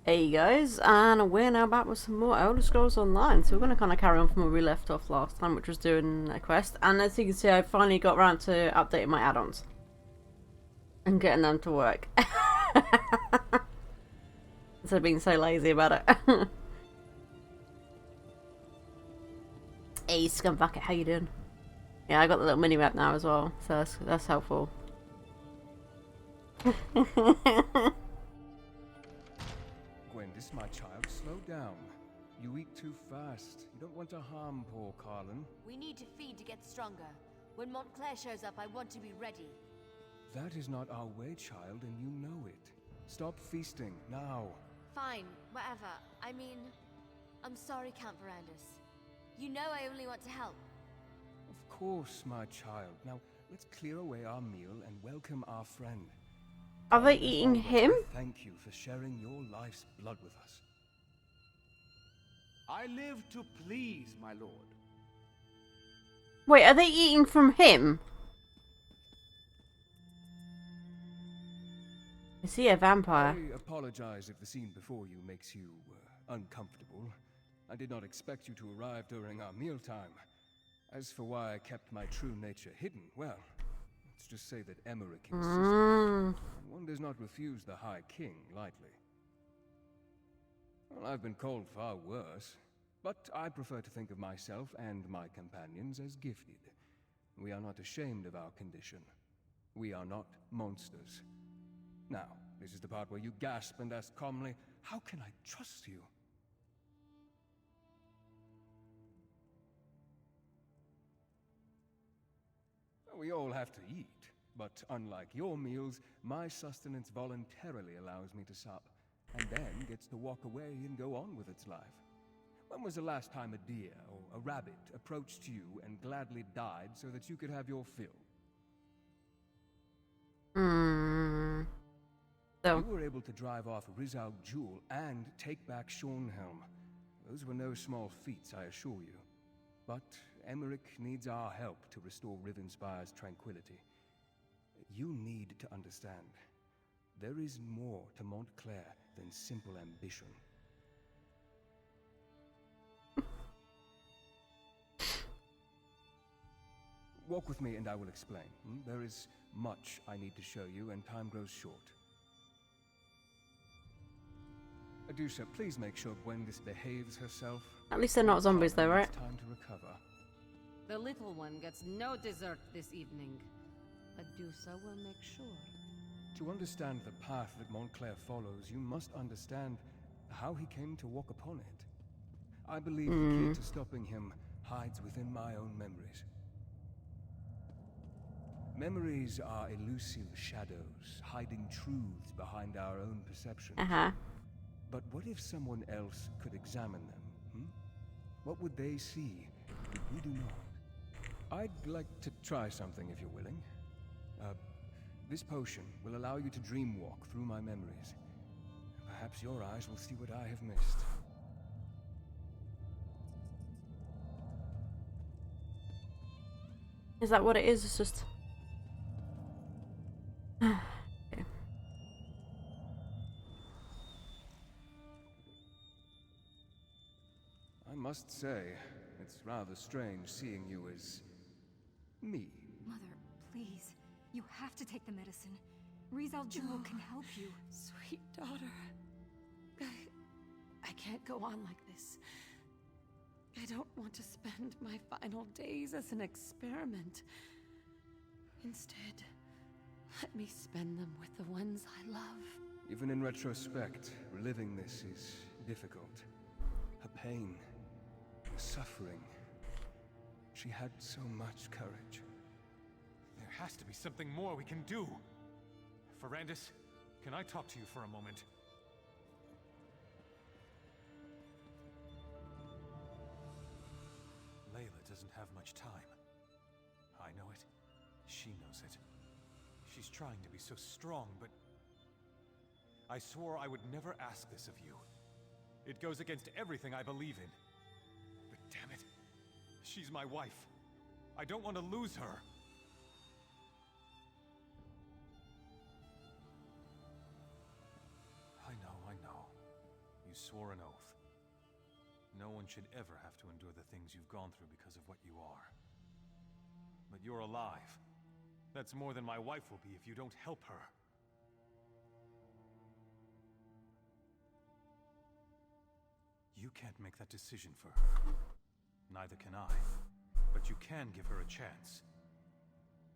Hey guys, and we're now back with some more Elder Scrolls Online. So we're going to kind of carry on from where we left off last time, which was doing a quest. And as you can see, I finally got around to updating my add-ons and getting them to work. Instead of being so lazy about it. Hey, Scumbucket, how you doing? Yeah, I got the little mini map now as well, so that's helpful. Gwendis, my child, slow down. You eat too fast. You don't want to harm poor Carlin. We need to feed to get stronger. When Montclair shows up, I want to be ready. That is not our way, child, and you know it. Stop feasting, now. Fine, whatever. I mean, I'm sorry, Count Verandis. You know I only want to help. Of course, my child. Now, let's clear away our meal and welcome our friend. Are they eating him? Thank you for sharing your life's blood with us. I live to please, my lord. Wait, are they eating from him? Is he a vampire? I apologize if the scene before you makes you uncomfortable. I did not expect you to arrive during our mealtime. As for why I kept my true nature hidden, well, let's just say that Emmerich insisted. One does not refuse the High King lightly. Well, I've been called far worse, but I prefer to think of myself and my companions as gifted. We are not ashamed of our condition. We are not monsters. Now, this is the part where you gasp and ask calmly, how can I trust you? We all have to eat, but unlike your meals, my sustenance voluntarily allows me to sup, and then gets to walk away and go on with its life. When was the last time a deer or a rabbit approached you and gladly died so that you could have your fill? So You were able to drive off Rizal Jewel and take back Shornhelm. Those were no small feats, I assure you. But Emmerich needs our help to restore Rivenspire's tranquility. You need to understand, there is more to Montclair than simple ambition. Walk with me and I will explain. There is much I need to show you and time grows short. Adusha, please make sure Gwendis behaves herself. at least they're not zombies though, right? It's time to recover. The little one gets no dessert this evening. Adusa will make sure. To understand the path that Montclair follows, you must understand how he came to walk upon it. I believe the key to stopping him hides within my own memories. Memories are elusive shadows, hiding truths behind our own perceptions. But what if someone else could examine them? What would they see that we do not? I'd like to try something if you're willing. This potion will allow you to dream walk through my memories. Perhaps your eyes will see what I have missed. Is that what it is? It's just... Okay. I must say, it's rather strange seeing you as... me. Mother, please. You have to take the medicine. Rizal Jewel can help you. Sweet daughter. I can't go on like this. I don't want to spend my final days as an experiment. Instead, let me spend them with the ones I love. Even in retrospect, reliving this is difficult. Her pain, her suffering. She had so much courage. There has to be something more we can do. Verandis, can I talk to you for a moment? Layla doesn't have much time. I know it. She knows it. She's trying to be so strong, but... I swore I would never ask this of you. It goes against everything I believe in. But damn it, she's my wife. I don't want to lose her. I know. swore an oath. No one should ever have to endure the things you've gone through because of what you are. But you're alive. That's more than my wife will be if you don't help her. You can't make that decision for her. Neither can I. But you can give her a chance.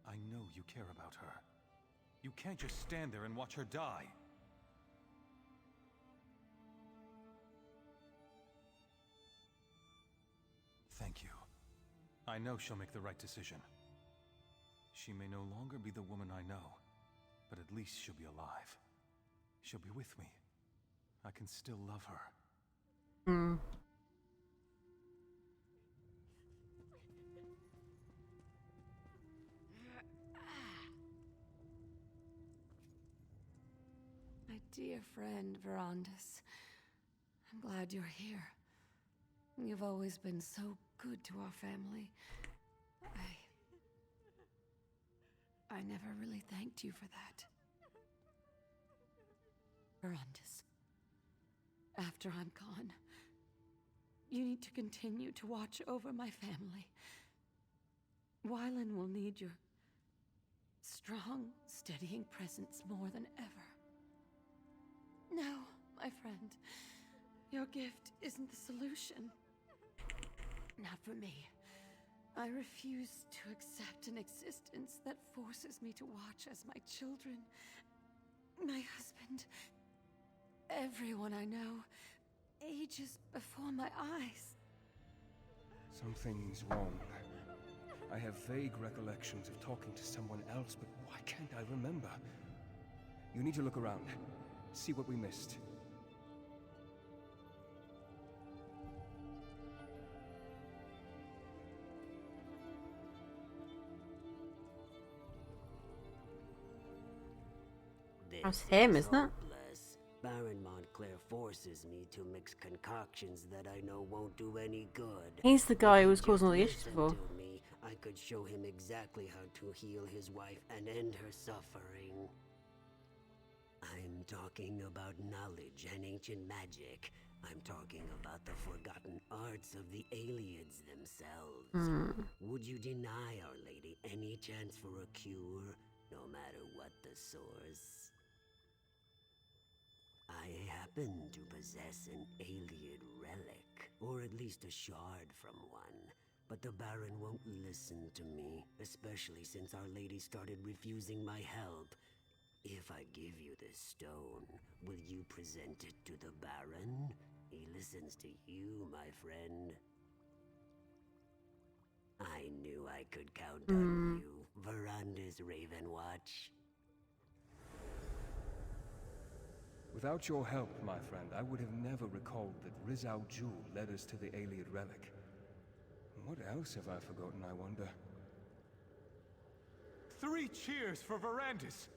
I know you care about her. You can't just stand there and watch her die. Thank you. I know she'll make the right decision. She may no longer be the woman I know, but at least she'll be alive. She'll be with me. I can still love her. My dear friend, Verandis. I'm glad you're here. You've always been so good to our family. I never really thanked you for that. Verandis. After I'm gone, you need to continue to watch over my family. Wylan will need your strong, steadying presence more than ever. No, my friend. Your gift isn't the solution. Not for me. I refuse to accept an existence that forces me to watch as my children, my husband, everyone I know, ages before my eyes. Something's wrong. I have vague recollections of talking to someone else, but why can't I remember? You need to look around. See what we missed. That's him, isn't it? Hopeless. Baron Montclair forces me to mix concoctions that I know won't do any good. He's the guy who was Just causing all the issues listen before. to me. I could show him exactly how to heal his wife and end her suffering. I'm talking about knowledge and ancient magic. I'm talking about the forgotten arts of the Aliens themselves. Would you deny Our Lady any chance for a cure, no matter what the source? I happen to possess an alien relic, or at least a shard from one. But the Baron won't listen to me, especially since Our Lady started refusing my help. If I give you this stone, will you present it to the Baron? He listens to you, my friend. I knew I could count on you, Verandis Ravenwatch. Without your help, my friend, I would have never recalled that Rizal Jewel led us to the alien relic. What else have I forgotten, I wonder? 3 cheers for Verandis!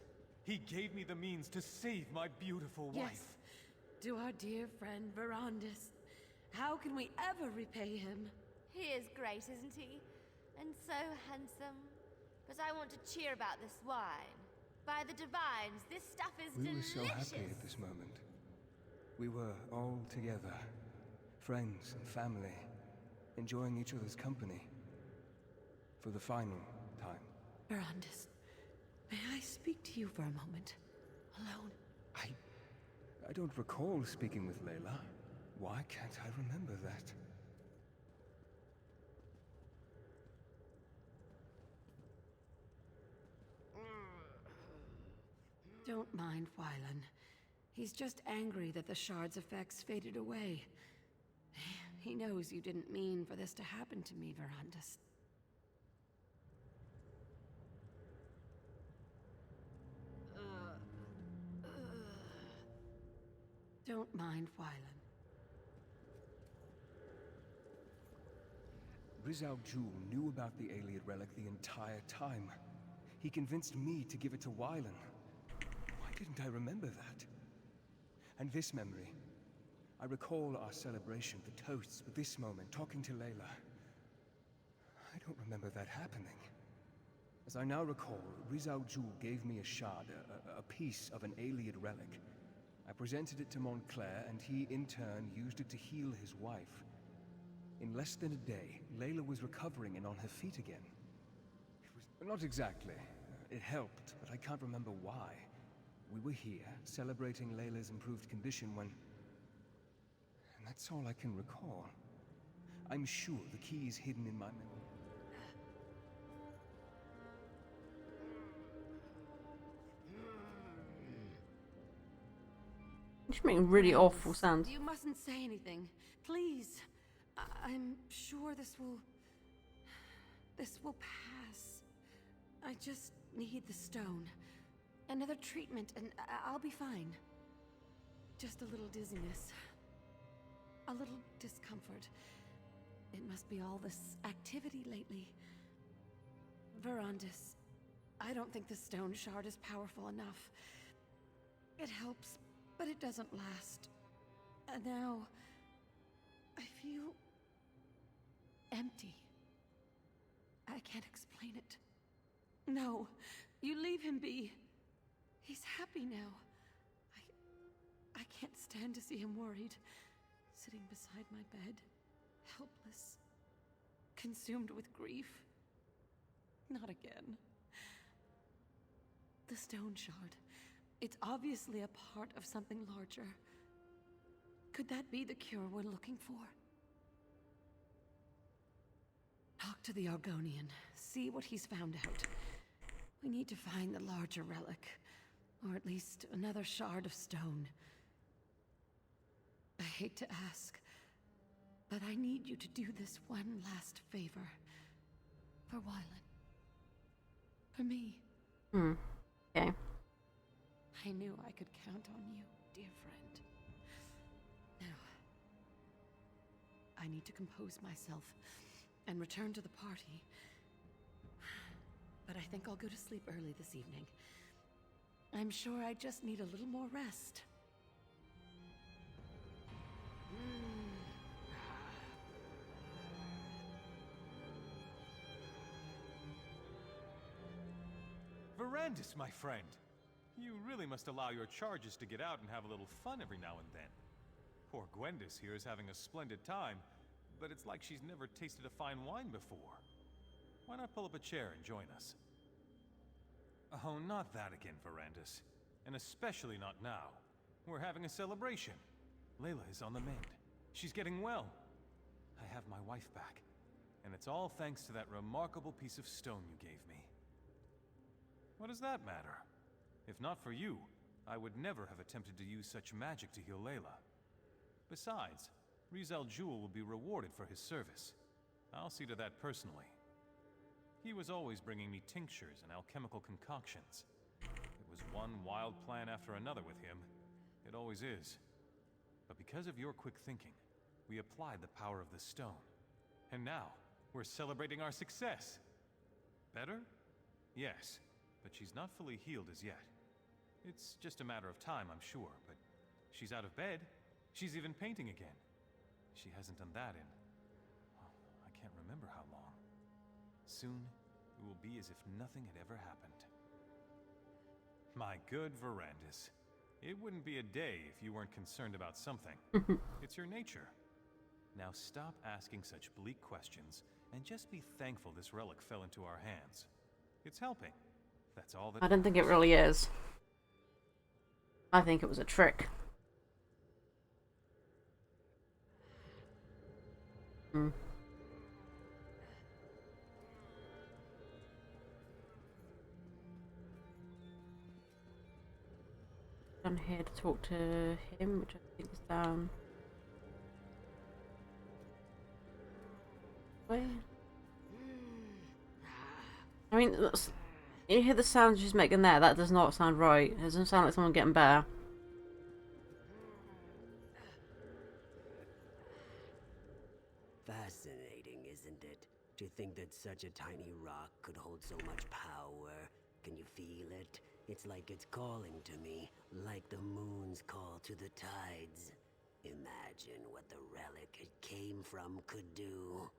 He gave me the means to save my beautiful wife. Yes, to our dear friend Verandis. How can we ever repay him? He is great, isn't he? And so handsome. But I want to cheer about this wine. By the divines, this stuff is delicious. We were so happy at this moment. We were all together, friends and family, enjoying each other's company. For the final time. Verandis, may I speak to you for a moment? Alone? I don't recall speaking with Layla. Why can't I remember that? Don't mind Wylan. He's just angry that the shard's effects faded away. He knows you didn't mean for this to happen to me, Verandis. Don't mind Wylan. Rizal Jewel knew about the alien relic the entire time. He convinced me to give it to Wylan. Why didn't I remember that? And this memory. I recall our celebration, the toasts, but this moment, talking to Layla. I don't remember that happening. As I now recall, Rizal Jewel gave me a shard, a piece of an alien relic. I presented it to Montclair, and he, in turn, used it to heal his wife. In less than a day, Layla was recovering and on her feet again. It was not exactly. It helped, but I can't remember why. We were here, celebrating Layla's improved condition when... And that's all I can recall. I'm sure the key is hidden in my memory. She's making really awful sounds. You mustn't say anything. Please. I'm sure this will pass. I just need the stone. Another treatment and I'll be fine. Just a little dizziness. A little discomfort. It must be all this activity lately. Verandis, I don't think the stone shard is powerful enough. It helps, but it doesn't last. And now, I feel empty. I can't explain it. No, you leave him be. He's happy now. I can't stand to see him worried, sitting beside my bed, helpless, consumed with grief. Not again. The stone shard. It's obviously a part of something larger. Could that be the cure we're looking for? Talk to the Argonian. See what he's found out. We need to find the larger relic. Or at least another shard of stone. I hate to ask, but I need you to do this one last favor. For Wylan. For me. Okay. I knew I could count on you, dear friend. Now, I need to compose myself and return to the party. But I think I'll go to sleep early this evening. I'm sure I just need a little more rest. Verandis, my friend. You really must allow your charges to get out and have a little fun every now and then. Poor Gwendis here is having a splendid time, but it's like she's never tasted a fine wine before. Why not pull up a chair and join us? Oh, not that again, Verandis. And especially not now. We're having a celebration. Layla is on the mend. She's getting well. I have my wife back. And it's all thanks to that remarkable piece of stone you gave me. What does that matter? If not for you, I would never have attempted to use such magic to heal Layla. Besides, Rizal Jewel will be rewarded for his service. I'll see to that personally. He was always bringing me tinctures and alchemical concoctions. It was one wild plan after another with him. It always is. But because of your quick thinking, we applied the power of the stone. And now, we're celebrating our success. Better? Yes, but she's not fully healed as yet. It's just a matter of time, I'm sure, but she's out of bed. She's even painting again. She hasn't done that in... well, I can't remember how long. Soon, it will be as if nothing had ever happened. My good Verandis, it wouldn't be a day if you weren't concerned about something. It's your nature. Now stop asking such bleak questions, and just be thankful this relic fell into our hands. It's helping. That's all that... I don't think it really is. I think it was a trick. Down here to talk to him, which I think is down. Wait. I mean, you hear the sound she's making there? That does not sound right. It doesn't sound like someone getting better. Fascinating, isn't it? To think that such a tiny rock could hold so much power. Can you feel it? It's like it's calling to me, like the moon's call to the tides. Imagine what the relic it came from could do.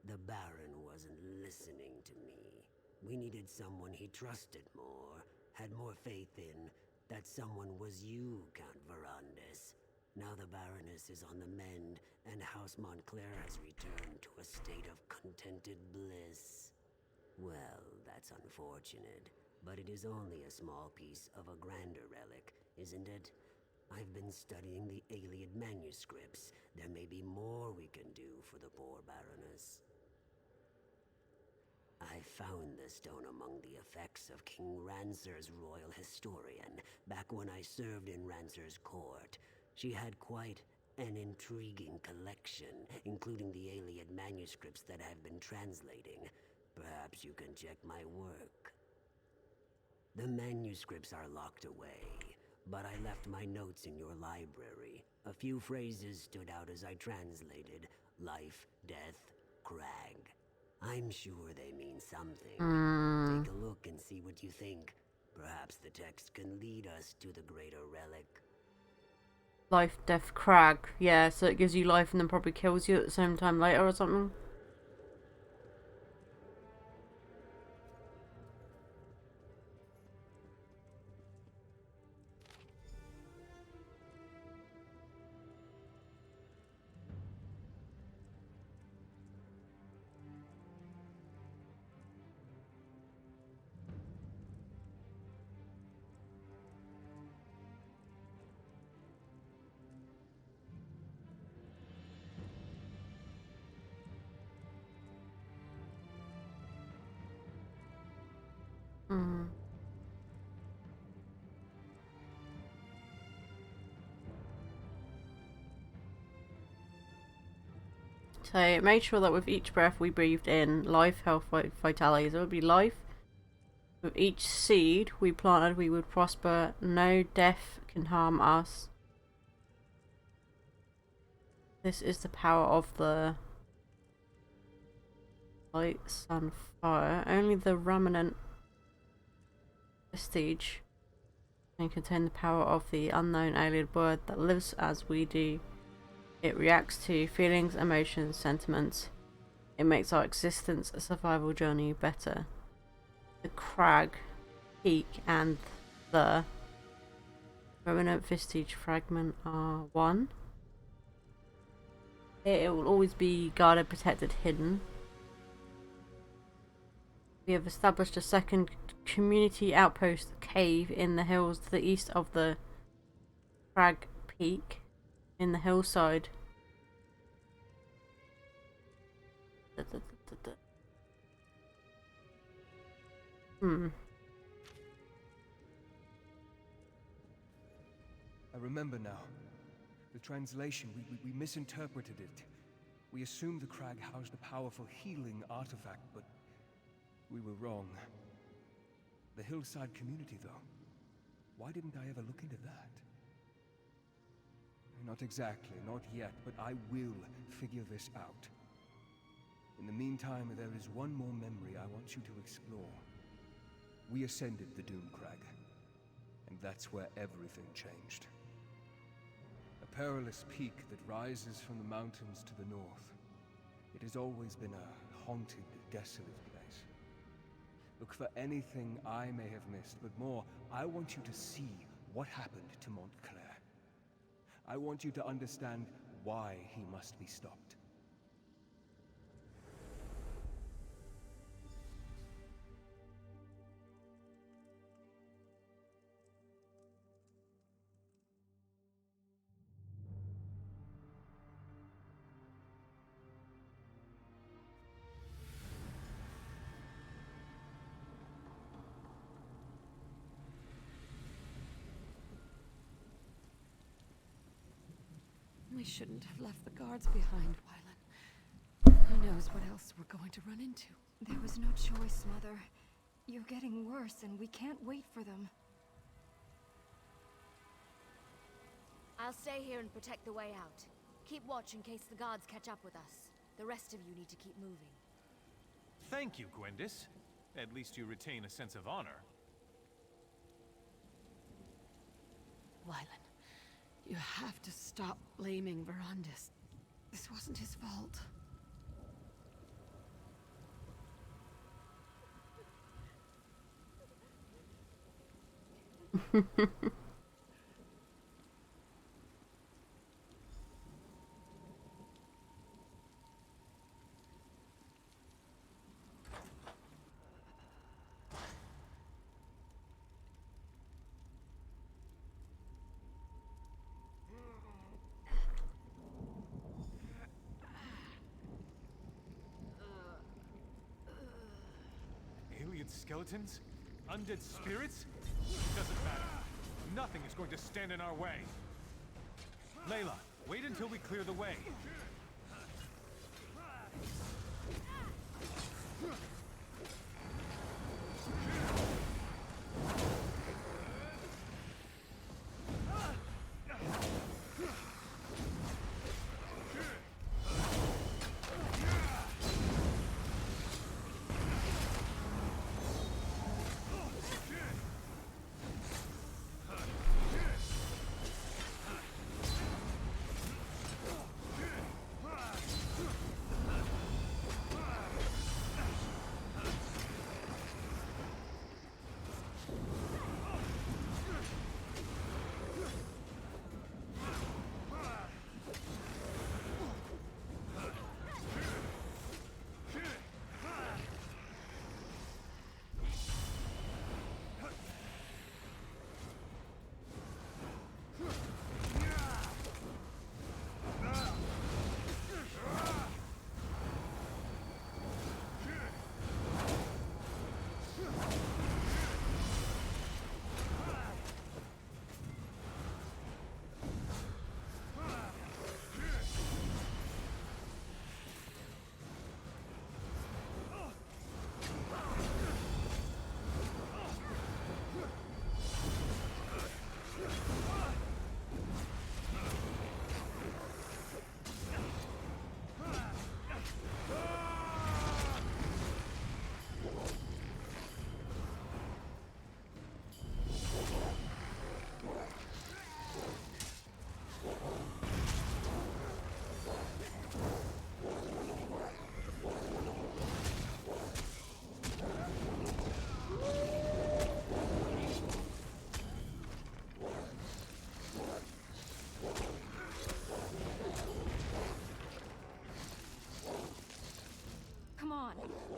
The Baron wasn't listening to me. We needed someone he trusted more, had more faith in, that someone was you, Count Verandis. Now the Baroness is on the mend, and House Montclair has returned to a state of contented bliss. Well, that's unfortunate, but it is only a small piece of a grander relic, isn't it? I've been studying the Iliad manuscripts. There may be more we can do for the poor Baroness. I found the stone among the effects of King Rancer's royal historian, back when I served in Rancer's court. She had quite an intriguing collection, including the Iliad manuscripts that I've been translating. Perhaps you can check my work. The manuscripts are locked away, but I left my notes in your library. A few phrases stood out as I translated. Life, death, crag. I'm sure they mean something. Take a look and see what you think. Perhaps the text can lead us to the greater relic. Life, death, crag. Yeah, so it gives you life and then probably kills you at the same time later or something. So make sure that with each breath we breathed in, life, health, vitality. So it would be life. With each seed we planted, we would prosper. No death can harm us. This is the power of the light, sun, fire. Only the ruminant vestige can contain the power of the unknown alien word that lives as we do. It reacts to feelings, emotions, sentiments. It makes our existence a survival journey better. The crag, peak, and the remnant vestige fragment are one. It will always be guarded, protected, hidden. We have established a second community outpost cave in the hills to the east of the crag peak in the hillside. I remember now. The translation, we misinterpreted it. We assumed the crag housed a powerful healing artifact, but we were wrong. The hillside community, though. Why didn't I ever look into that? Not exactly, not yet, but I will figure this out. In the meantime, there is one more memory I want you to explore. We ascended the Doom Crag, and that's where everything changed. A perilous peak that rises from the mountains to the north. It has always been a haunted, desolate place. Look for anything I may have missed, but more, I want you to see what happened to Montclair. I want you to understand why he must be stopped. We shouldn't have left the guards behind, Wylan. Who knows what else we're going to run into? There was no choice, Mother. You're getting worse, and we can't wait for them. I'll stay here and protect the way out. Keep watch in case the guards catch up with us. The rest of you need to keep moving. Thank you, Gwendis. At least you retain a sense of honor. Wylan, you have to stop blaming Verandis. This wasn't his fault. Alien skeletons? Undead spirits? It doesn't matter. Nothing is going to stand in our way. Layla, wait until we clear the way.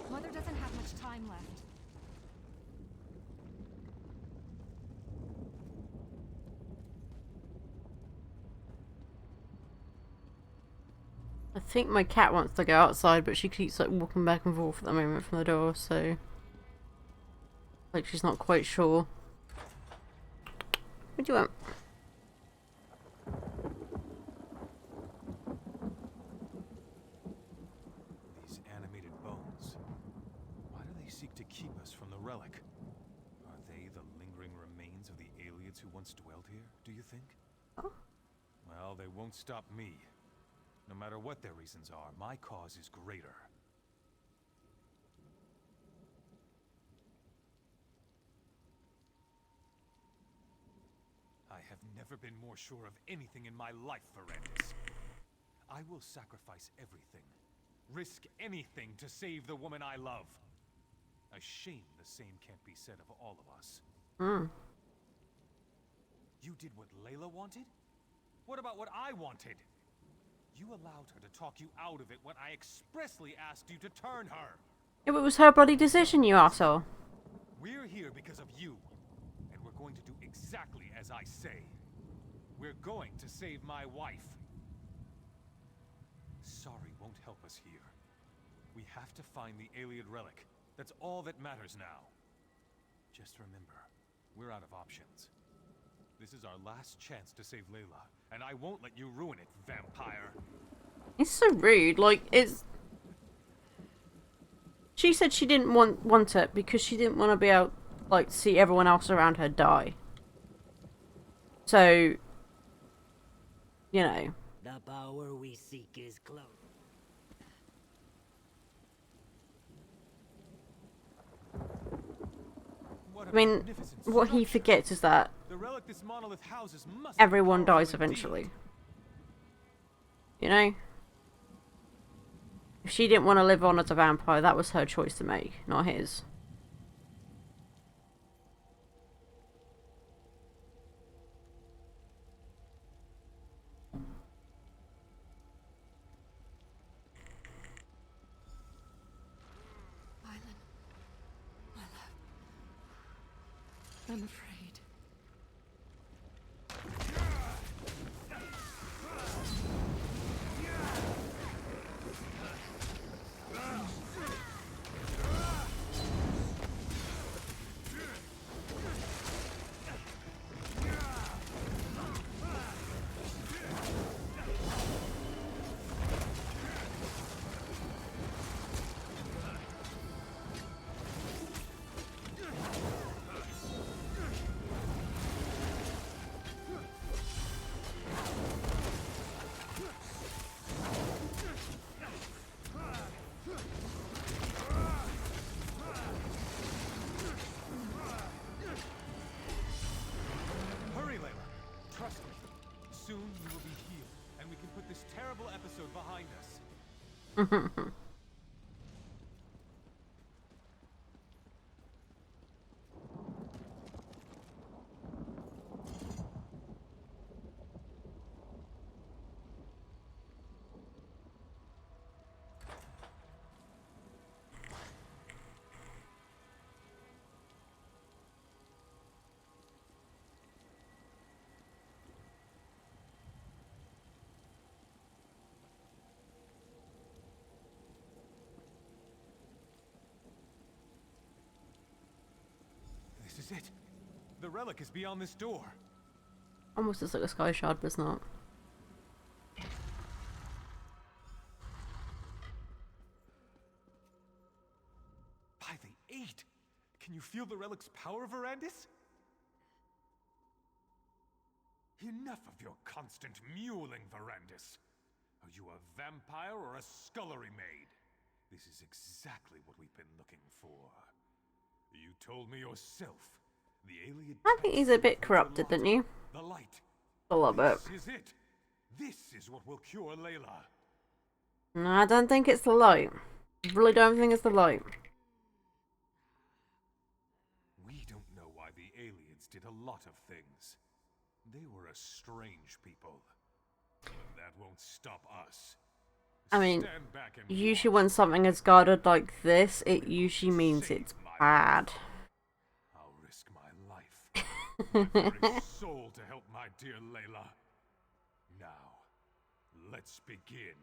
Mother doesn't have much time left. I think my cat wants to go outside, but she keeps like walking back and forth at the moment from the door, so like she's not quite sure. What do you want? These animated bones. Why do they seek to keep us from the relic? Are they the lingering remains of the aliens who once dwelled here, do you think? Oh. Well, they won't stop me. No matter what their reasons are, my cause is greater. I have never been more sure of anything in my life, Ferendis. I will sacrifice everything, risk anything to save the woman I love. A shame the same can't be said of all of us. You did what Layla wanted? What about what I wanted? You allowed her to talk you out of it when I expressly asked you to turn her. It was her bloody decision, you arsehole. We're here because of you, and we're going to do exactly as I say. We're going to save my wife. Sorry won't help us here. We have to find the alien relic. That's all that matters now. Just remember, we're out of options. This is our last chance to save Layla, and I won't let you ruin it, vampire. It's so rude. Like, it's... She said she didn't want it because she didn't want to be able, like, see everyone else around her die. So, you know. The power we seek is close. I mean, what he forgets is that everyone dies eventually. You know? If she didn't want to live on as a vampire, that was her choice to make, not his. I'm afraid. Soon you will be healed, and we can put this terrible episode behind us. This is it. The relic is beyond this door. Almost looks like a sky shard, but it's not. By the 8! Can you feel the relic's power, Verandis? Enough of your constant mewling, Verandis. Are you a vampire or a scullery maid? This is exactly what we've been looking for. You told me yourself. The alien. I think he's a bit corrupted, didn't you? The light. A little bit. This is it. This is what will cure Layla. No, I don't think it's the light. I really don't think it's the light. We don't know why the aliens did a lot of things. They were a strange people. That won't stop us. I mean, Stand back and usually when something is guarded like this, it usually means it's bad. I'll risk my life, my very soul to help my dear Layla. Now, let's begin.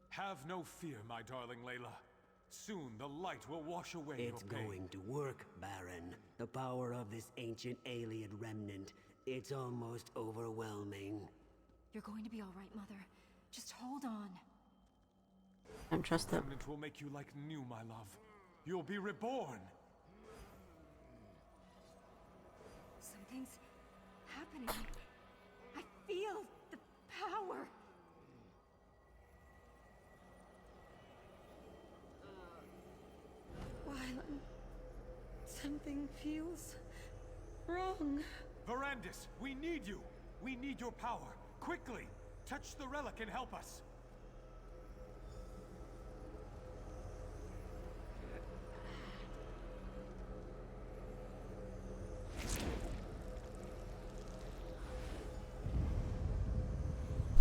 Have no fear, my darling Layla. Soon the light will wash away It's your pain. going to work, Baron. The power of this ancient alien remnant. It's almost overwhelming. You're going to be all right, Mother. Just hold on. Don't trust The it. remnant will make you like new, my love. You'll be reborn. Something's happening. I feel the power. Wylan, something feels wrong. Verandis, we need you. We need your power. Quickly, touch the relic and help us.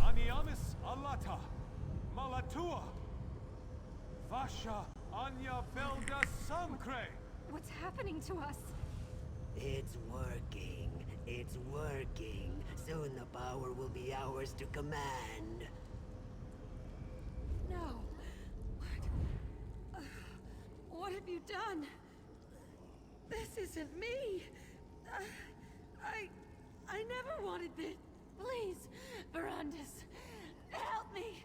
Aniamis alata, malatua, vasha anya velda sancre. What's happening to us? It's working. It's working. Soon the power will be ours to command. No. What have you done? This isn't me. I never wanted this. Please, Verandis, help me.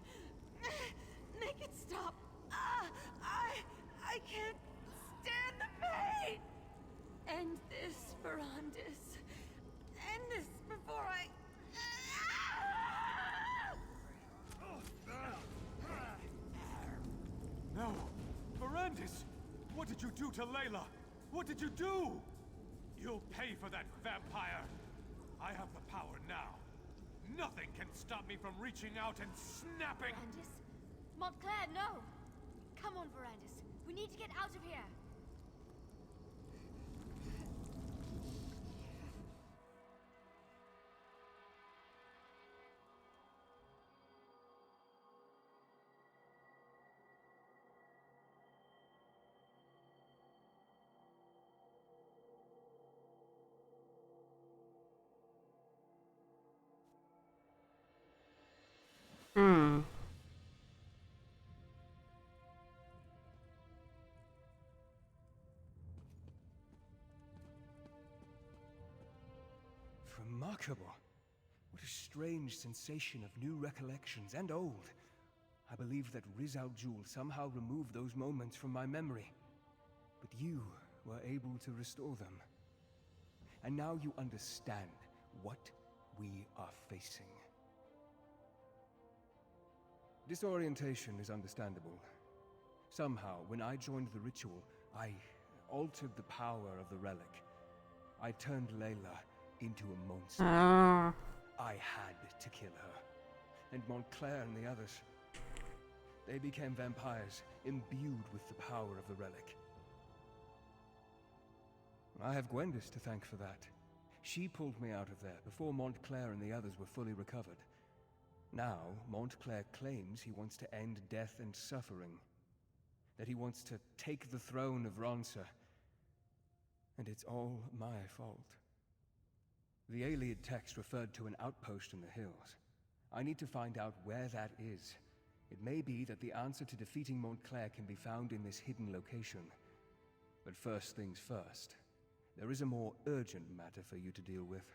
Make it stop. I can't stand the pain. End this, Verandis. End this before I... No! Verandis! What did you do to Layla? What did you do? You'll pay for that, vampire! I have the power now. Nothing can stop me from reaching out and snapping! Verandis? Montclair, no! Come on, Verandis. We need to get out of here. Hmm. Remarkable. What a strange sensation of new recollections and old. I believe that Riz Al Jul somehow removed those moments from my memory. But you were able to restore them. And now you understand what we are facing. Disorientation is understandable. Somehow, when I joined the ritual, I altered the power of the relic. I turned Layla into a monster. I had to kill her. And Montclair and the others. They became vampires, imbued with the power of the relic. I have Gwendis to thank for that. She pulled me out of there before Montclair and the others were fully recovered. Now, Montclair claims he wants to end death and suffering. That he wants to take the throne of Ronsa. And it's all my fault. The Ayleid text referred to an outpost in the hills. I need to find out where that is. It may be that the answer to defeating Montclair can be found in this hidden location. But first things first, there is a more urgent matter for you to deal with.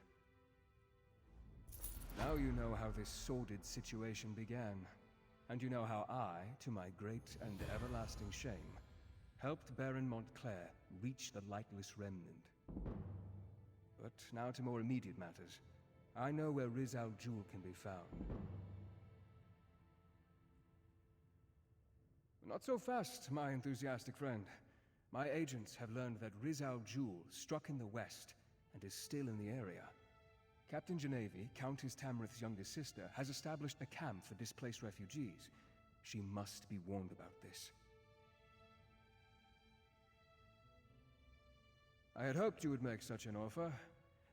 Now you know how this sordid situation began, and you know how I, to my great and everlasting shame, helped Baron Montclair reach the Lightless Remnant. But now to more immediate matters. I know where Riz Al Jul can be found. Not so fast, my enthusiastic friend. My agents have learned that Riz Al Jul struck in the west and is still in the area. Captain Genevieve, Countess Tamrith's youngest sister, has established a camp for displaced refugees. She must be warned about this. I had hoped you would make such an offer.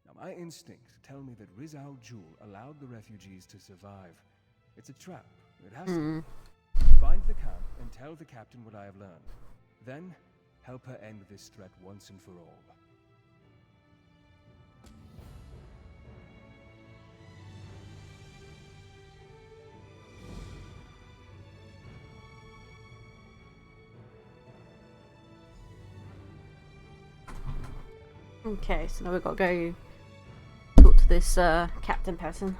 Now, my instincts tell me that Riz Al Jul allowed the refugees to survive. It's a trap. It has to. Find the camp and tell the captain what I have learned. Then, help her end this threat once and for all. Okay, so now we've got to go talk to this captain person.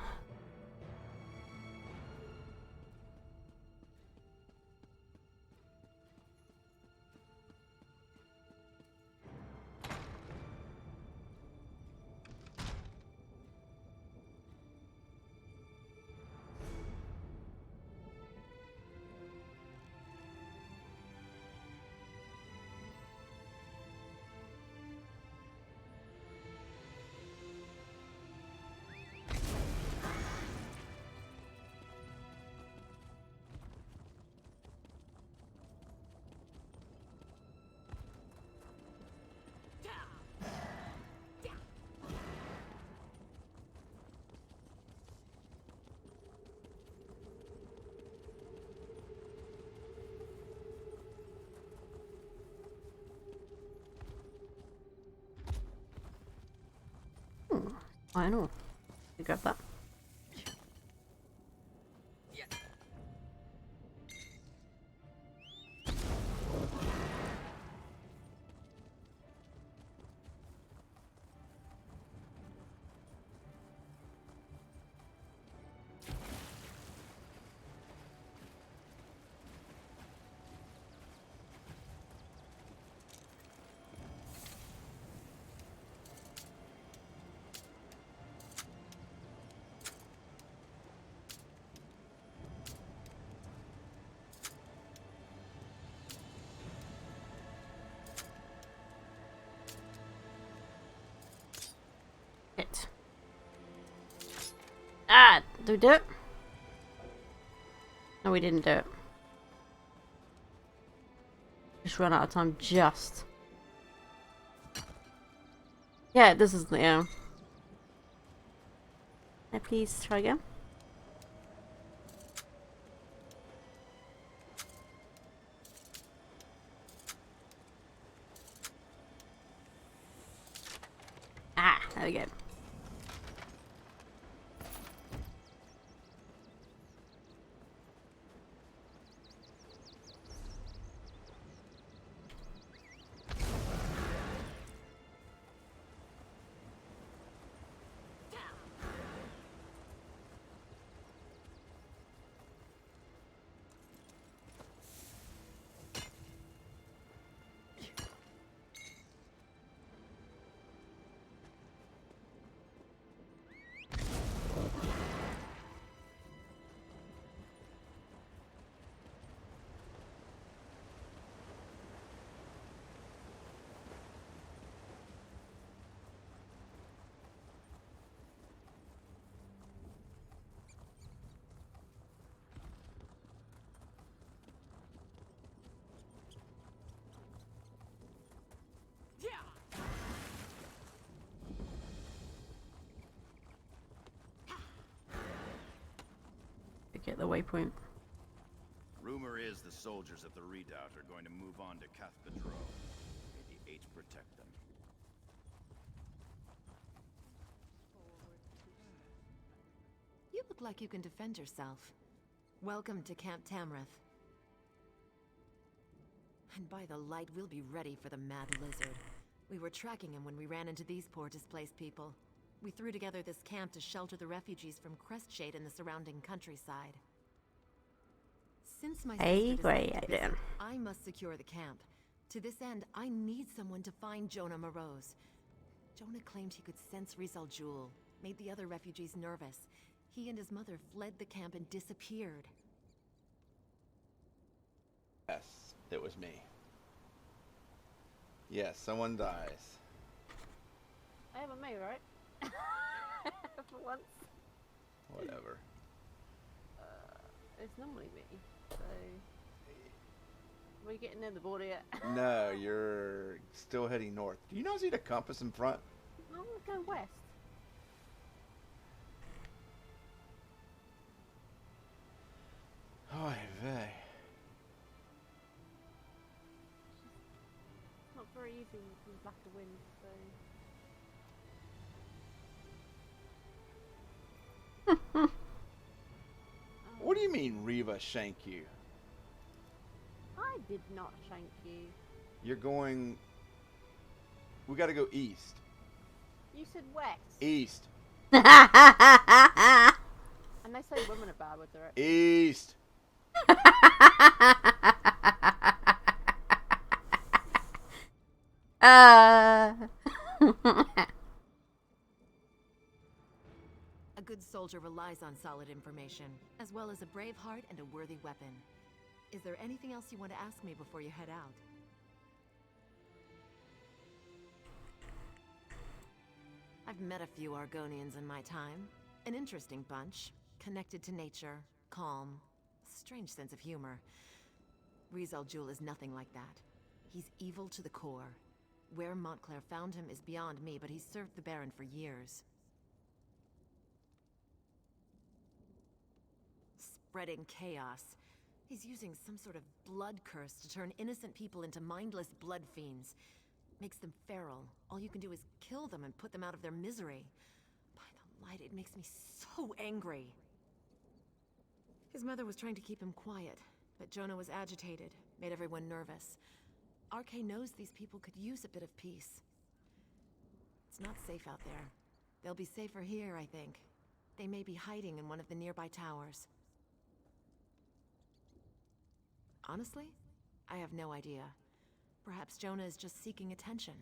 I know. You grab that. It. Ah, did we do it? No, we didn't do it. Just run out of time, just. Yeah, this is the, yeah, please try again. Ah, there we go. Get the waypoint. Rumor is the soldiers of the Redoubt are going to move on to Cathedral. May the Eight protect them. You look like you can defend yourself. Welcome to Camp Tamriel. And by the light, we'll be ready for the Mad Lizard. We were tracking him when we ran into these poor displaced people. We threw together this camp to shelter the refugees from Crestshade and the surrounding countryside. Since my sister decided to visit, I must secure the camp. To this end, I need someone to find Jonah Morose. Jonah claimed he could sense Rizal Jul, made the other refugees nervous. He and his mother fled the camp and disappeared. Yes, it was me. Yes, someone dies. I haven't me, right? For once. Whatever. It's normally me, so... Are we getting near the border yet? No, you're still heading north. Do you not see the compass in front? I'm going west. Oy vey. It's not very easy with lack of wind, so... What do you mean Reva shanked you? I did not shank you. You're going... We gotta go east. You said west. East. And they say women are bad with their... East. A good soldier relies on solid information, as well as a brave heart and a worthy weapon. Is there anything else you want to ask me before you head out? I've met a few Argonians in my time. An interesting bunch. Connected to nature, calm, strange sense of humor. Rizal Jul is nothing like that. He's evil to the core. Where Montclair found him is beyond me, but he's served the Baron for years. Spreading chaos. He's using some sort of blood curse to turn innocent people into mindless blood fiends. Makes them feral. All you can do is kill them and put them out of their misery. By the light, it makes me so angry. His mother was trying to keep him quiet, but Jonah was agitated, made everyone nervous. RK knows these people could use a bit of peace. It's not safe out there. They'll be safer here, I think. They may be hiding in one of the nearby towers. Honestly, I have no idea. Perhaps Jonah is just seeking attention.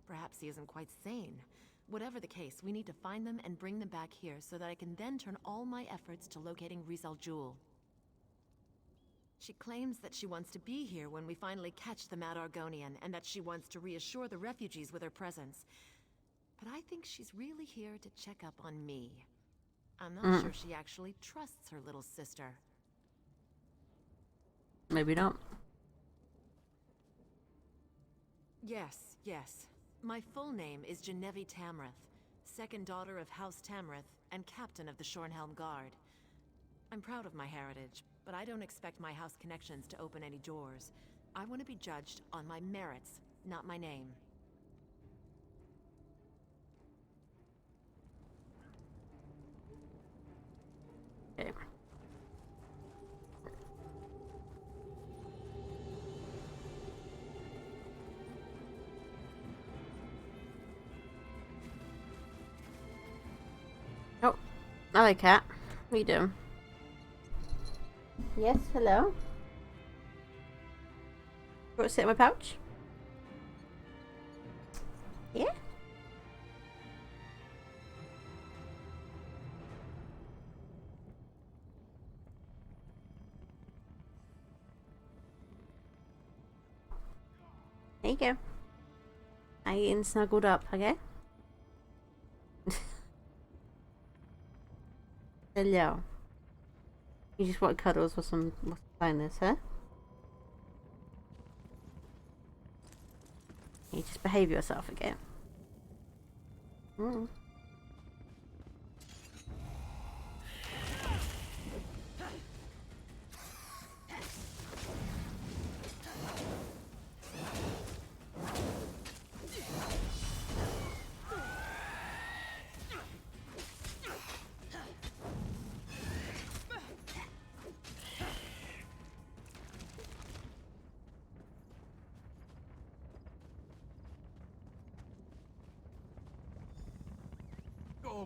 Perhaps he isn't quite sane. Whatever the case, we need to find them and bring them back here so that I can then turn all my efforts to locating Rizal Jul. She claims that she wants to be here when we finally catch the Mad Argonian, and that she wants to reassure the refugees with her presence. But I think she's really here to check up on me. I'm not sure she actually trusts her little sister. Maybe not. Yes, yes. My full name is Genevieve Tamriel, second daughter of House Tamriel and captain of the Shornhelm Guard. I'm proud of my heritage, but I don't expect my house connections to open any doors. I want to be judged on my merits, not my name. Okay. Oh, hello, cat. What are you doing? Yes, hello. You want to sit in my pouch? Yeah? There you go. I getting snuggled up, okay? Hello. You just want cuddles with some kindness, huh? You just behave yourself again.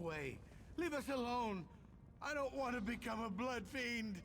away. Leave us alone. I don't want to become a blood fiend.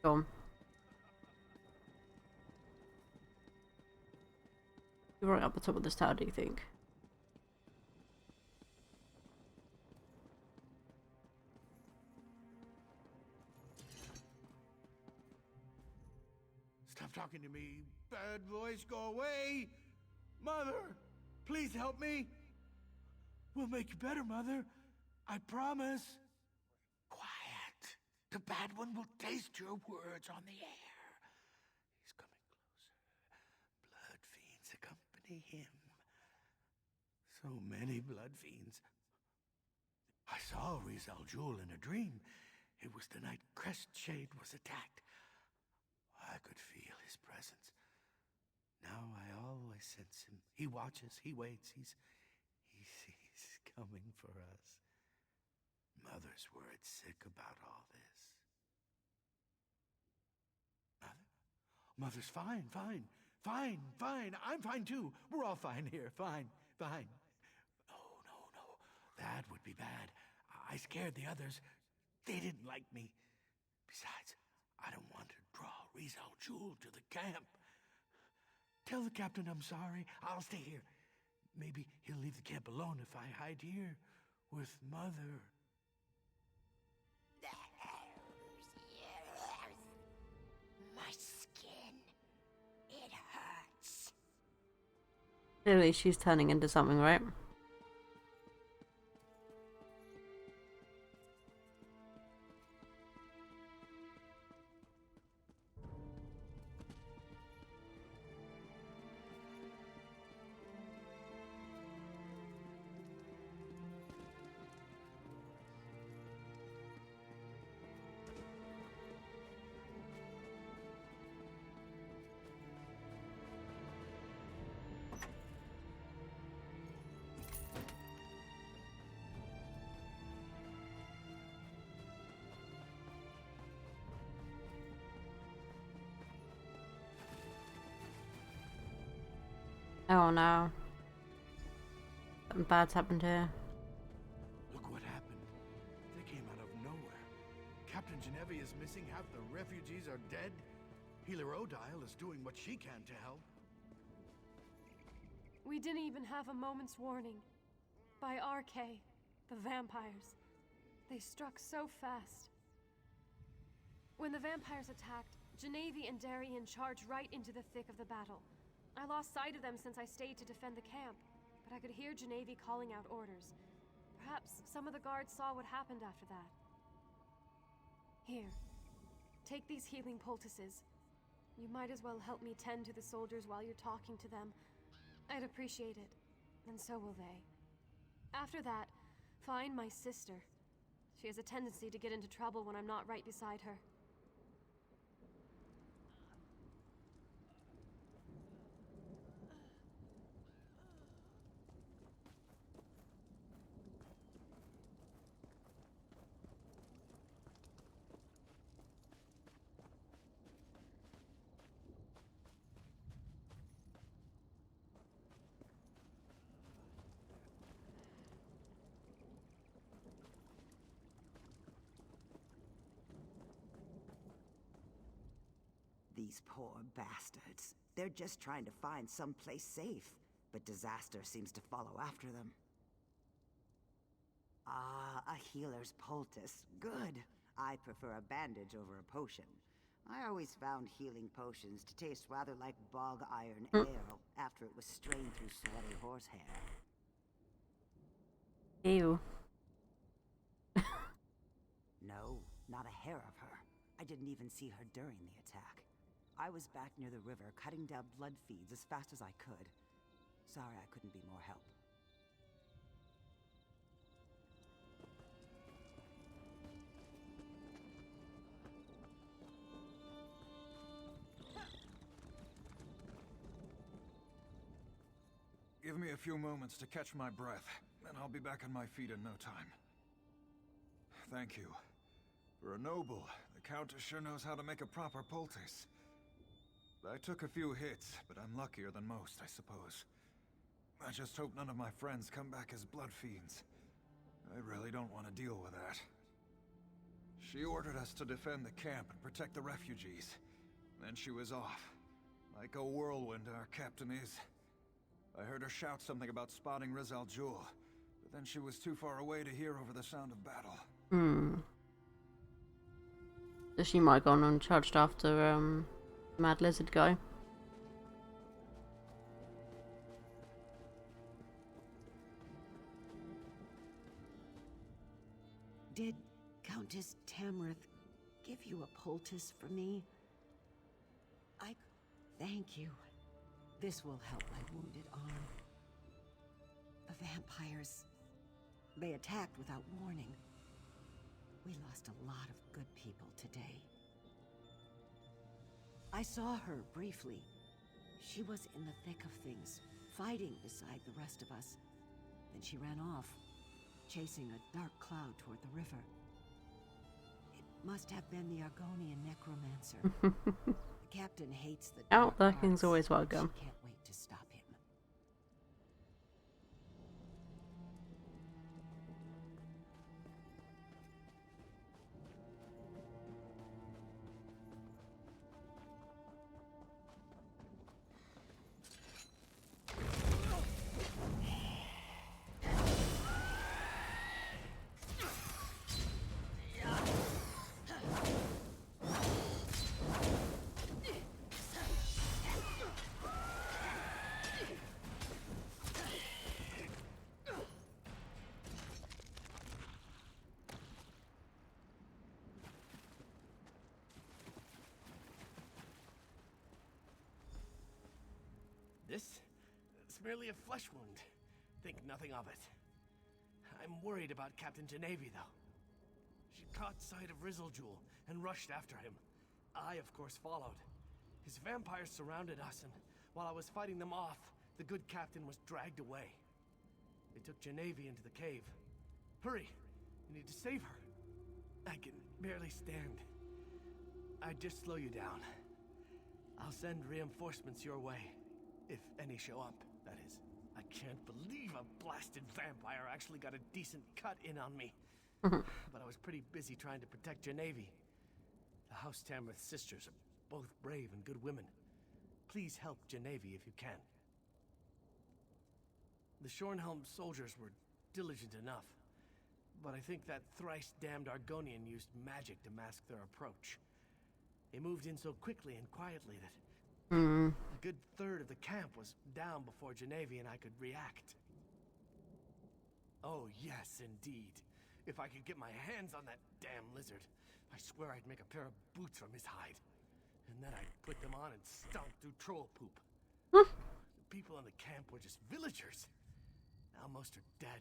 Go on. You're right up the top of this tower, do you think? Stop talking to me. Bad voice, go away. Mother, please help me. We'll make you better, Mother. I promise. Quiet. The bad one will taste your words on the air. He's coming closer. Blood fiends accompany him. So many blood fiends. I saw Rizal Jul in a dream. It was the night Crest Shade was attacked. I could feel his presence. Now I always sense him. He watches, he waits, he's coming for us. Mother's worried sick about all this. Mother's fine. I'm fine too. We're all fine here. Fine. Oh, no. That would be bad. I scared the others. They didn't like me. Besides, I don't want to draw Rizal Jul to the camp. Tell the captain I'm sorry. I'll stay here. Maybe he'll leave the camp alone if I hide here with Mother. My skin. It hurts. Clearly she's turning into something, right? Oh no. Something bad's happened here. Look what happened. They came out of nowhere. Captain Genevieve is missing. Half the refugees are dead. Healer Odile is doing what she can to help. We didn't even have a moment's warning. By RK, the vampires. They struck so fast. When the vampires attacked, Genevieve and Darian charged right into the thick of the battle. I lost sight of them since I stayed to defend the camp, but I could hear Genevieve calling out orders. Perhaps some of the guards saw what happened after that. Here, take these healing poultices. You might as well help me tend to the soldiers while you're talking to them. I'd appreciate it, and so will they. After that, find my sister. She has a tendency to get into trouble when I'm not right beside her. These poor bastards. They're just trying to find someplace safe, but disaster seems to follow after them. Ah, a healer's poultice. Good. I prefer a bandage over a potion. I always found healing potions to taste rather like bog iron ale after it was strained through sweaty horsehair. Ew. No, not a hair of her. I didn't even see her during the attack. I was back near the river cutting down blood feeds as fast as I could. Sorry I couldn't be more help. Give me a few moments to catch my breath, and I'll be back on my feet in no time. Thank you. For a noble, the Countess sure knows how to make a proper poultice. I took a few hits, but I'm luckier than most, I suppose. I just hope none of my friends come back as blood fiends. I really don't want to deal with that. She ordered us to defend the camp and protect the refugees. Then she was off. Like a whirlwind, our captain is. I heard her shout something about spotting Riz Al Jul, but then she was too far away to hear over the sound of battle. So she might have gone uncharged after Mad Lizard guy. Did Countess Tamriel give you a poultice for me? Thank you. This will help my wounded arm. The vampires, they attacked without warning. We lost a lot of good people today. I saw her briefly. She was in the thick of things, fighting beside the rest of us. Then she ran off, chasing a dark cloud toward the river. It must have been the Argonian necromancer. The captain hates the dark Outlurking's arts. always welcome. She can't wait to stop him. It's merely a flesh wound. Think nothing of it. I'm worried about Captain Genevieve, though. She caught sight of Riz Al Jul and rushed after him. I, of course, followed. His vampires surrounded us, and while I was fighting them off, the good captain was dragged away. They took Genevieve into the cave. Hurry! You need to save her. I can barely stand. I'd just slow you down. I'll send reinforcements your way. If any show up, that is. I can't believe a blasted vampire actually got a decent cut in on me. But I was pretty busy trying to protect Genevieve. The House Tamriel sisters are both brave and good women. Please help Genevieve if you can. The Shornhelm soldiers were diligent enough, but I think that thrice-damned Argonian used magic to mask their approach. They moved in so quickly and quietly that a good third of the camp was down before Genevieve and I could react. Oh yes, indeed. If I could get my hands on that damn lizard, I swear I'd make a pair of boots from his hide. And then I'd put them on and stomp through troll poop. The people in the camp were just villagers. Now most are dead.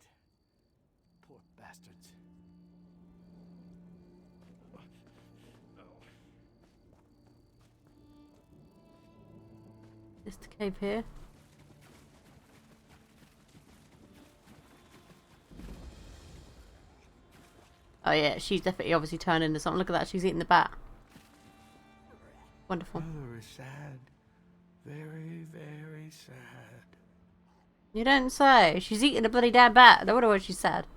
Poor bastards. Is the cave here? Oh yeah, she's definitely obviously turned into something. Look at that, she's eating the bat. Wonderful. Mother is sad. Very, very sad. You don't say. She's eating a bloody damn bat. I wonder what she said.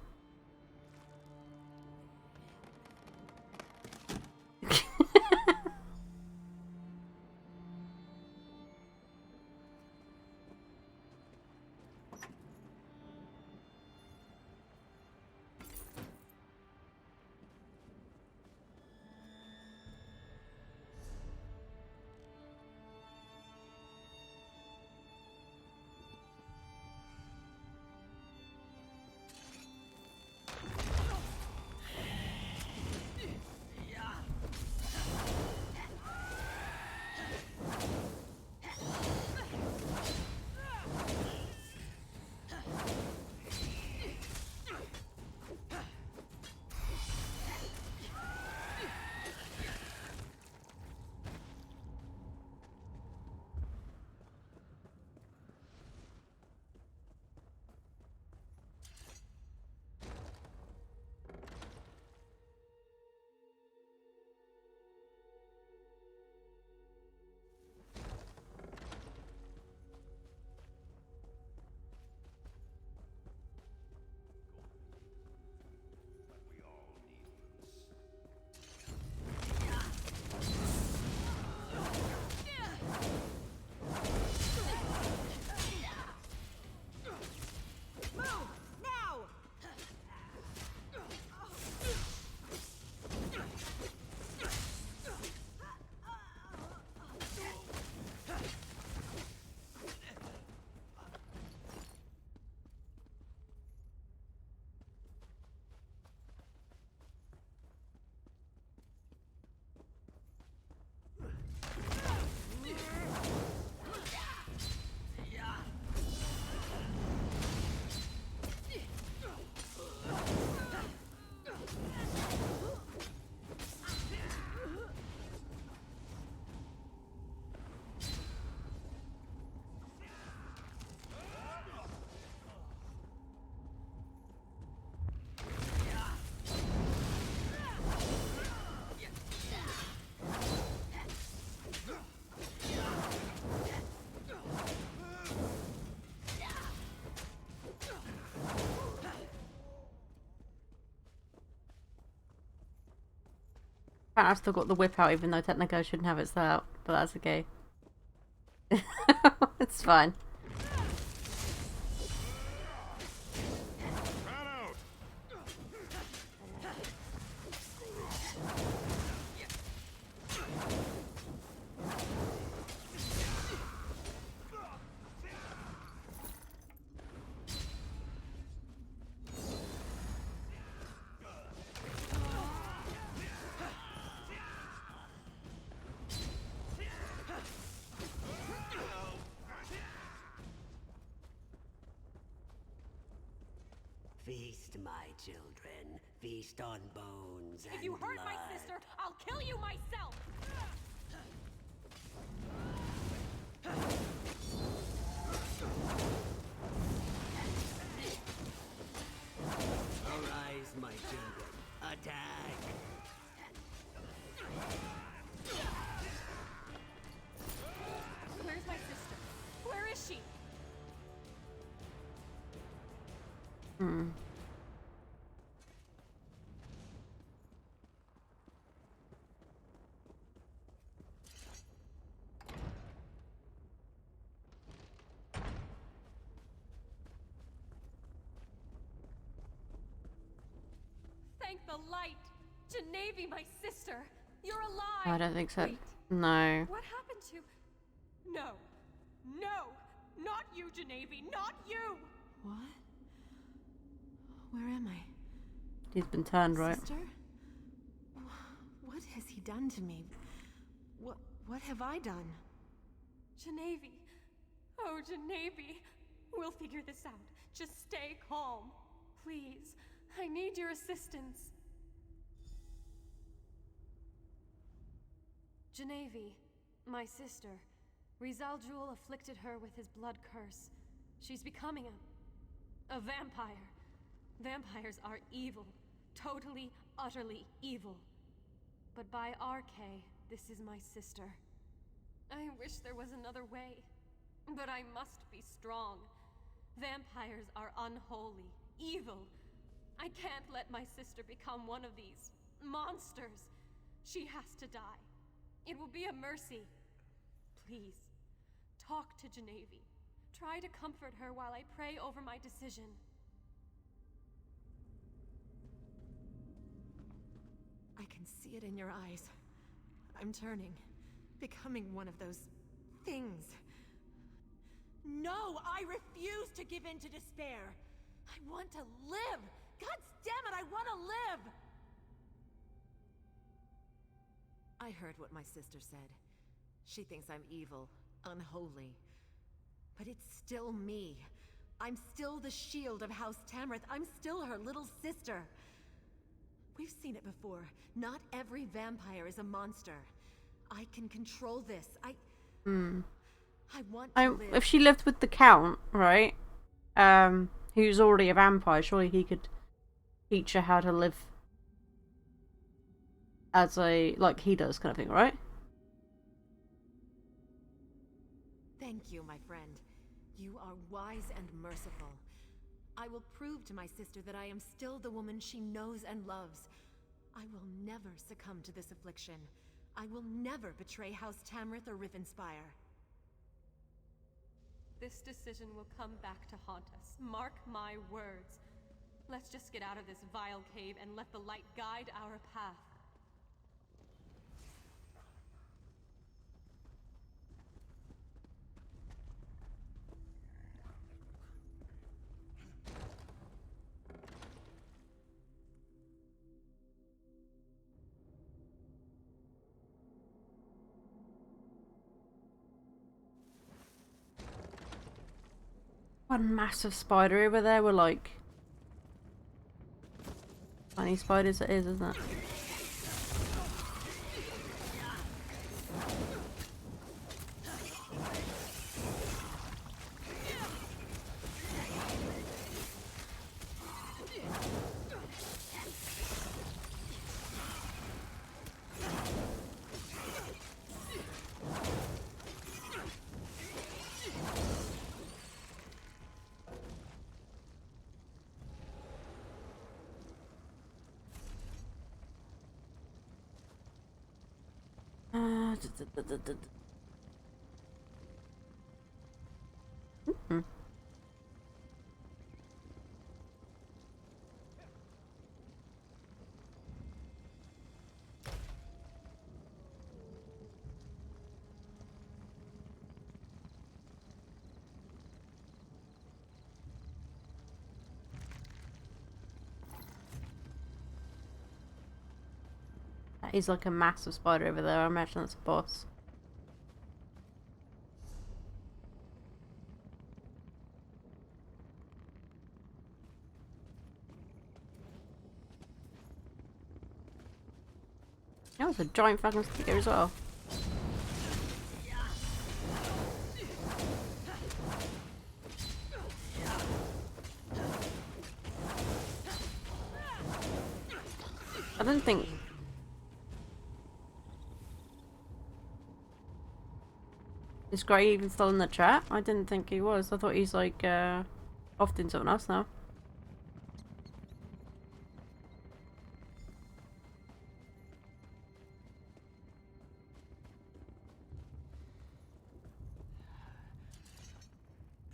I've still got the whip out, even though technically I shouldn't have it still out, but that's okay. It's fine. Feast, my children. Feast on bones and If you hurt blood. my sister, I'll kill you myself! Arise, my children. Attack! Where's my sister? Where is she? Thank the light! Genevieve, my sister! You're alive! I don't think so. Wait, No. what happened to... No! No! Not you, Genevieve! Not you! What? Where am I? He's been turned, right? Sister? What has he done to me? What have I done? Genevieve! Oh, Genevieve! We'll figure this out. Just stay calm. Please. I need your assistance. Genevieve, my sister. Rizal afflicted her with his blood curse. She's becoming a vampire. Vampires are evil. Totally, utterly evil. But by RK, this is my sister. I wish there was another way. But I must be strong. Vampires are unholy, evil. I can't let my sister become one of these monsters. She has to die. It will be a mercy. Please, talk to Genevieve. Try to comfort her while I pray over my decision. I can see it in your eyes. I'm turning, becoming one of those things. No, I refuse to give in to despair. I want to live. God damn it, I want to live! I heard what my sister said. She thinks I'm evil, unholy. But it's still me. I'm still the shield of House Tamriel. I'm still her little sister. We've seen it before. Not every vampire is a monster. I can control this. I want to live. If she lived with the Count, right? Who's already a vampire, surely he could teach her how to live as a, like he does, kind of thing, right? Thank you, my friend. You are wise and merciful. I will prove to my sister that I am still the woman she knows and loves. I will never succumb to this affliction. I will never betray House Tamriel or Rivenspire. This decision will come back to haunt us. Mark my words. Let's just get out of this vile cave and let the light guide our path. One massive spider over there. We're like tiny spiders. It is, isn't it? That is like a massive spider over there. I imagine that's a boss. Oh, it's a giant fucking sticker as well. I don't think... Is Gray even still in the chat? I didn't think he was. I thought he's like, off doing something else now.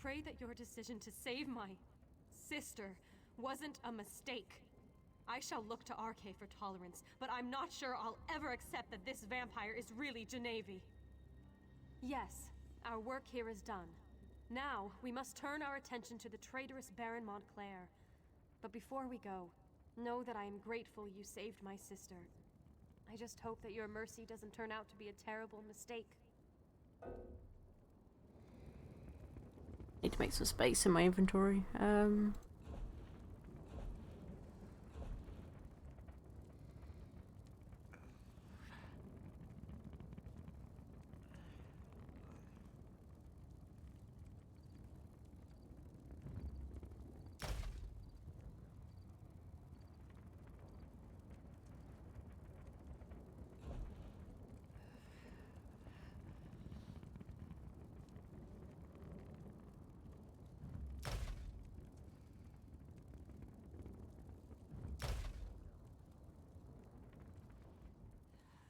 Pray that your decision to save my sister wasn't a mistake. I shall look to RK for tolerance, but I'm not sure I'll ever accept that this vampire is really Genevieve. Yes, our work here is done. Now, we must turn our attention to the traitorous Baron Montclair. But before we go, know that I am grateful you saved my sister. I just hope that your mercy doesn't turn out to be a terrible mistake. Need to make some space in my inventory.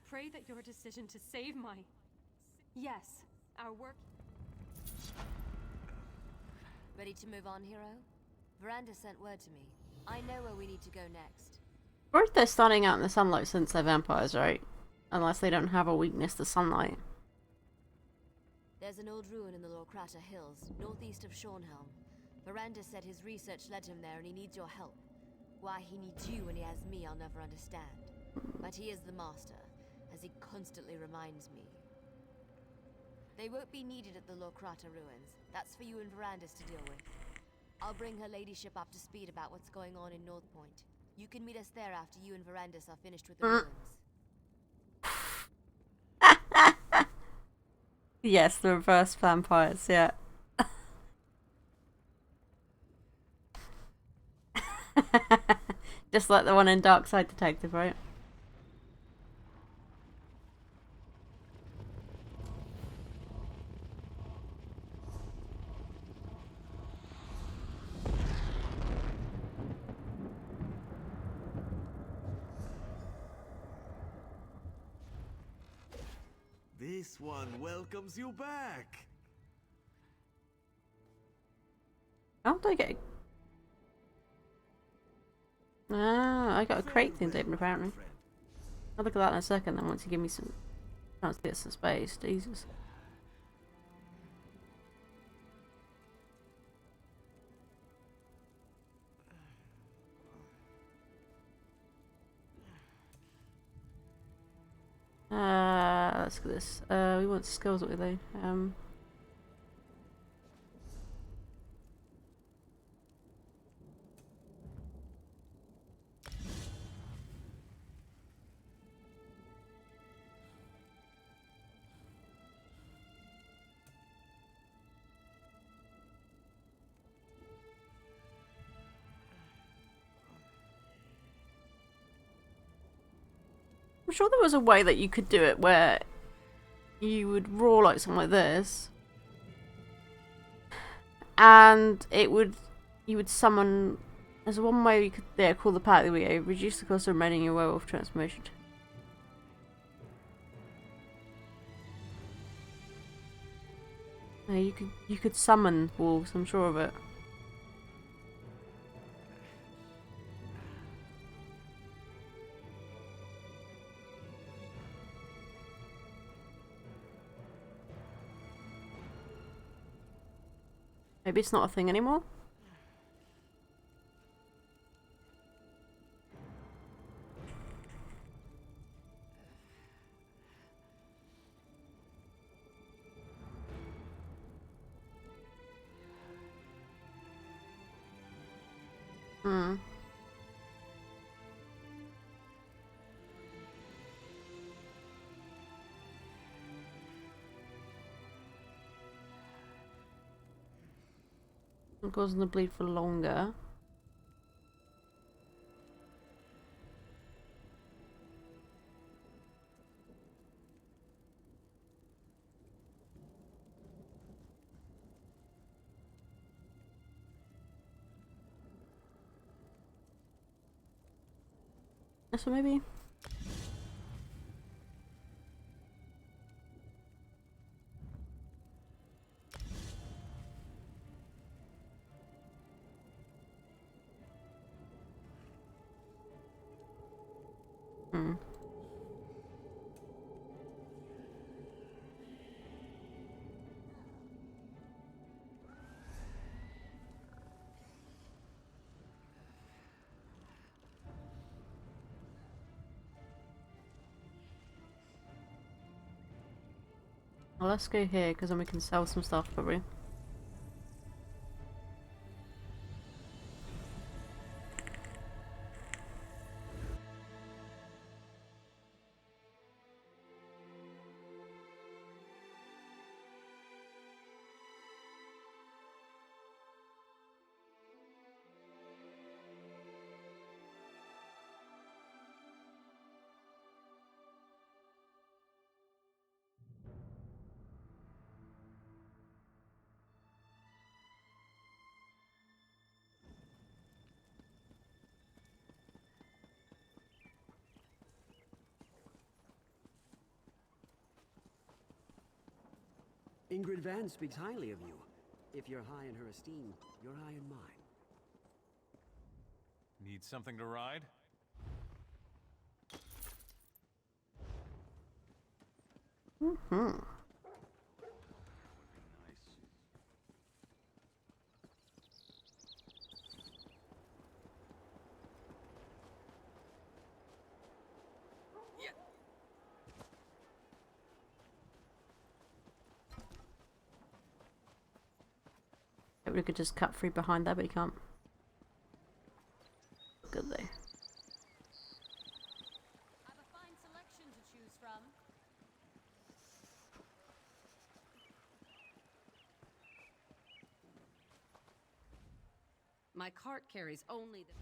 Pray that your decision to save my... Yes, our work... Ready to move on, hero? Veranda sent word to me. I know where we need to go next. Or if they're standing out in the sunlight since they're vampires, right? Unless they don't have a weakness to sunlight. There's an old ruin in the Lorkrata Hills, northeast of Shornhelm. Veranda said his research led him there and he needs your help. Why he needs you when he has me, I'll never understand. But he is the master, as he constantly reminds me. They won't be needed at the Lorkrata ruins. That's for you and Verandas to deal with. I'll bring her ladyship up to speed about what's going on in North Point. You can meet us there after you and Verandas are finished with the ruins. Yes, the reverse vampires, yeah. Just like the one in Dark Side Detective, right? This one welcomes you back. How did I get... Ah, I got a crate thing open apparently. I'll look at that in a second then once you give me some chance to get some space. Jesus. Let's get this. We want skills, what we do. I'm sure there was a way that you could do it where you would roar like something like this, and it would, you would summon. There's one way you could call the party wheel, reduce the cost of remaining your werewolf transformation. You could summon wolves, I'm sure of it. Maybe it's not a thing anymore? Hmm. I'm causing the bleed for longer. So maybe. Hmm. Well, let's go here because then we can sell some stuff probably. Ingrid Van speaks highly of you. If you're high in her esteem, you're high in mine. Need something to ride? Mm-hmm. We could just cut through behind there, but you can't. Good though. Have a fine selection to choose from. My cart carries only the...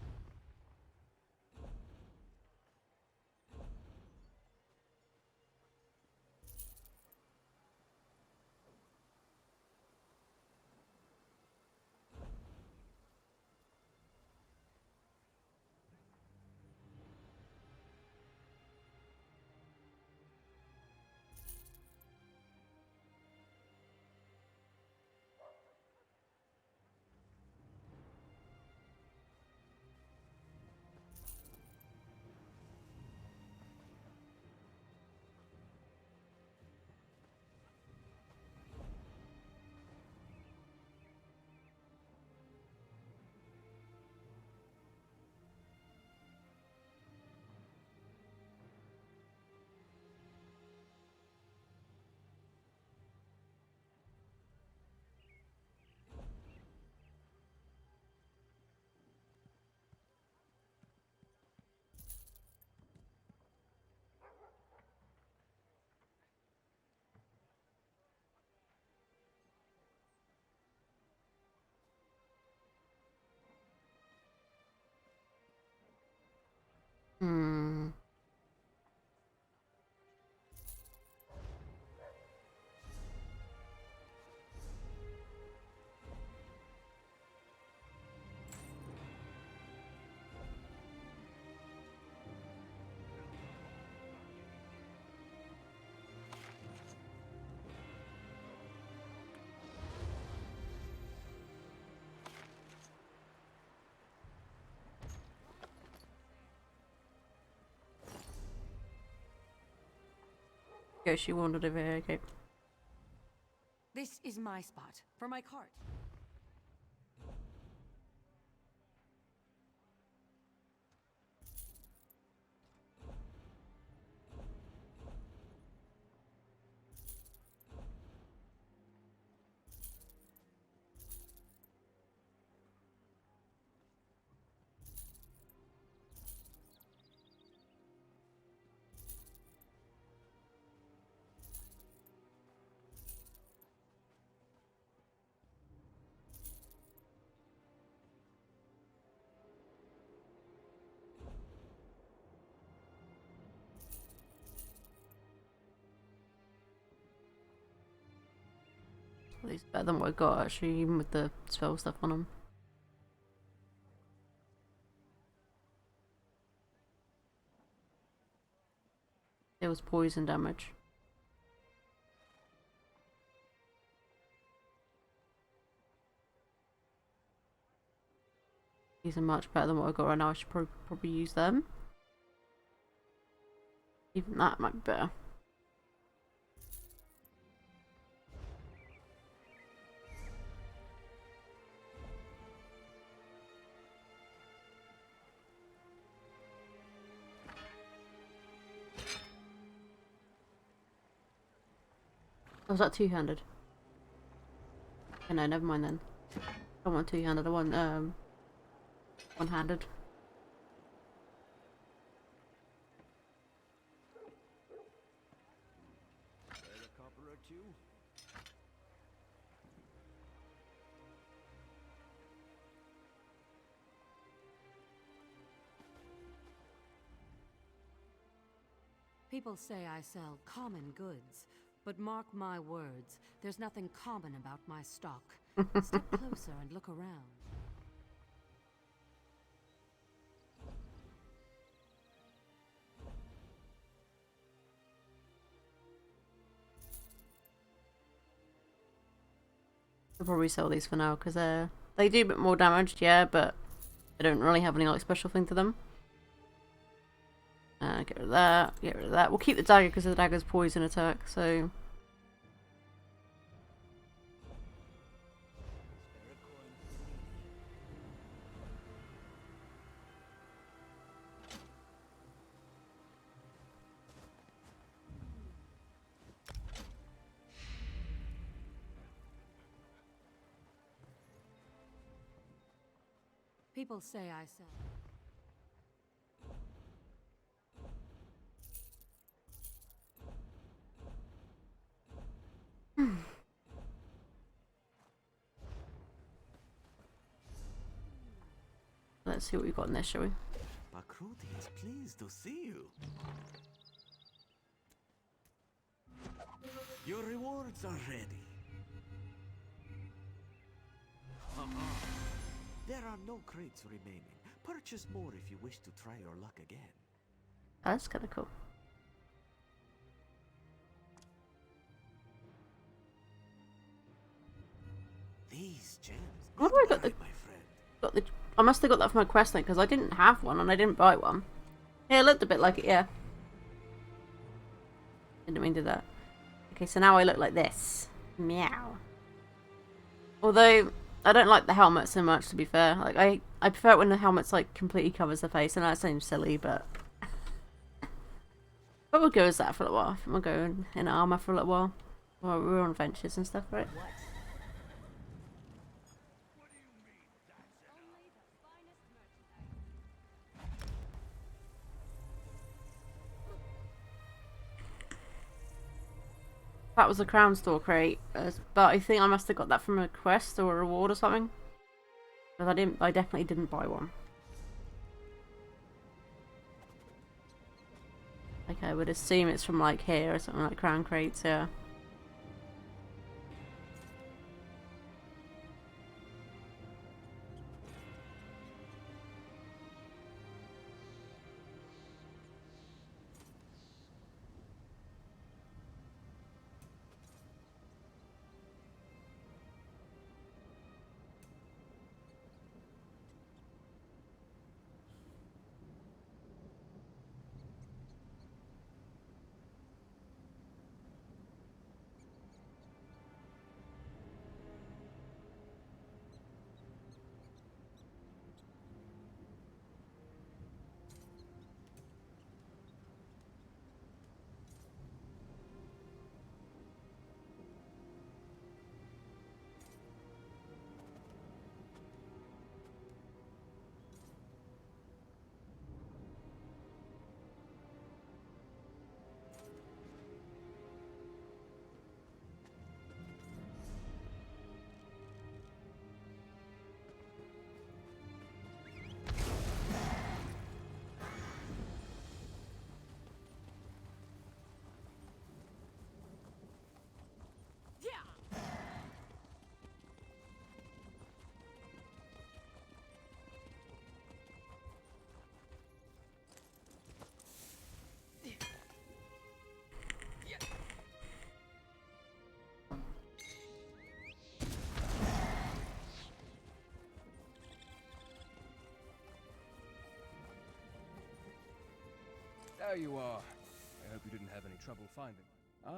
Yeah, she wandered over here, okay. This is my spot for my cart. At least better than what I got actually, even with the spell stuff on them. It was poison damage. These are much better than what I got right now. I should probably use them. Even that might be better. Oh, was that two-handed? Okay, no, never mind then. I don't want two-handed, I want one-handed. People say I sell common goods, but mark my words, there's nothing common about my stock. Step closer and look around. I'll probably sell these for now because they do a bit more damage, yeah, but they don't really have any like special thing to them. Get rid of that, get rid of that. We'll keep the dagger because the dagger's poison attack, so... People say I sell. Let's see what we've got in this, shall we? Bakruti is pleased to see you. Your rewards are ready. There are no crates remaining. Purchase more if you wish to try your luck again. That's kind of cool. These gems. What do I got the I must have got that from my quest link because I didn't have one and I didn't buy one. Yeah, it looked a bit like it, yeah. Didn't mean to do that. Okay, so now I look like this. Meow. Although I don't like the helmet so much, to be fair. Like I prefer it when the helmet's like completely covers the face, and that seems silly, but we'll go as that for a little while. I think we'll go in armor for a little while. Well, we're on adventures and stuff, right? That was a crown store crate, but I think I must have got that from a quest or a reward or something. But I definitely didn't buy one. Okay, I would assume it's from like here or something like crown crates, yeah. There you are. I hope you didn't have any trouble finding.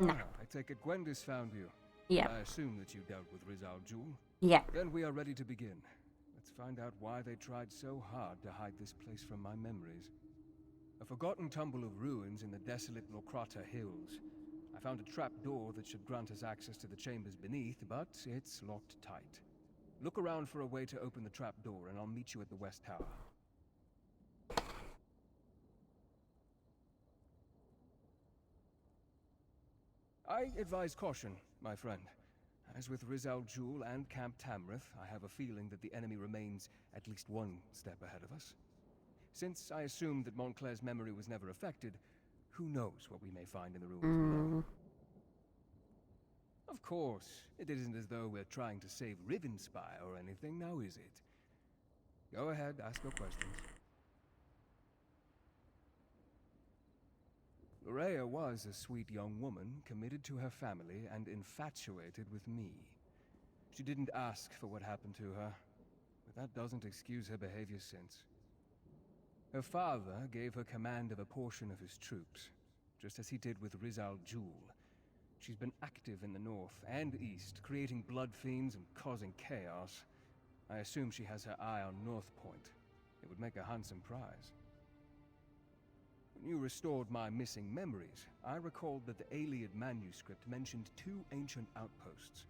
No. I take it Gwendis found you. Yeah. I assume that you dealt with Rizal Jul. Yeah. Then we are ready to begin. Let's find out why they tried so hard to hide this place from my memories. A forgotten tumble of ruins in the desolate Lokrata Hills. I found a trap door that should grant us access to the chambers beneath, but it's locked tight. Look around for a way to open the trap door, and I'll meet you at the West Tower. I advise caution, my friend. As with Rizal Jul and Camp Tamrith, I have a feeling that the enemy remains at least one step ahead of us. Since I assumed that Montclair's memory was never affected, who knows what we may find in the ruins below. Of course, it isn't as though we're trying to save Rivenspire or anything, now is it? Go ahead, ask your questions. Loraya was a sweet young woman, committed to her family and infatuated with me. She didn't ask for what happened to her, but that doesn't excuse her behavior since. Her father gave her command of a portion of his troops, just as he did with Rizal Jul. She's been active in the north and east, creating blood fiends and causing chaos. I assume she has her eye on North Point. It would make a handsome prize. When you restored my missing memories, I recalled that the Ayleid manuscript mentioned two ancient outposts,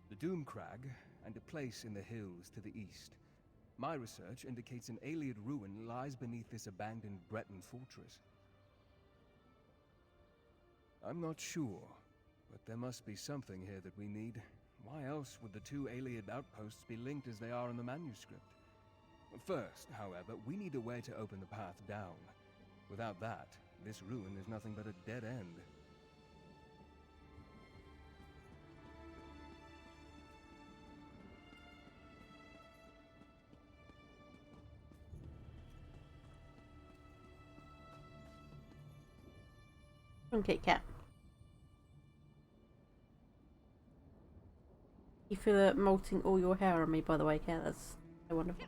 the Doomcrag and a place in the hills to the east. My research indicates an Ayleid ruin lies beneath this abandoned Breton fortress. I'm not sure, but there must be something here that we need. Why else would the two Ayleid outposts be linked as they are in the manuscript? First, however, we need a way to open the path down. Without that, this ruin is nothing but a dead end. Okay, cat. You feel it molting all your hair on me, by the way, cat. That's so wonderful.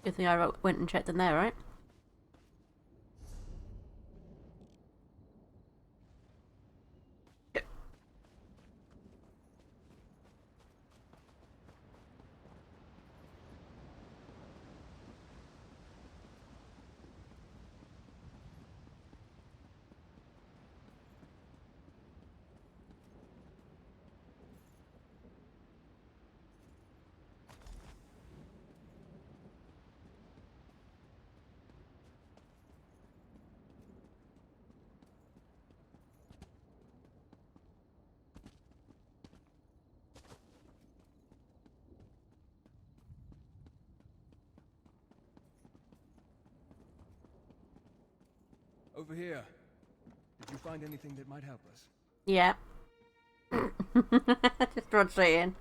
Good thing I went and checked in there, right? Over here. Did you find anything that might help us? Yeah. Just run straight in.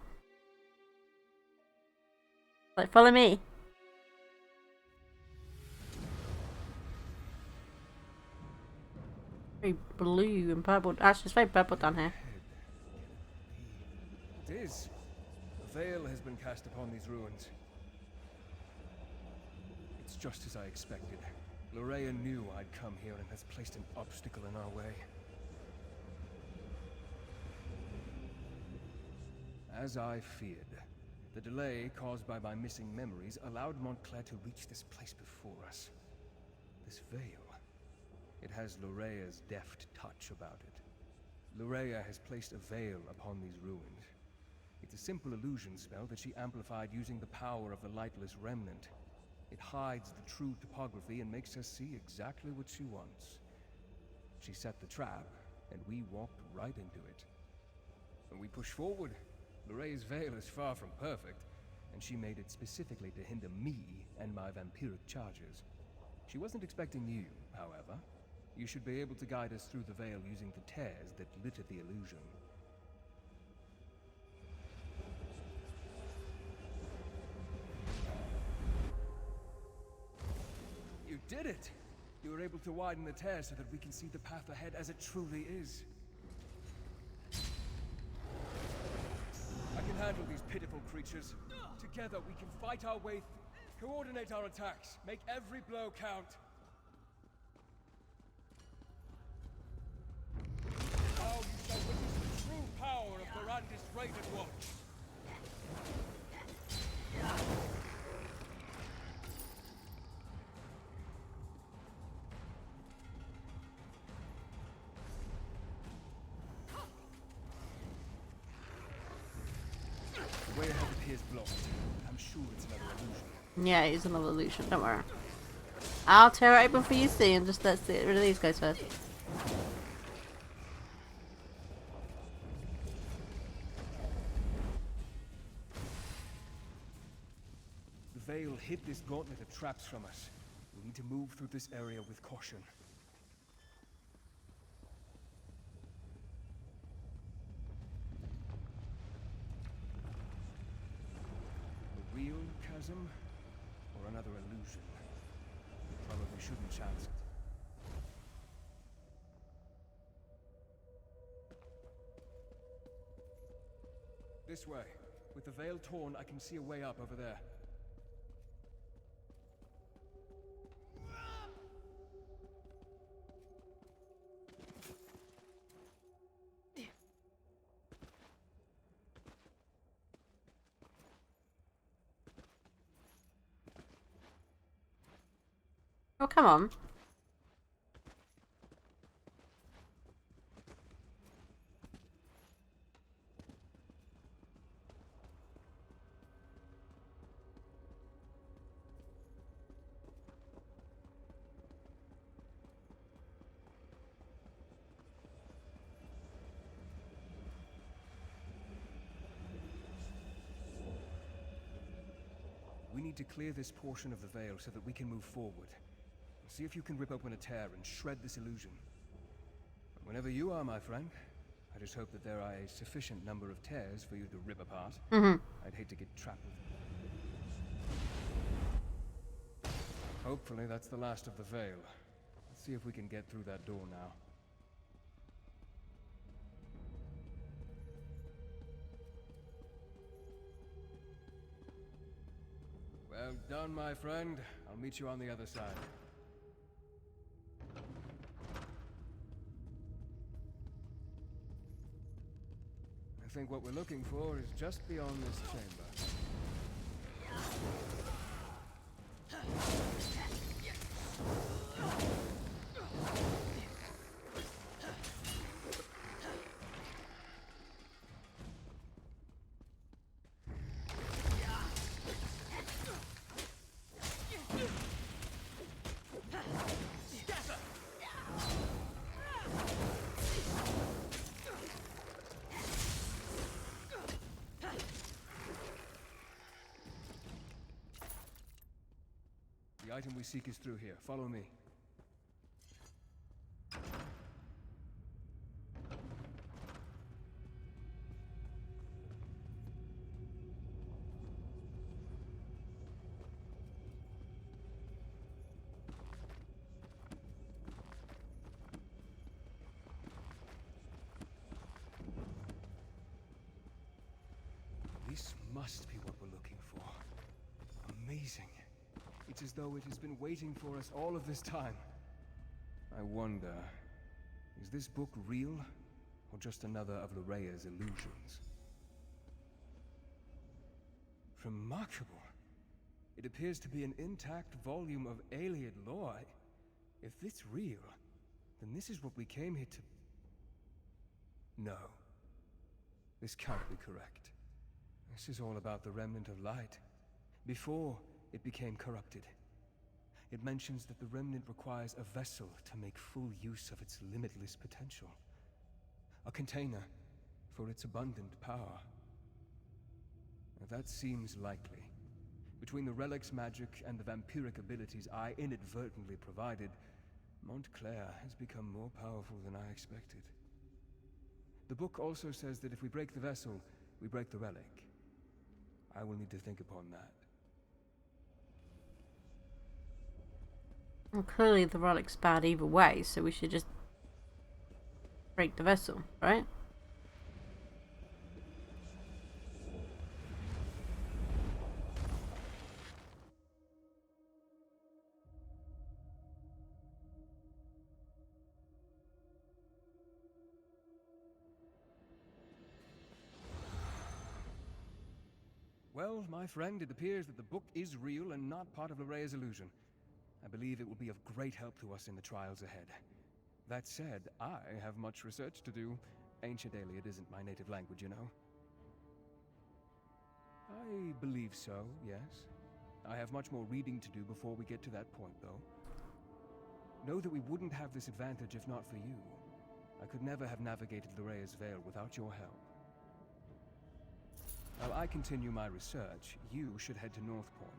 Like, follow me. Very blue and purple. Actually, it's very purple down here. It is. A veil has been cast upon these ruins. It's just as I expected. Loraya knew I'd come here and has placed an obstacle in our way. As I feared, the delay caused by my missing memories allowed Montclair to reach this place before us. This veil. It has Lorea's deft touch about it. Lorea has placed a veil upon these ruins. It's a simple illusion spell that she amplified using the power of the Lightless Remnant. It hides the true topography and makes us see exactly what she wants. She set the trap, and we walked right into it. When we push forward, Lorea's veil is far from perfect, and she made it specifically to hinder me and my vampiric charges. She wasn't expecting you, however. You should be able to guide us through the veil using the tears that litter the illusion. You did it! You were able to widen the tears so that we can see the path ahead as it truly is. I can handle these pitiful creatures. Together we can fight our way coordinate our attacks, make every blow count. Now you shall witness the true power of Miranda's Raven Watch. The way ahead appears blocked. I'm sure it's another illusion. Yeah, it is another illusion, don't worry. I'll tear it open for you soon, just let's get rid of these guys first. The veil hid this gauntlet of traps from us. We need to move through this area with caution. A real chasm or another illusion? Probably shouldn't chance it. This way. With the veil torn, I can see a way up over there. Oh, come on. We need to clear this portion of the veil so that we can move forward. See if you can rip open a tear and shred this illusion. Whenever you are, my friend, I just hope that there are a sufficient number of tears for you to rip apart. I'd hate to get trapped with... Hopefully that's the last of the veil. Let's see if we can get through that door now. Well done, my friend. I'll meet you on the other side. I think what we're looking for is just beyond this chamber. The item we seek is through here. Follow me. This must be what we're looking for. Amazing. It's as though it has been waiting for us all of this time. I wonder, is this book real, or just another of Lorea's illusions? Remarkable. It appears to be an intact volume of Ayleid lore. If it's real, then this is what we came here to... No. This can't be correct. This is all about the remnant of light, before it became corrupted. It mentions that the remnant requires a vessel to make full use of its limitless potential. A container for its abundant power. Now that seems likely. Between the relic's magic and the vampiric abilities I inadvertently provided, Montclair has become more powerful than I expected. The book also says that if we break the vessel, we break the relic. I will need to think upon that. Well, clearly the relic's bad either way, so we should just break the vessel, right? Well, my friend, it appears that the book is real and not part of Lorea's illusion. I believe it will be of great help to us in the trials ahead. That said, I have much research to do. Ancient Iliad isn't my native language, you know. I believe so, yes. I have much more reading to do before we get to that point, though. Know that we wouldn't have this advantage if not for you. I could never have navigated Lorea's Veil without your help. While I continue my research, you should head to North Point.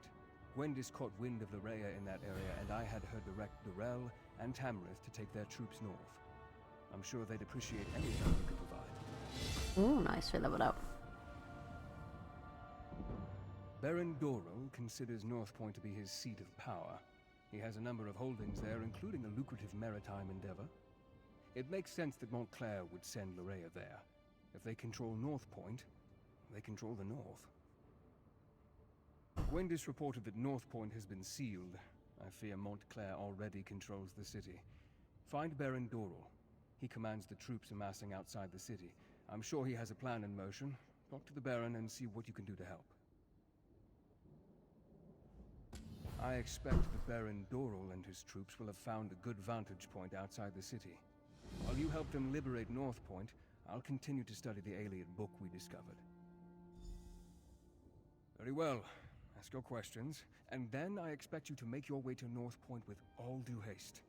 Gwendis caught wind of Lorea in that area, and I had her direct Durell and Tamriel to take their troops north. I'm sure they'd appreciate any help you could provide. Ooh, nice. Fill that up. Baron Dorrell considers North Point to be his seat of power. He has a number of holdings there, including a lucrative maritime endeavor. It makes sense that Montclair would send Lorea there. If they control North Point, they control the north. Gwendis reported that North Point has been sealed. I fear Montclair already controls the city. Find Baron Dorrell. He commands the troops amassing outside the city. I'm sure he has a plan in motion. Talk to the Baron and see what you can do to help. I expect that Baron Dorrell and his troops will have found a good vantage point outside the city. While you help them liberate North Point, I'll continue to study the Iliad book we discovered. Very well. Ask your questions, and then I expect you to make your way to North Point with all due haste.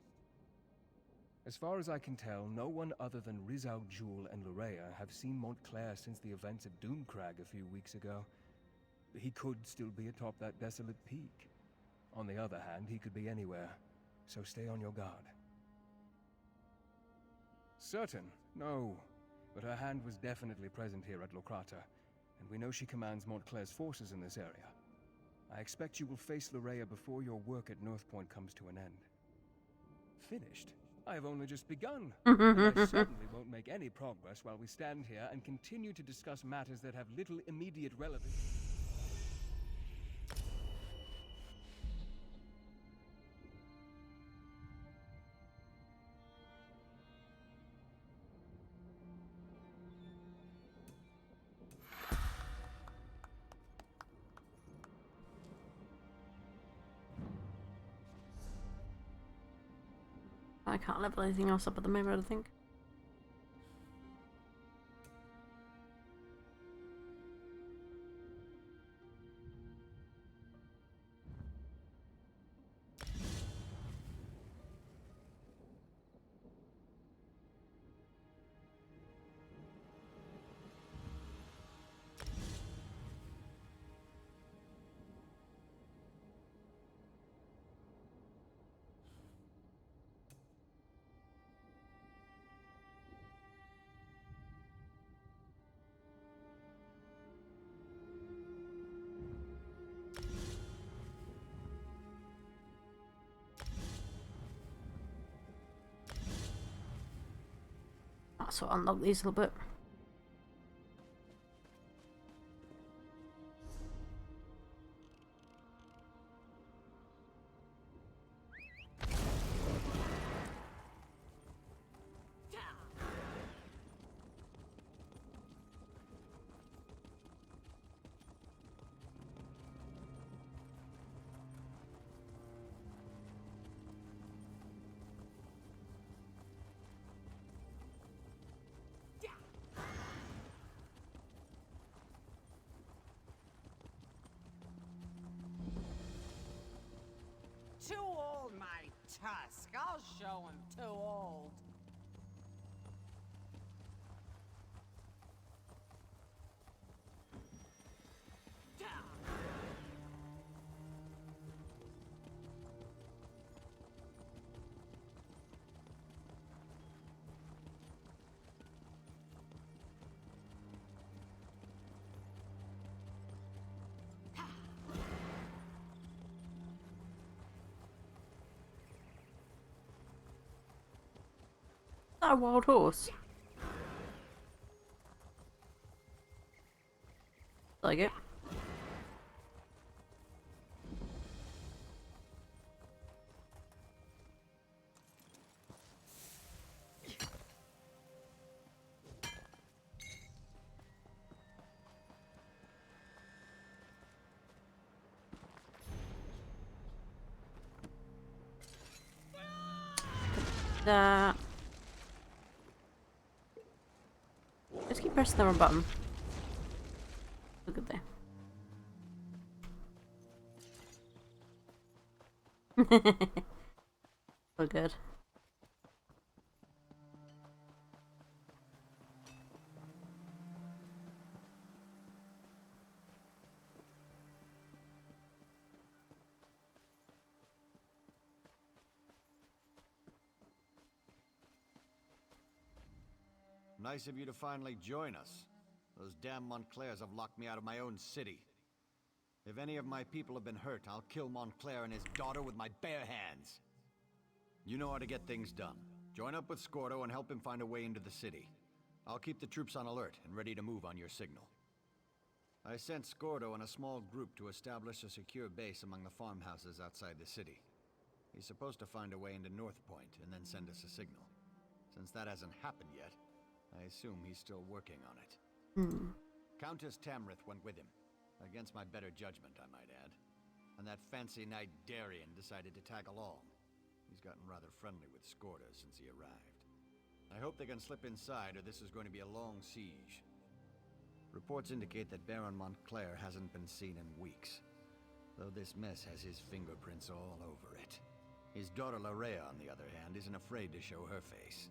As far as I can tell, no one other than Riz Al Ghul and Lorea have seen Montclair since the events at Doomcrag a few weeks ago. He could still be atop that desolate peak. On the other hand, he could be anywhere, so stay on your guard. Certain? No. But her hand was definitely present here at Locrata, and we know she commands Montclair's forces in this area. I expect you will face Lorea before your work at North Point comes to an end. Finished? I have only just begun, and I certainly won't make any progress while we stand here and continue to discuss matters that have little immediate relevance. I can't level anything else up at the moment, I think. So I'll unlock these a little bit. Too old, my tusk. I'll show him too old. That a wild horse? Like it. Just keep pressing the wrong button. Look at there. So good. Nice of you to finally join us. Those damn Montclairs have locked me out of my own city. If any of my people have been hurt, I'll kill Montclair and his daughter with my bare hands. You know how to get things done. Join up with Scordo and help him find a way into the city. I'll keep the troops on alert and ready to move on your signal. I sent Scordo and a small group to establish a secure base among the farmhouses outside the city. He's supposed to find a way into North Point and then send us a signal. Since that hasn't happened yet, I assume he's still working on it. Countess Tamriel went with him. Against my better judgment, I might add. And that fancy knight Darien decided to tag along. He's gotten rather friendly with Scordo since he arrived. I hope they can slip inside, or this is going to be a long siege. Reports indicate that Baron Montclair hasn't been seen in weeks, though this mess has his fingerprints all over it. His daughter Larea, on the other hand, isn't afraid to show her face.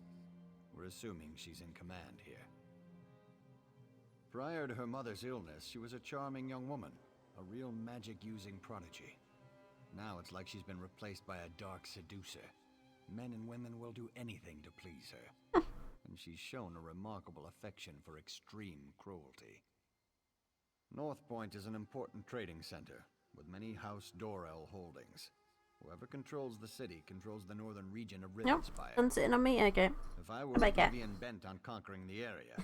We're assuming she's in command here. Prior to her mother's illness, she was a charming young woman, a real magic-using prodigy. Now it's like she's been replaced by a dark seducer. Men and women will do anything to please her. And she's shown a remarkable affection for extreme cruelty. North Point is an important trading center, with many House Dorel holdings. Whoever controls the city controls the northern region of Rivenspire. Nope, sitting on me, okay. If I were Oblivion bent on conquering the area,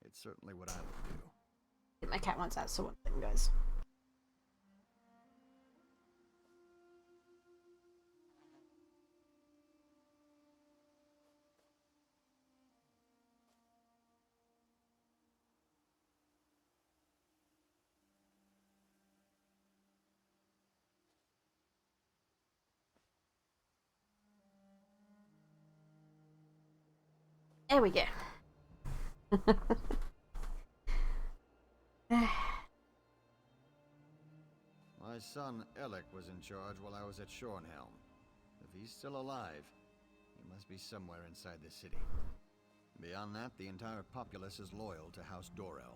it's certainly what I would do. My cat wants that, so one thing, guys. There we go. My son, Alec, was in charge while I was at Shornhelm. If he's still alive, he must be somewhere inside the city. Beyond that, the entire populace is loyal to House Dorel.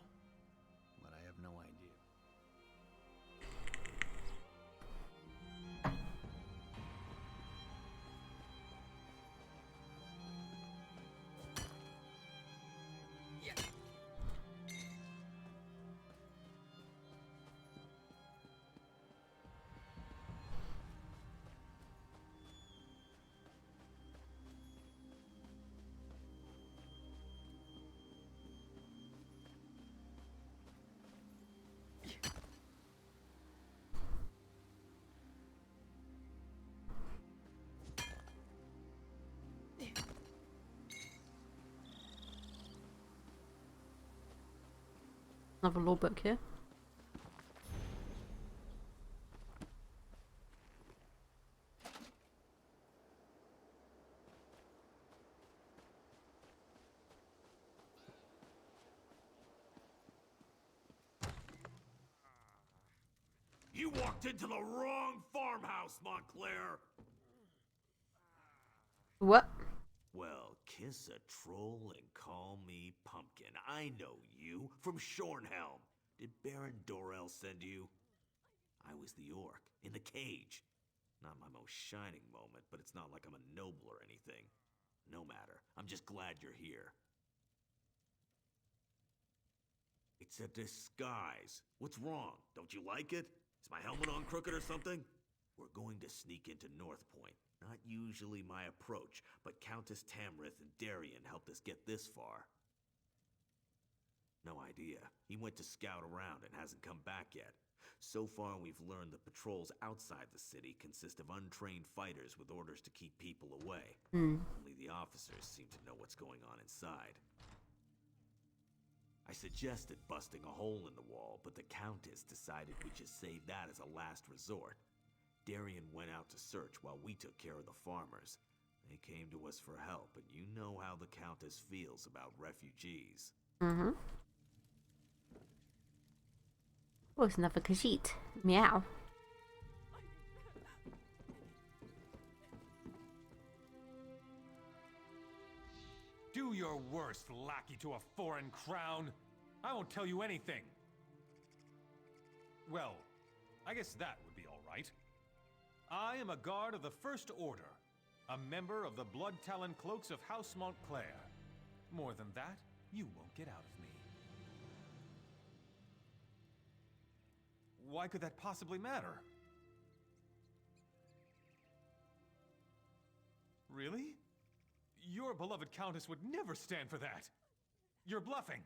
But I have no idea. Another law book here. You walked into the wrong farmhouse, Montclair! What? Well, kiss a troll and call me Pumpkin. I know you from Shornhelm. Did Baron Dorel send you? I was the orc in the cage. Not my most shining moment, but it's not like I'm a noble or anything. No matter. I'm just glad you're here. It's a disguise. What's wrong? Don't you like it? Is my helmet on crooked or something? We're going to sneak into North Point. Not usually my approach, but Countess Tamrith and Darien helped us get this far. No idea. He went to scout around and hasn't come back yet. So far, we've learned the patrols outside the city consist of untrained fighters with orders to keep people away. Only the officers seem to know what's going on inside. I suggested busting a hole in the wall, but the Countess decided we should save that as a last resort. Darien went out to search while we took care of the farmers. They came to us for help, and you know how the Countess feels about refugees. Mm-hmm. Oh, it's another Khajiit. Meow. Do your worst, lackey to a foreign crown. I won't tell you anything. Well, I guess that would be all right. I am a guard of the First Order, a member of the Blood Talon Cloaks of House Montclair. More than that, you won't get out of me. Why could that possibly matter? Really? Your beloved Countess would never stand for that. You're bluffing.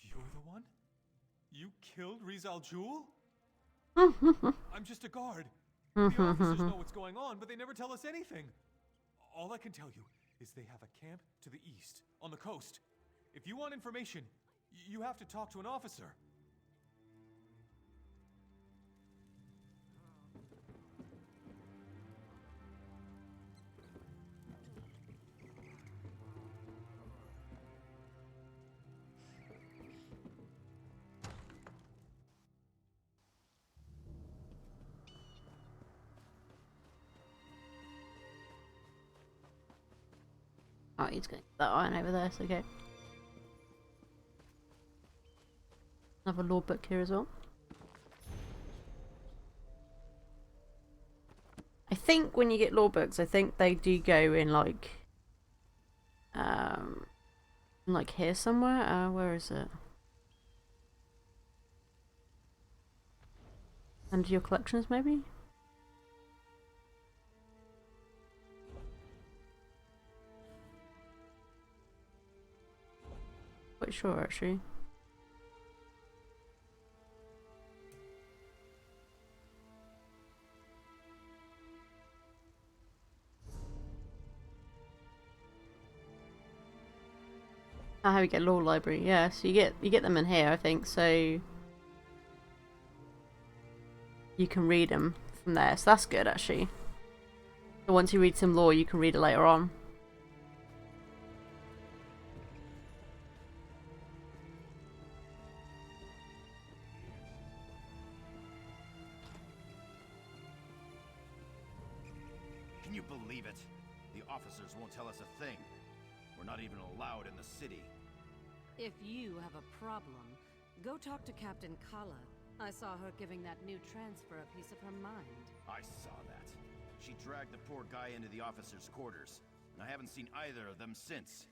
You're the one? You killed Rizal Jul? I'm just a guard. The officers know what's going on, but they never tell us anything. All I can tell you is they have a camp to the east, on the coast. If you want information, you have to talk to an officer. Oh, he's going to get that iron over there, it's okay. Another law book here as well. I think when you get law books, I think they do go in like here somewhere. Where is it? Under your collections, maybe? Quite sure, actually. Oh, how we get law library? Yeah, so you get them in here, I think. So you can read them from there. So that's good, actually. So once you read some law, you can read it later on. Can you believe it? The officers won't tell us a thing. We're not even allowed in the city. If you have a problem, go talk to Captain Kala. I saw her giving that new transfer a piece of her mind. I saw that. She dragged the poor guy into the officers' quarters, and I haven't seen either of them since.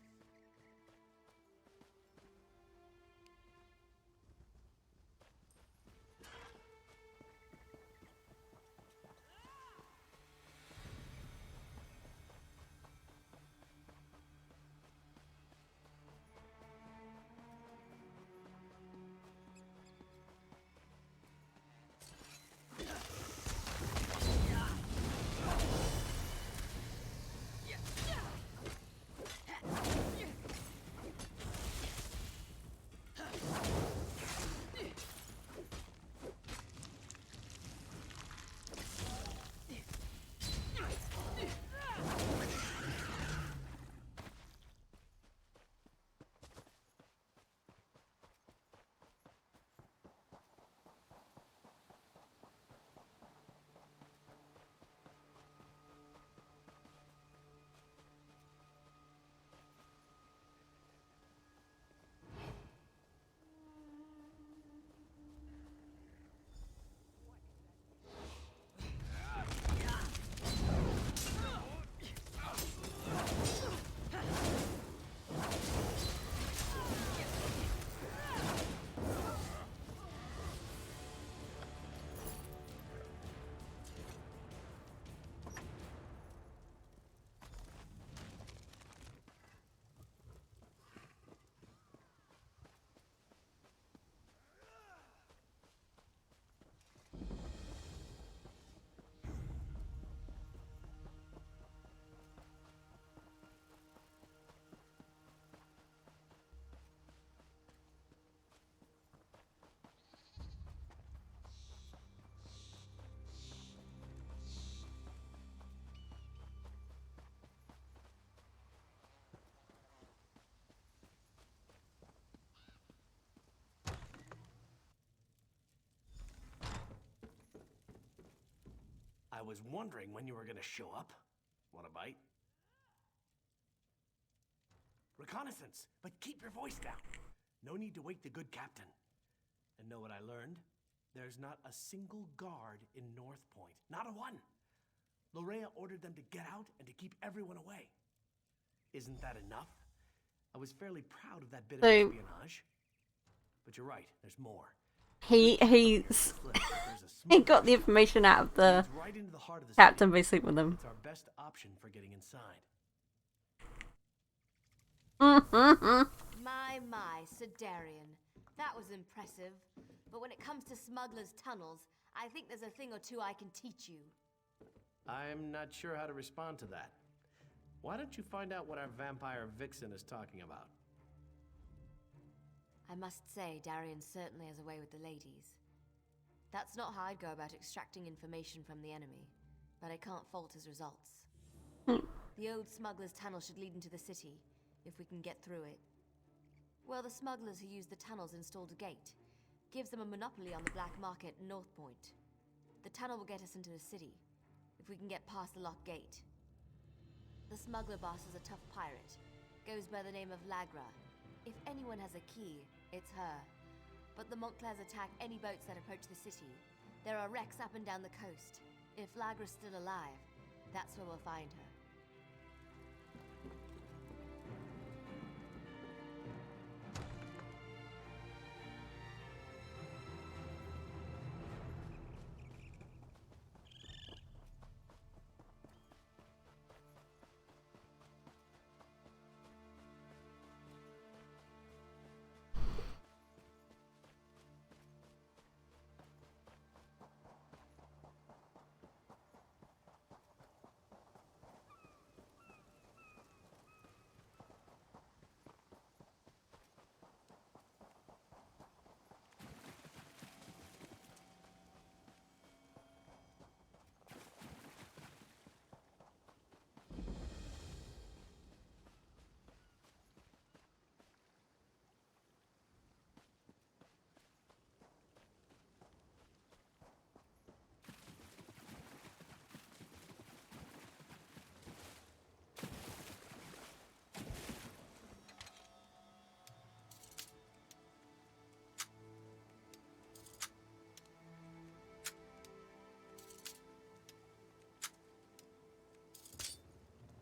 was wondering when you were gonna show up. Want a bite? Reconnaissance, but keep your voice down. No need to wake the good captain. And know what I learned? There's not a single guard in North Point. Not a one. Lorea ordered them to get out and to keep everyone away. Isn't that enough? I was fairly proud of that bit of espionage. But you're right, there's more. He got the information out of the captain by sleeping with them. It's our best option for getting inside. My, Sidarian. That was impressive. But when it comes to smugglers' tunnels, I think there's a thing or two I can teach you. I'm not sure how to respond to that. Why don't you find out what our vampire vixen is talking about? I must say, Darian certainly has a way with the ladies. That's not how I'd go about extracting information from the enemy, but I can't fault his results. The old smuggler's tunnel should lead into the city, if we can get through it. Well, the smugglers who used the tunnels installed a gate. Gives them a monopoly on the black market in North Point. The tunnel will get us into the city, if we can get past the locked gate. The smuggler boss is a tough pirate. Goes by the name of Lagra. If anyone has a key, it's her. But the Montclairs attack any boats that approach the city. There are wrecks up and down the coast. If Lagra's still alive, that's where we'll find her.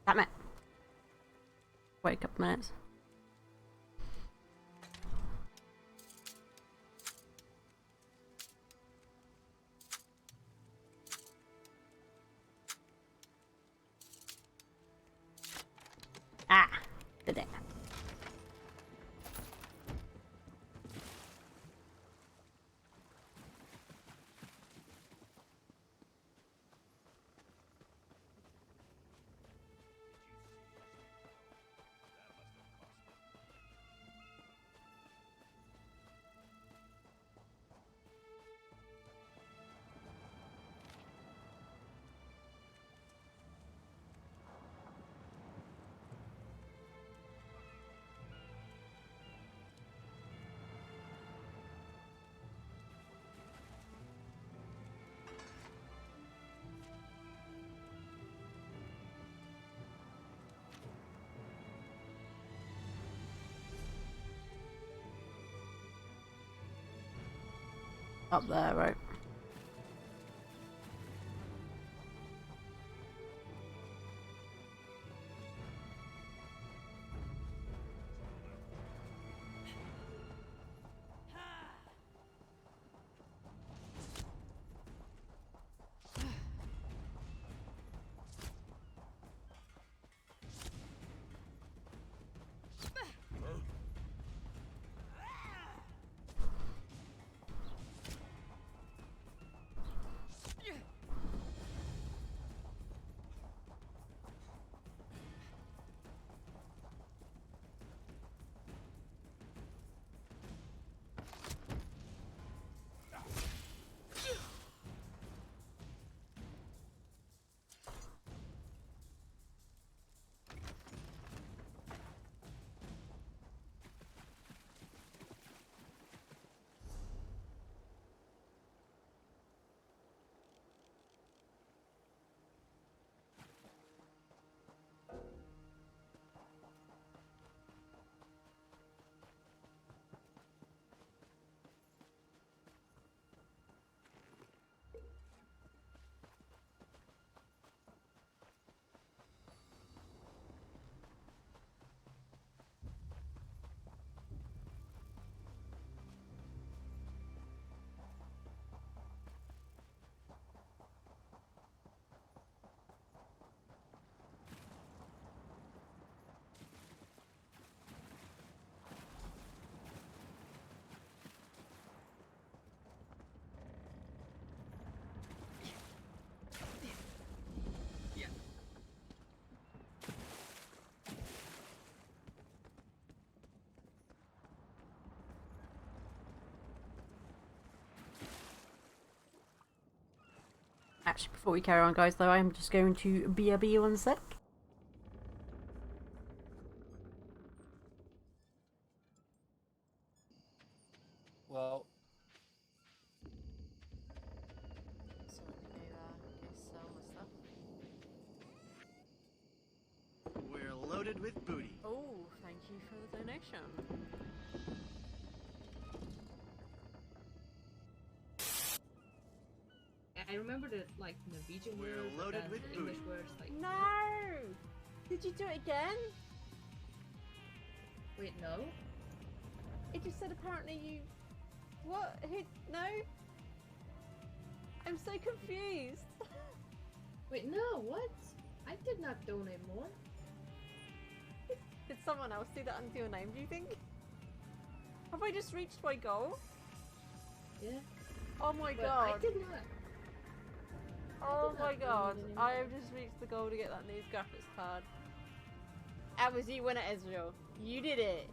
Damn it. Wait a couple minutes. Ah, did it. Up there, right? Actually, before we carry on, guys, though, I'm just going to BRB one sec. Well, So let me go sell my stuff. We're loaded with booty. Oh, thank you for the donation. I remember the like Norwegian We're words loaded and with the English booty. words like. No! Did you do it again? Wait, no. It just said apparently you. What? Who? No? I'm so confused. Wait, no. What? I did not donate more. Did someone else do that under your name, do you think? Have I just reached my goal? Yeah. Oh my But god. I did not. Oh did my not god. donate I anymore. have just reached the goal to get that new graphics card. That was you winner, Ezreal. You did it.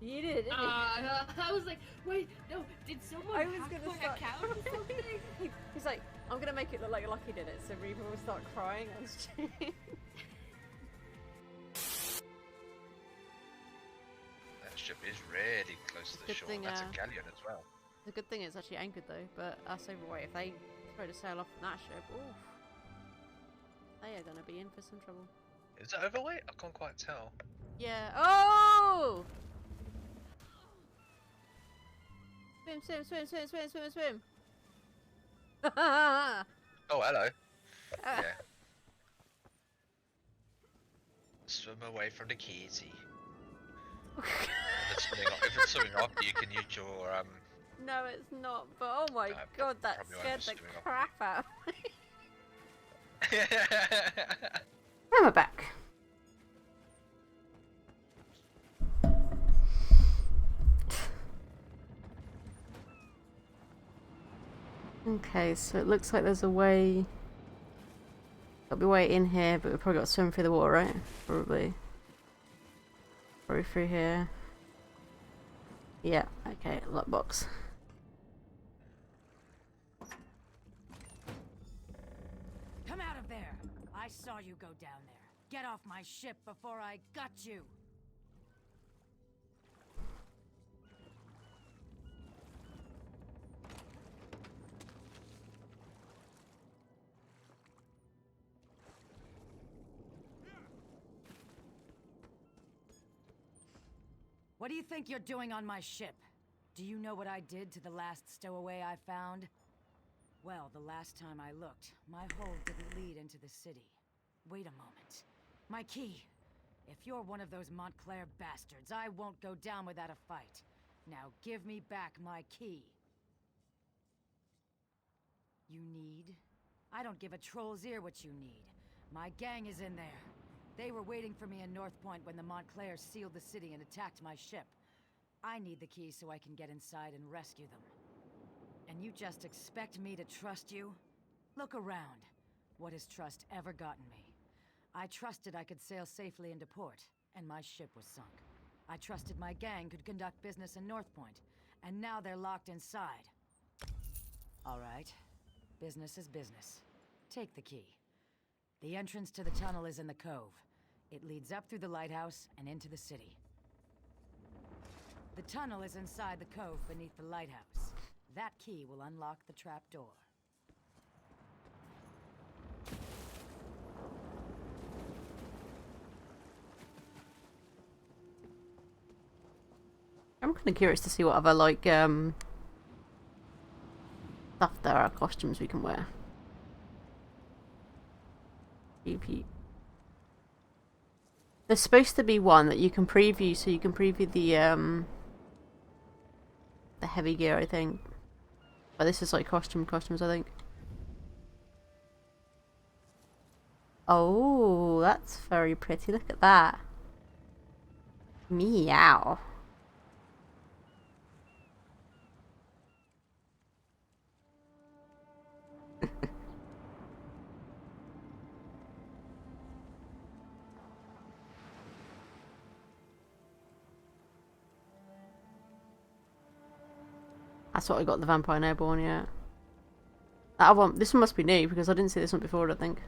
You did it, didn't you? I was like, wait, no, did someone I was hack gonna my start account or something? He's like, I'm gonna make it look like Lucky did it, so Reaper will start crying on stream. That ship is really close to the Good shore. thing, That's a galleon as well. The good thing is actually anchored though, but that's overweight. If they try to sail off on that ship, oof, they are gonna be in for some trouble. Is it overweight? I can't quite tell. Yeah. Oh! Swim, swim, swim, swim, swim, swim, swim. Oh, hello. Yeah. Swim away from the kitty. If it's swimming off, you can use your No, it's not. But oh my god, that probably scared won't the be swimming off crap out of me. Am I back? Okay, so it looks like there's a way. There'll be a way in here, but we've probably got to swim through the water, right? Probably. Probably through here. Yeah, okay, lockbox. Come out of there! I saw you go down there. Get off my ship before I gut you! What do you think you're doing on my ship? Do you know what I did to the last stowaway I found? Well, the last time I looked, my hold didn't lead into the city. Wait a moment. My key! If you're one of those Montclair bastards, I won't go down without a fight. Now give me back my key. You need? I don't give a troll's ear what you need. My gang is in there. They were waiting for me in North Point when the Montclairs sealed the city and attacked my ship. I need the key so I can get inside and rescue them. And you just expect me to trust you? Look around. What has trust ever gotten me? I trusted I could sail safely into port, and my ship was sunk. I trusted my gang could conduct business in North Point, and now they're locked inside. All right. Business is business. Take the key. The entrance to the tunnel is in the cove. It leads up through the lighthouse and into the city. The tunnel is inside the cove beneath the lighthouse. That key will unlock the trap door. I'm kind of curious to see what other like stuff there are, costumes we can wear. EP. There's supposed to be one that you can preview, so you can preview the heavy gear, I think. But this is like costumes, I think. Oh, that's very pretty. Look at that. Meow. That's what I got the Vampire Airborne, yeah. This one must be new because I didn't see this one before, I think.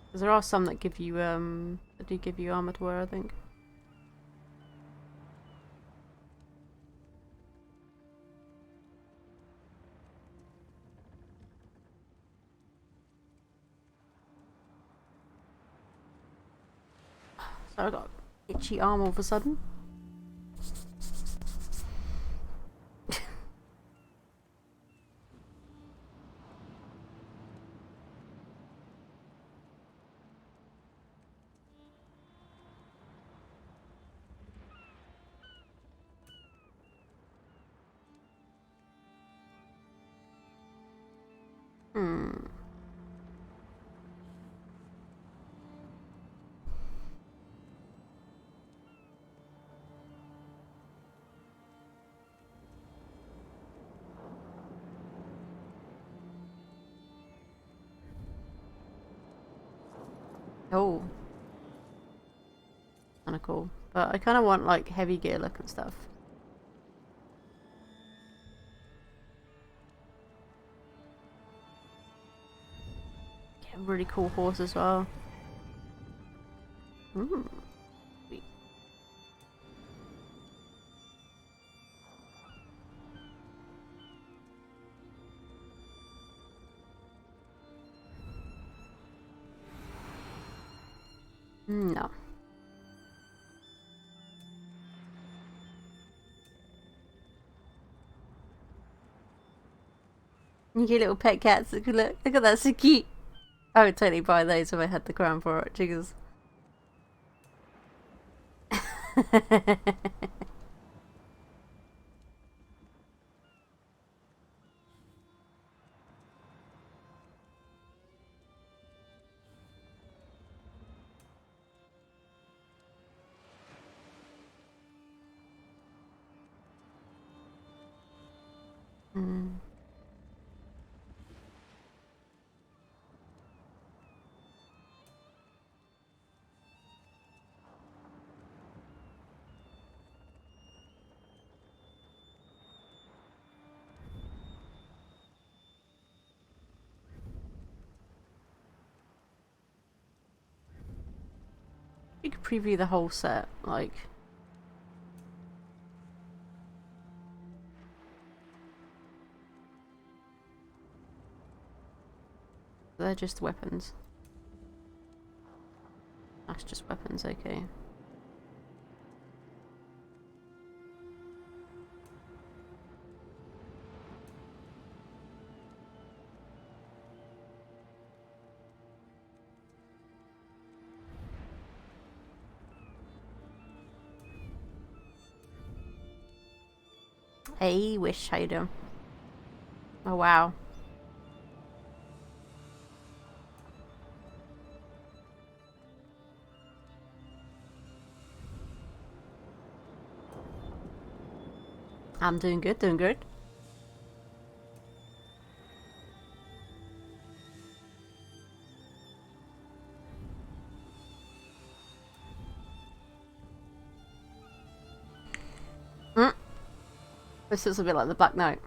Because there are some that give you, that do give you armor to wear, I think. So I got itchy arm all of a sudden. Oh. Kinda cool. But I kinda want like heavy gear look and stuff. Get a really cool horse as well. Sweet. No. You get little pet cats. Look at that, so cute. I would totally buy those if I had the crown for it, jiggers. You could preview the whole set, like. They're just weapons. That's just weapons, okay. Hey, Wish, how you doing? Oh, wow. I'm doing good, doing good. This is a bit like the Black Knight.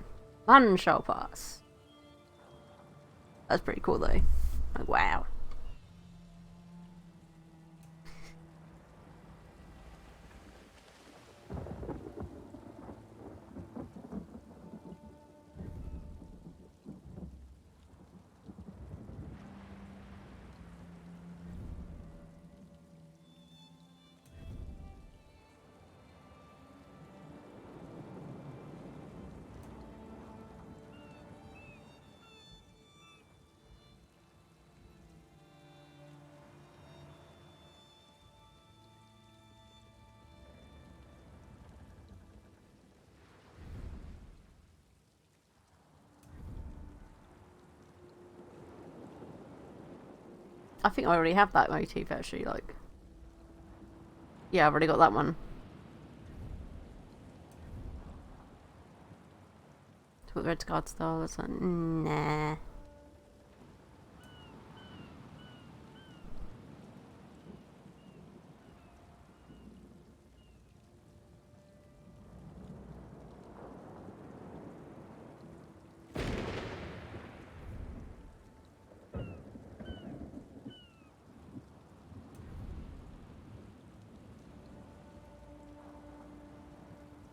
One shall pass. That's pretty cool though. Like, wow. I think I already have that motif actually, like. Yeah, I've already got that one. Put red card style, that's like, nah.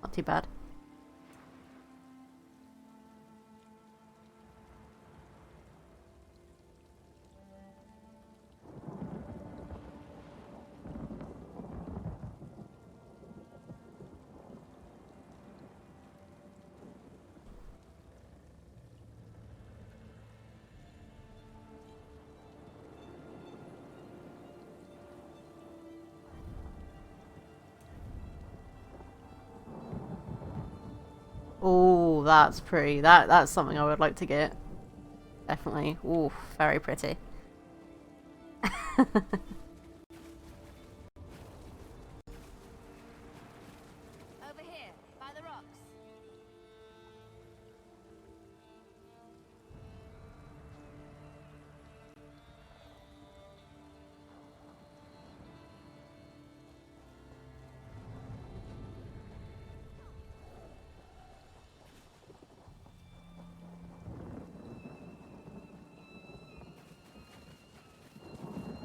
Not too bad. Oh, that's pretty. That's something I would like to get. Definitely. Ooh, very pretty. Over here, by the rocks.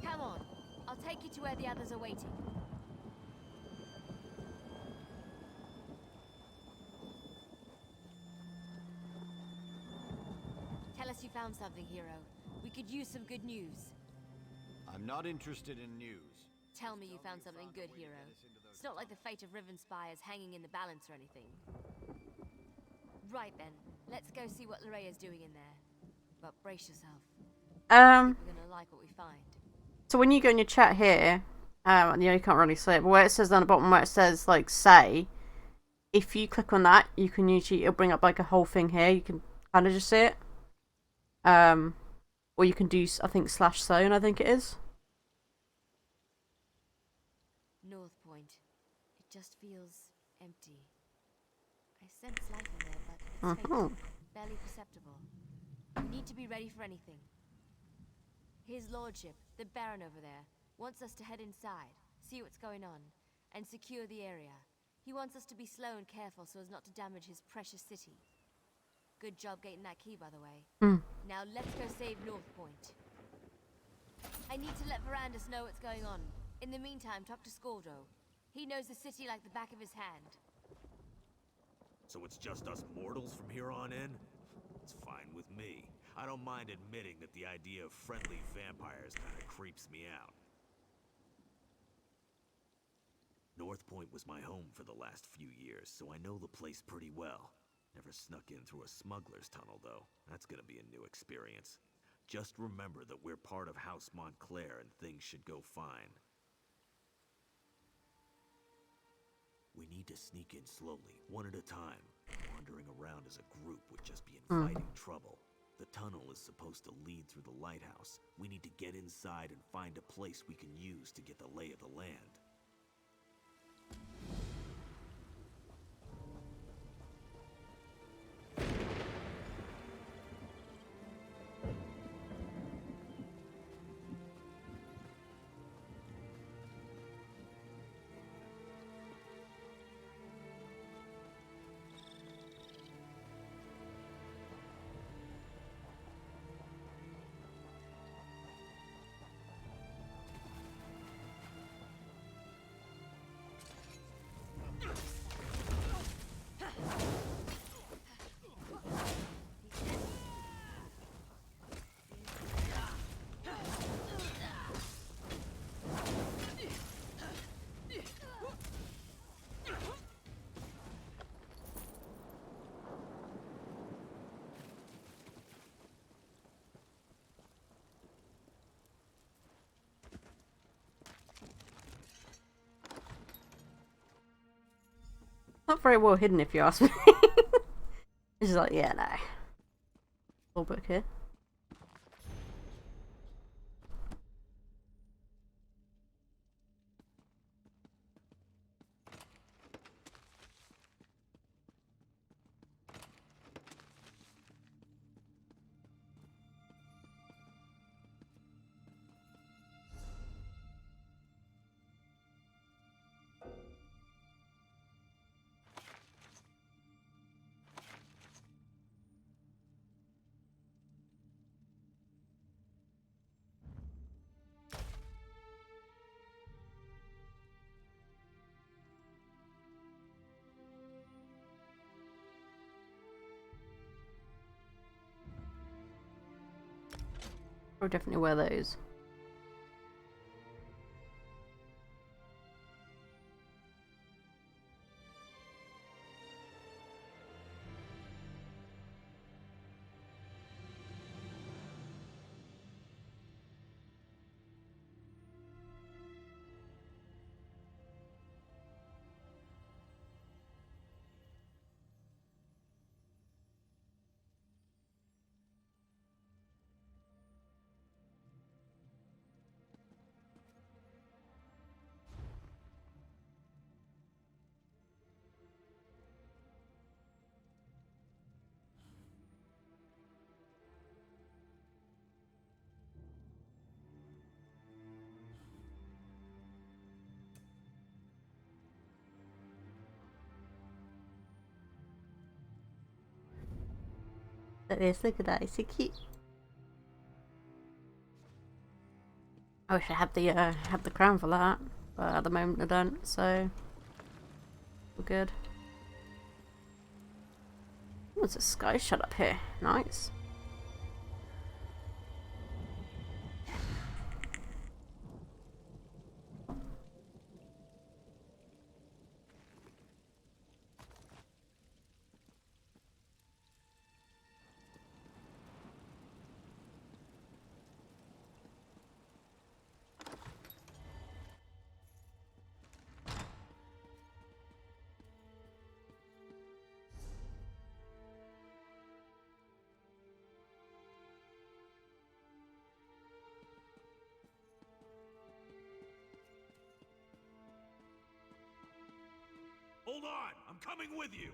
Come on, I'll take you to where the others are waiting. Tell us you found something, hero. We could use some good news. I'm not interested in news. Tell me you found something good, hero. It's not like the fate of Riven Spire is hanging in the balance or anything. Right then, let's go see what Lorraya's doing in there. But brace yourself. We're gonna like what we find. So when you go in your chat here, you can't really see it, but where it says down the bottom where it says like say, if you click on that, you can usually it'll bring up like a whole thing here. You can kind of just see it. Or you can do I think /zone, I think it is. North Point. It just feels empty. I sense life in there, but it's faint, barely perceptible. We need to be ready for anything. His lordship, the Baron over there, wants us to head inside, see what's going on, and secure the area. He wants us to be slow and careful so as not to damage his precious city. Good job getting that key, by the way. Now let's go save North Point. I need to let Verandis know what's going on. In the meantime, talk to Scordo. He knows the city like the back of his hand. So it's just us mortals from here on in? It's fine with me. I don't mind admitting that the idea of friendly vampires kind of creeps me out. North Point was my home for the last few years, so I know the place pretty well. Never snuck in through a smuggler's tunnel, though. That's gonna be a new experience. Just remember that we're part of House Montclair and things should go fine. We need to sneak in slowly, one at a time. Wandering around as a group would just be inviting trouble. The tunnel is supposed to lead through the lighthouse. We need to get inside and find a place we can use to get the lay of the land. Not very well hidden, if you ask me. It's just like, yeah, no. Full book here. I'll definitely wear those. Look at that, it's so cute. I wish I had the crown for that, but at the moment I don't, so we're good. Oh, there's a sky shut up here. Nice. Hold on! I'm coming with you!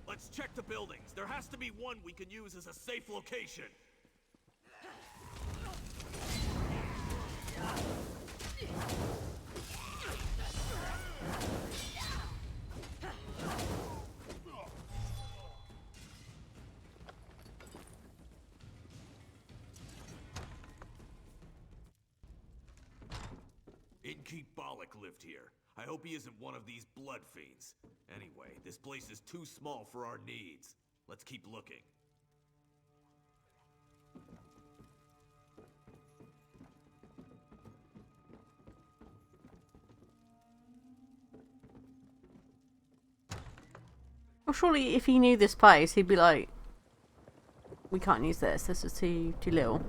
Let's check the buildings. There has to be one we can use as a safe location. Innkeep Bollock lived here. I hope he isn't one of these blood fiends. Anyway, this place is too small for our needs. Let's keep looking. Well, surely if he knew this place, he'd be like, we can't use this. This is too little.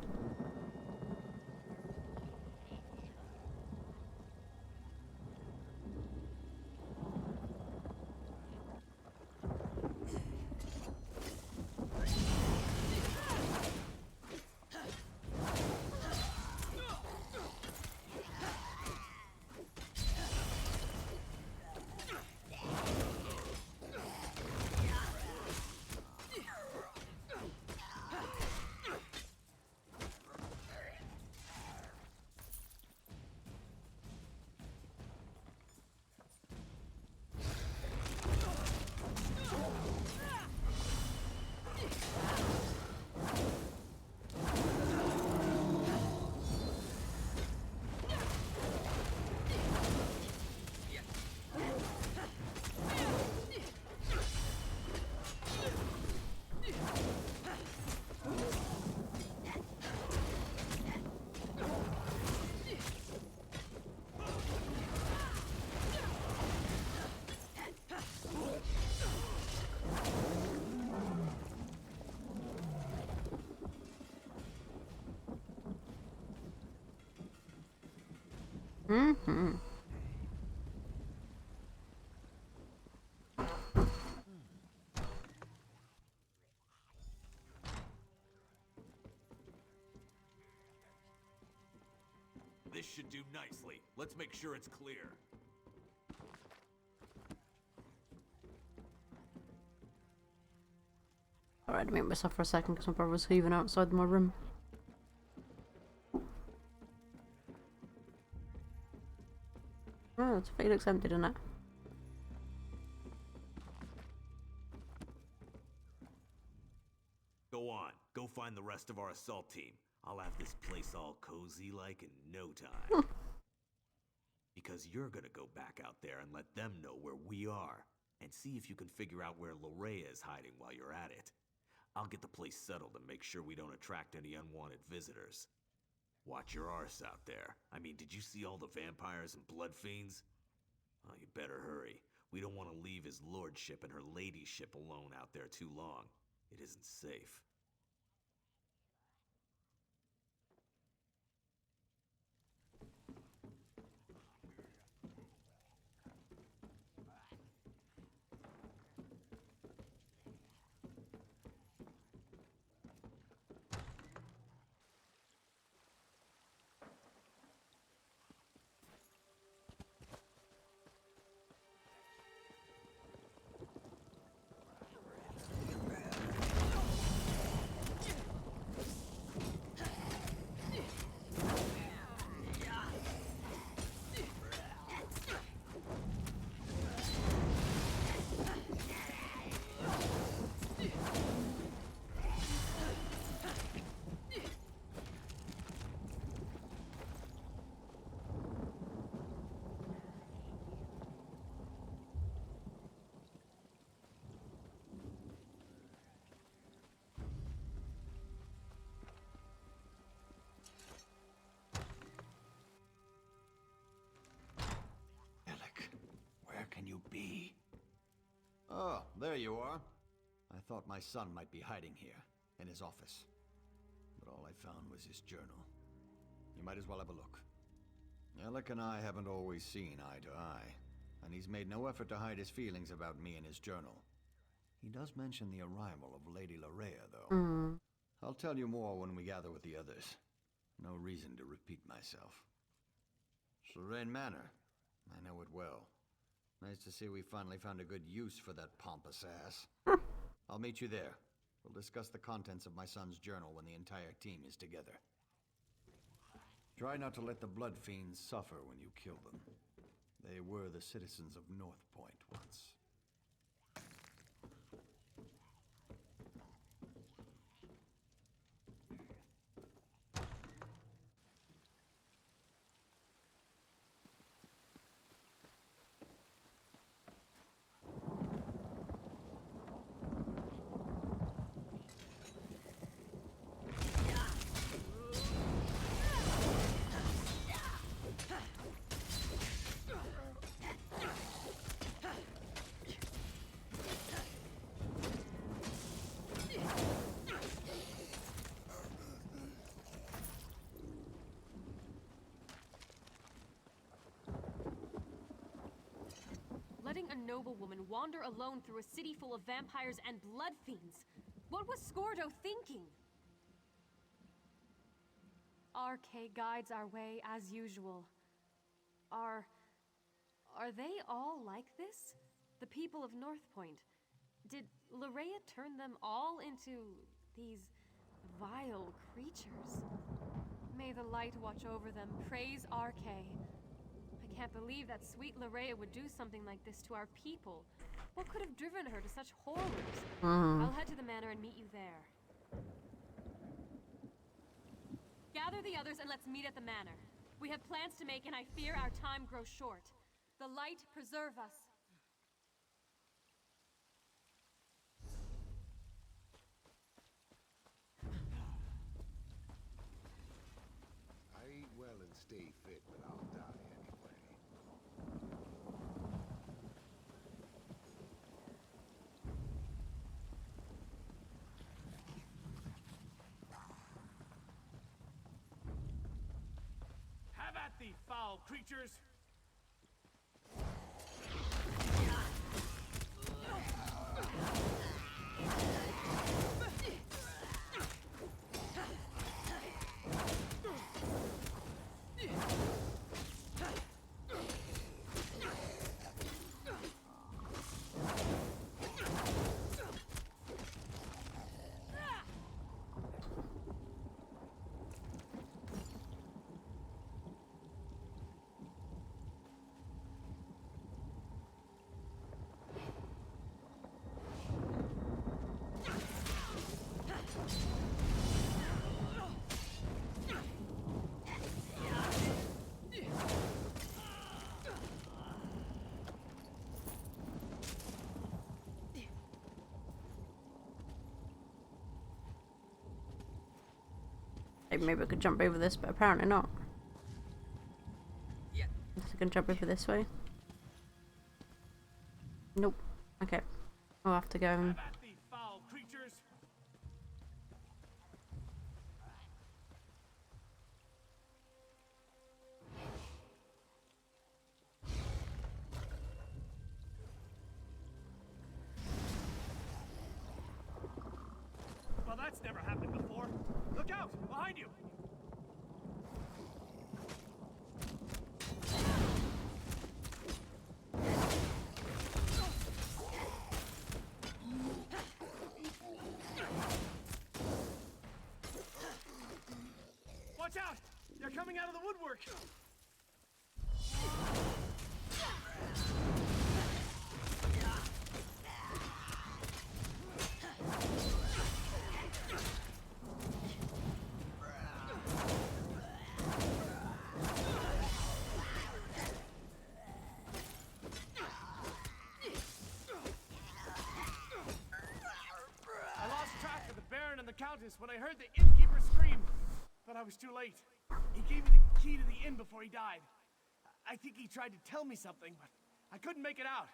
Mm-hmm. This should do nicely. Let's make sure it's clear. Alright, I mute myself for a second because my brother was heaving outside my room. Oh, it looks empty, doesn't it? Go on. Go find the rest of our assault team. I'll have this place all cozy like in no time. Because you're gonna go back out there and let them know where we are. And see if you can figure out where Larea is hiding while you're at it. I'll get the place settled and make sure we don't attract any unwanted visitors. Watch your arse out there. I mean, did you see all the vampires and blood fiends? Oh, you better hurry. We don't want to leave his lordship and her ladyship alone out there too long. It isn't safe. Can you be? Oh, there you are. I thought my son might be hiding here, in his office. But all I found was his journal. You might as well have a look. Alec and I haven't always seen eye to eye, and he's made no effort to hide his feelings about me in his journal. He does mention the arrival of Lady Larea, though. I'll tell you more when we gather with the others. No reason to repeat myself. Serene Manor. I know it well. Nice to see we finally found a good use for that pompous ass. I'll meet you there. We'll discuss the contents of my son's journal when the entire team is together. Try not to let the blood fiends suffer when you kill them. They were the citizens of North Point once. Letting a noblewoman wander alone through a city full of vampires and blood fiends. What was Scordo thinking? RK guides our way as usual. Are they all like this? The people of North Point? Did Larea turn them all into these vile creatures? May the light watch over them. Praise RK. I can't believe that sweet Larea would do something like this to our people. What could have driven her to such horrors? I'll head to the manor and meet you there. Gather the others and let's meet at the manor. We have plans to make and I fear our time grows short. The light preserve us. I eat well and stay fit, but I'll die anyway. Have at thee, foul creatures! maybe I could jump over this, but apparently not. Unless I can jump over this way. Nope. Okay. I'll have to go and... Well, that's never happened before. Look out! Behind you! Watch out! They're coming out of the woodwork! I lost track of the Baron and the Countess when I heard the innkeeper scream, but I was too late. He gave me the key to the inn before he died. I think he tried to tell me something, but I couldn't make it out.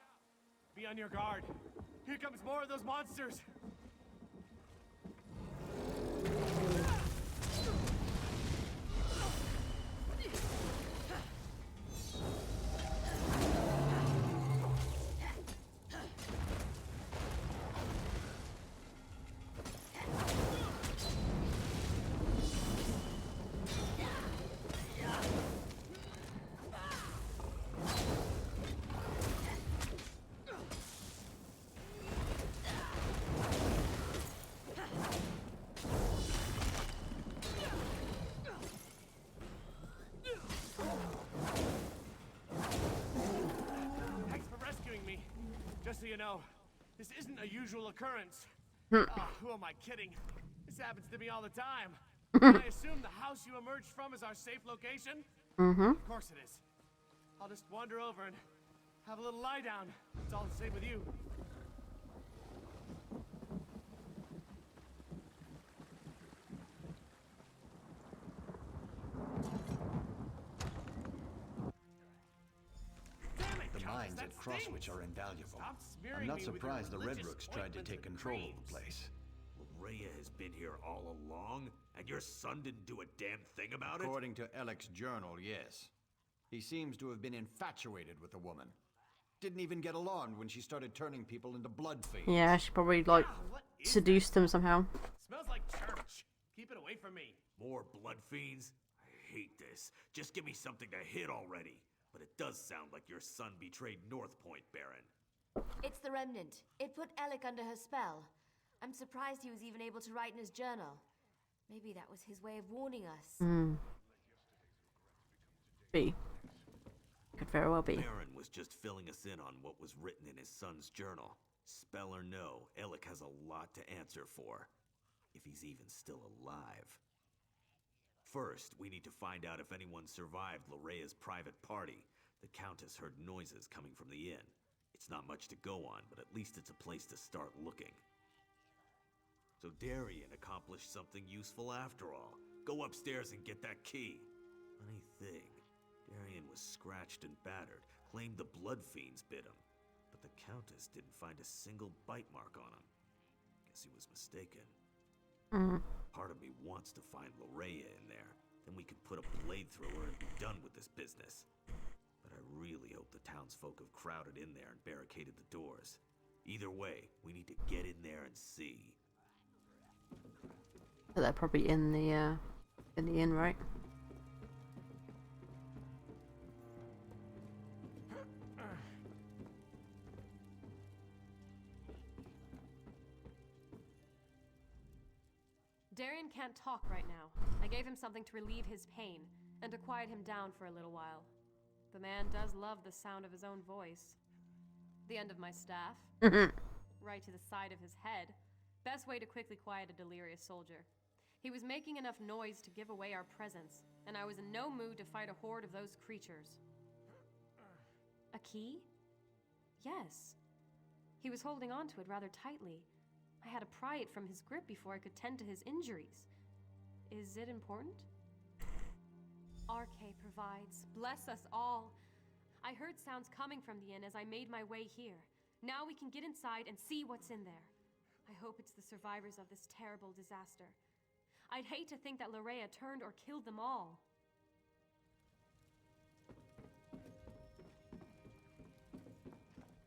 Be on your guard. Here comes more of those monsters. Just so you know, this isn't a usual occurrence. Who am I kidding? This happens to me all the time. I assume the house you emerged from is our safe location? Of course it is. I'll just wander over and have a little lie down. It's all the same with you. The mines at Crosswich are invaluable. I'm not surprised the Redrooks tried to take control of the place. Loraya has been here all along, and your son didn't do a damn thing about it? According to Alec's journal, yes. He seems to have been infatuated with the woman. Didn't even get along when she started turning people into blood fiends. Yeah, she probably, like, seduced them somehow. Smells like church. Keep it away from me. More blood fiends? I hate this. Just give me something to hit already. But it does sound like your son betrayed North Point, Baron. It's the Remnant. It put Alec under her spell. I'm surprised he was even able to write in his journal. Maybe that was his way of warning us. Be. Could very well be. Baron was just filling us in on what was written in his son's journal. Spell or no, Alec has a lot to answer for. If he's even still alive. First, we need to find out if anyone survived Lorea's private party. The Countess heard noises coming from the inn. It's not much to go on, but at least it's a place to start looking. So Darien accomplished something useful after all. Go upstairs and get that key. Funny thing, Darien was scratched and battered, claimed the blood fiends bit him. But the Countess didn't find a single bite mark on him. Guess he was mistaken. Part of me wants to find Loraya in there. Then we could put a blade through her and be done with this business. But I really hope the townsfolk have crowded in there and barricaded the doors. Either way, we need to get in there and see. So they're probably in the inn, right? Darien can't talk right now. I gave him something to relieve his pain, and to quiet him down for a little while. The man does love the sound of his own voice. The end of my staff. Right to the side of his head. Best way to quickly quiet a delirious soldier. He was making enough noise to give away our presence, and I was in no mood to fight a horde of those creatures. A key? Yes. He was holding on to it rather tightly. I had to pry it from his grip before I could tend to his injuries. Is it important? RK provides. Bless us all. I heard sounds coming from the inn as I made my way here. Now we can get inside and see what's in there. I hope it's the survivors of this terrible disaster. I'd hate to think that Larea turned or killed them all.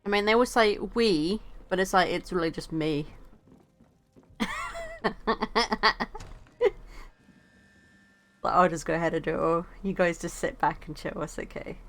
I mean, they always say we, but it's like, it's really just me. But I'll just go ahead and do it all. You guys just sit back and chill, it's okay.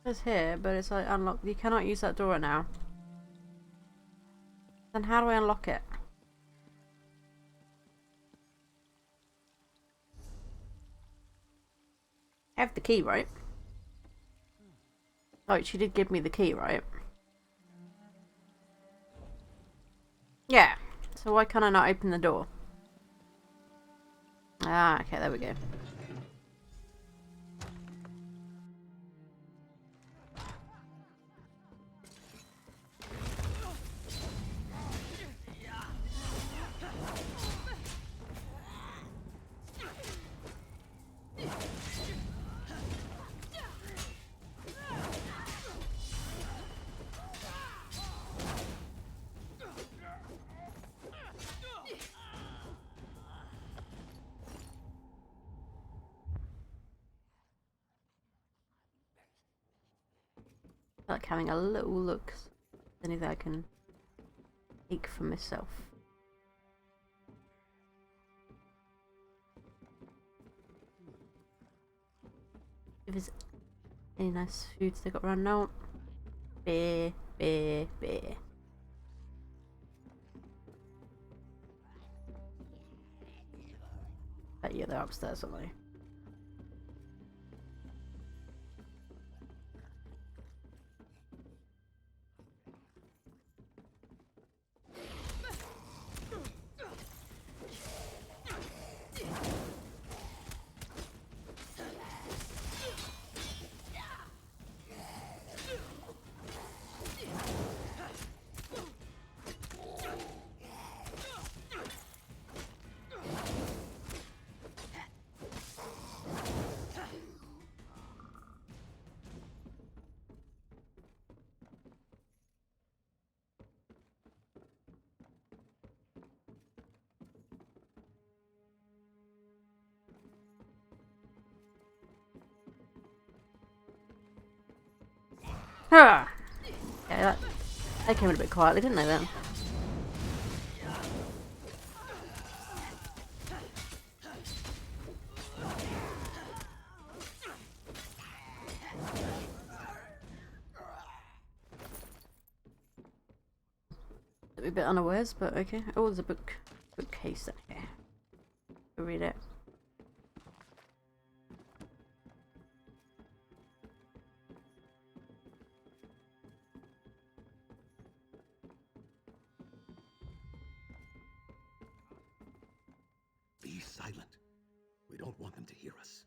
It's here, but it's like unlocked. You cannot use that door now. Then how do I unlock it? I have the key, right? Oh, she did give me the key, right? Yeah. So why can't I not open the door? Ah, okay, there we go. I like having a little look. Anything I can take for myself. If there's any nice foods they got around now. Beer, beer, beer. But yeah, they're upstairs, aren't they? Huh. Yeah, they came in a bit quietly, didn't they then? A bit unawares, but okay. Oh, there's a bookcase in here. I'll read it. Be silent. We don't want them to hear us.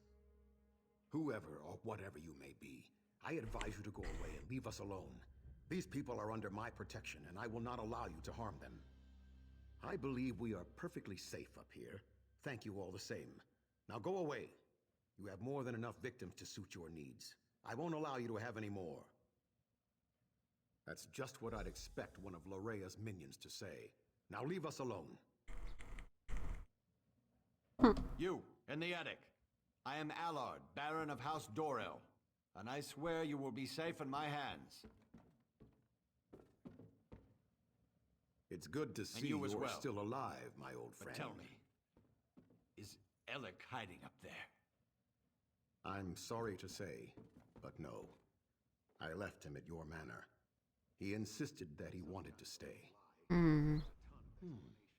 Whoever or whatever you may be, I advise you to go away and leave us alone. These people are under my protection, and I will not allow you to harm them. I believe we are perfectly safe up here. Thank you all the same. Now go away. You have more than enough victims to suit your needs. I won't allow you to have any more. That's just what I'd expect one of Lorea's minions to say. Now leave us alone. You, in the attic. I am Allard, Baron of House Dorel, and I swear you will be safe in my hands. It's good to see you're still alive, my old friend. But tell me, is Alec hiding up there? I'm sorry to say, but no. I left him at your manor. He insisted that he wanted to stay.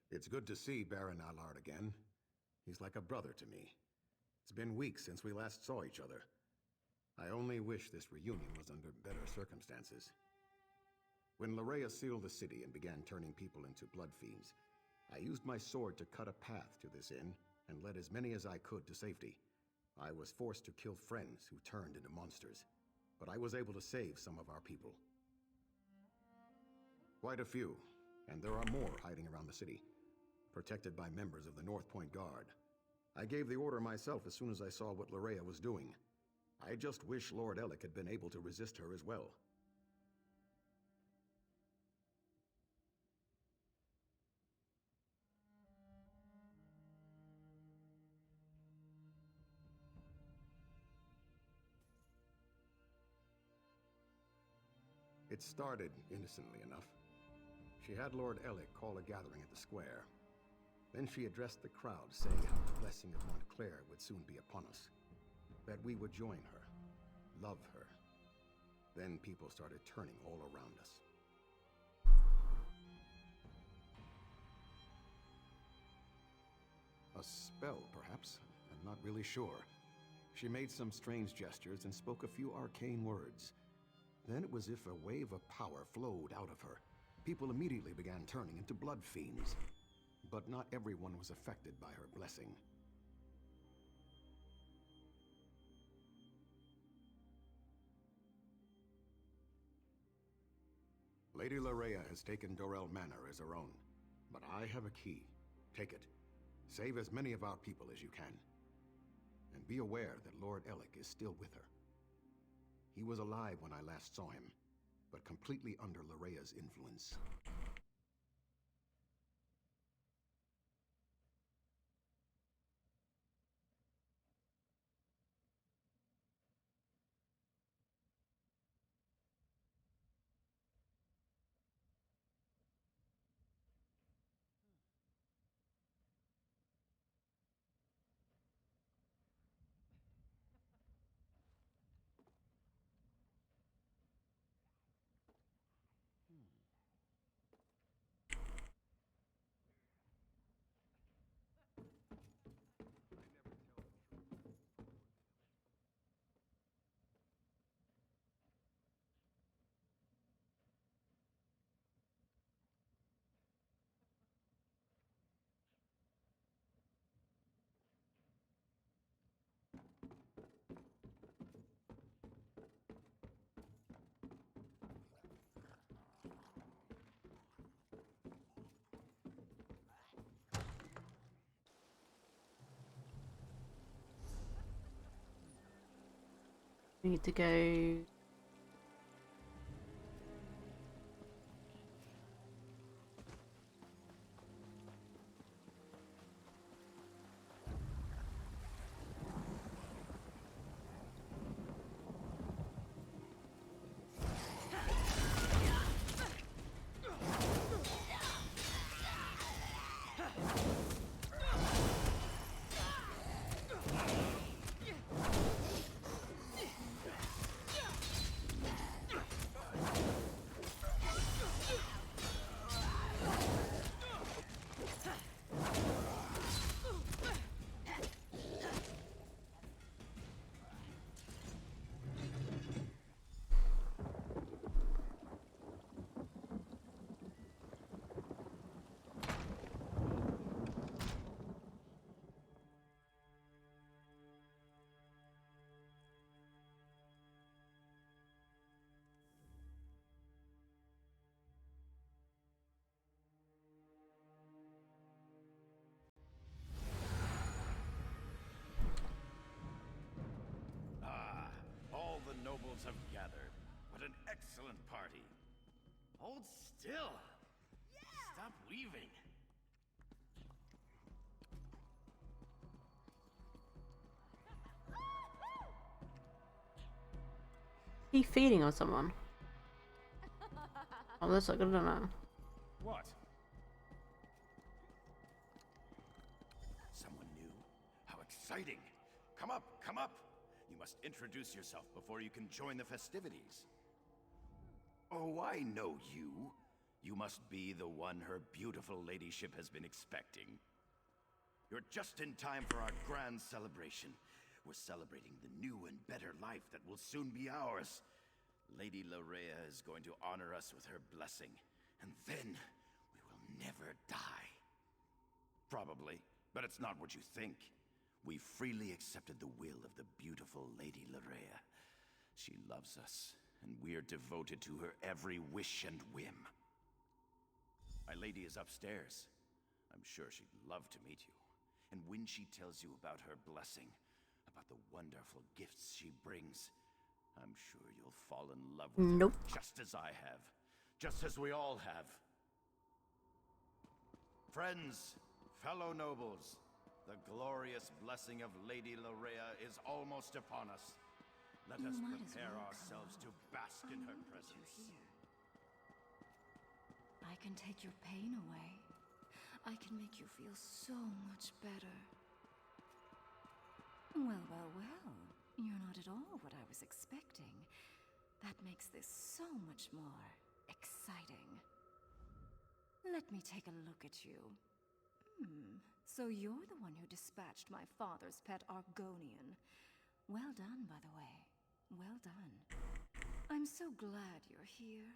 It's good to see Baron Allard again. He's like a brother to me. It's been weeks since we last saw each other. I only wish this reunion was under better circumstances. When Larea sealed the city and began turning people into blood fiends, I used my sword to cut a path to this inn and led as many as I could to safety. I was forced to kill friends who turned into monsters, but I was able to save some of our people. Quite a few, and there are more hiding around the city, protected by members of the North Point Guard. I gave the order myself as soon as I saw what Larea was doing. I just wish Lord Ellic had been able to resist her as well. It started innocently enough. She had Lord Ellic call a gathering at the square. Then she addressed the crowd, saying how the blessing of Montclair would soon be upon us. That we would join her, love her. Then people started turning all around us. A spell, perhaps? I'm not really sure. She made some strange gestures and spoke a few arcane words. Then it was as if a wave of power flowed out of her. People immediately began turning into blood fiends. But not everyone was affected by her blessing. Lady Larea has taken Dorel Manor as her own, but I have a key. Take it. Save as many of our people as you can. And be aware that Lord Ellic is still with her. He was alive when I last saw him, but completely under Larea's influence. We need to go. All the nobles have gathered. What an excellent party. Hold still. Stop weaving. He feeding on someone? Oh, that's not good enough. What? Someone new? How exciting! Come up, come up! You must introduce yourself before you can join the festivities. Oh, I know you. You must be the one her beautiful ladyship has been expecting. You're just in time for our grand celebration. We're celebrating the new and better life that will soon be ours. Lady Larea is going to honor us with her blessing, and then we will never die. Probably, but it's not what you think. We freely accepted the will of the beautiful Lady Larea. She loves us, and we're devoted to her every wish and whim. My lady is upstairs. I'm sure she'd love to meet you. And when she tells you about her blessing, about the wonderful gifts she brings, I'm sure you'll fall in love with her just as I have. Just as we all have. Friends, fellow nobles, the glorious blessing of Lady Larea is almost upon us. Let us prepare ourselves to bask in her presence. I can take your pain away. I can make you feel so much better. Well, well, well. You're not at all what I was expecting. That makes this so much more exciting. Let me take a look at you. So you're the one who dispatched my father's pet Argonian. Well done, by the way. Well done. I'm so glad you're here.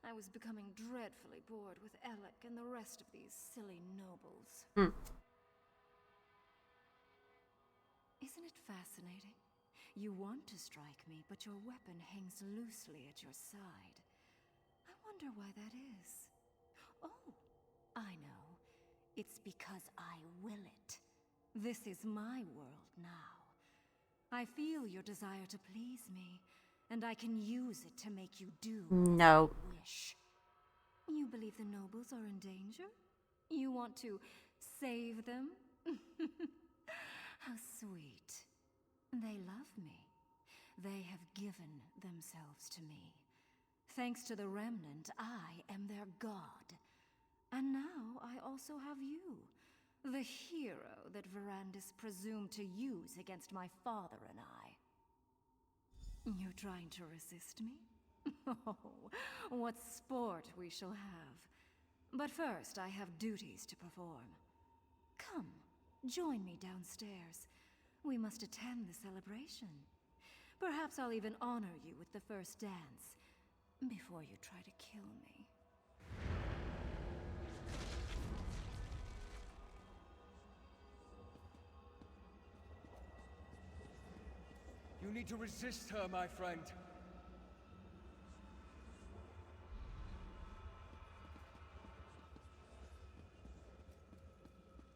I was becoming dreadfully bored with Alec and the rest of these silly nobles. Isn't it fascinating? You want to strike me, but your weapon hangs loosely at your side. I wonder why that is. Oh, I know. It's because I will it. This is my world now. I feel your desire to please me, and I can use it to make you do No. what you wish. You believe the nobles are in danger? You want to save them? How sweet. They love me. They have given themselves to me. Thanks to the Remnant, I am their god. And now I also have you, the hero that Verandis presumed to use against my father and I. You're trying to resist me? Oh, what sport we shall have. But first, I have duties to perform. Come, join me downstairs. We must attend the celebration. Perhaps I'll even honor you with the first dance, before you try to kill me. You need to resist her, my friend.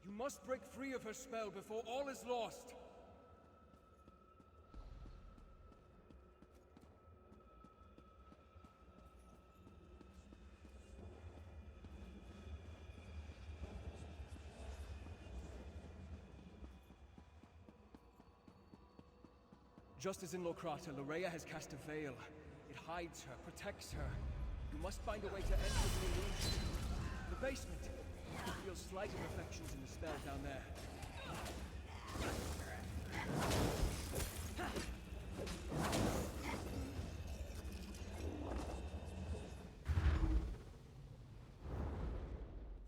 You must break free of her spell before all is lost. Just as in Locrata, Larea has cast a veil. It hides her, protects her. You must find a way to enter the illusion. The basement. You feel slight imperfections in the spell down there.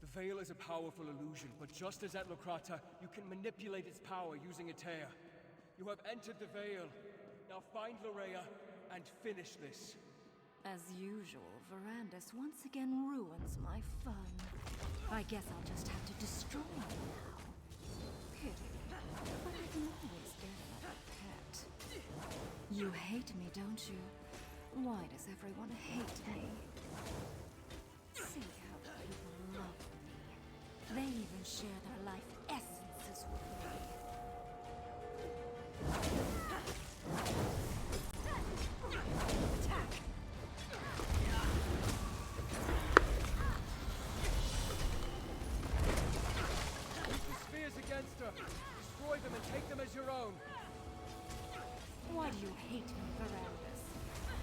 The veil is a powerful illusion, but just as at Locrata, you can manipulate its power using a tear. You have entered the veil. Now find Larea and finish this. As usual, Verandis once again ruins my fun. I guess I'll just have to destroy you now. Pity, but I can always get another pet. You hate me, don't you? Why does everyone hate me? See how people love me. They even share their life essences with me. Destroy them and take them as your own. Why do you hate me, Verandis?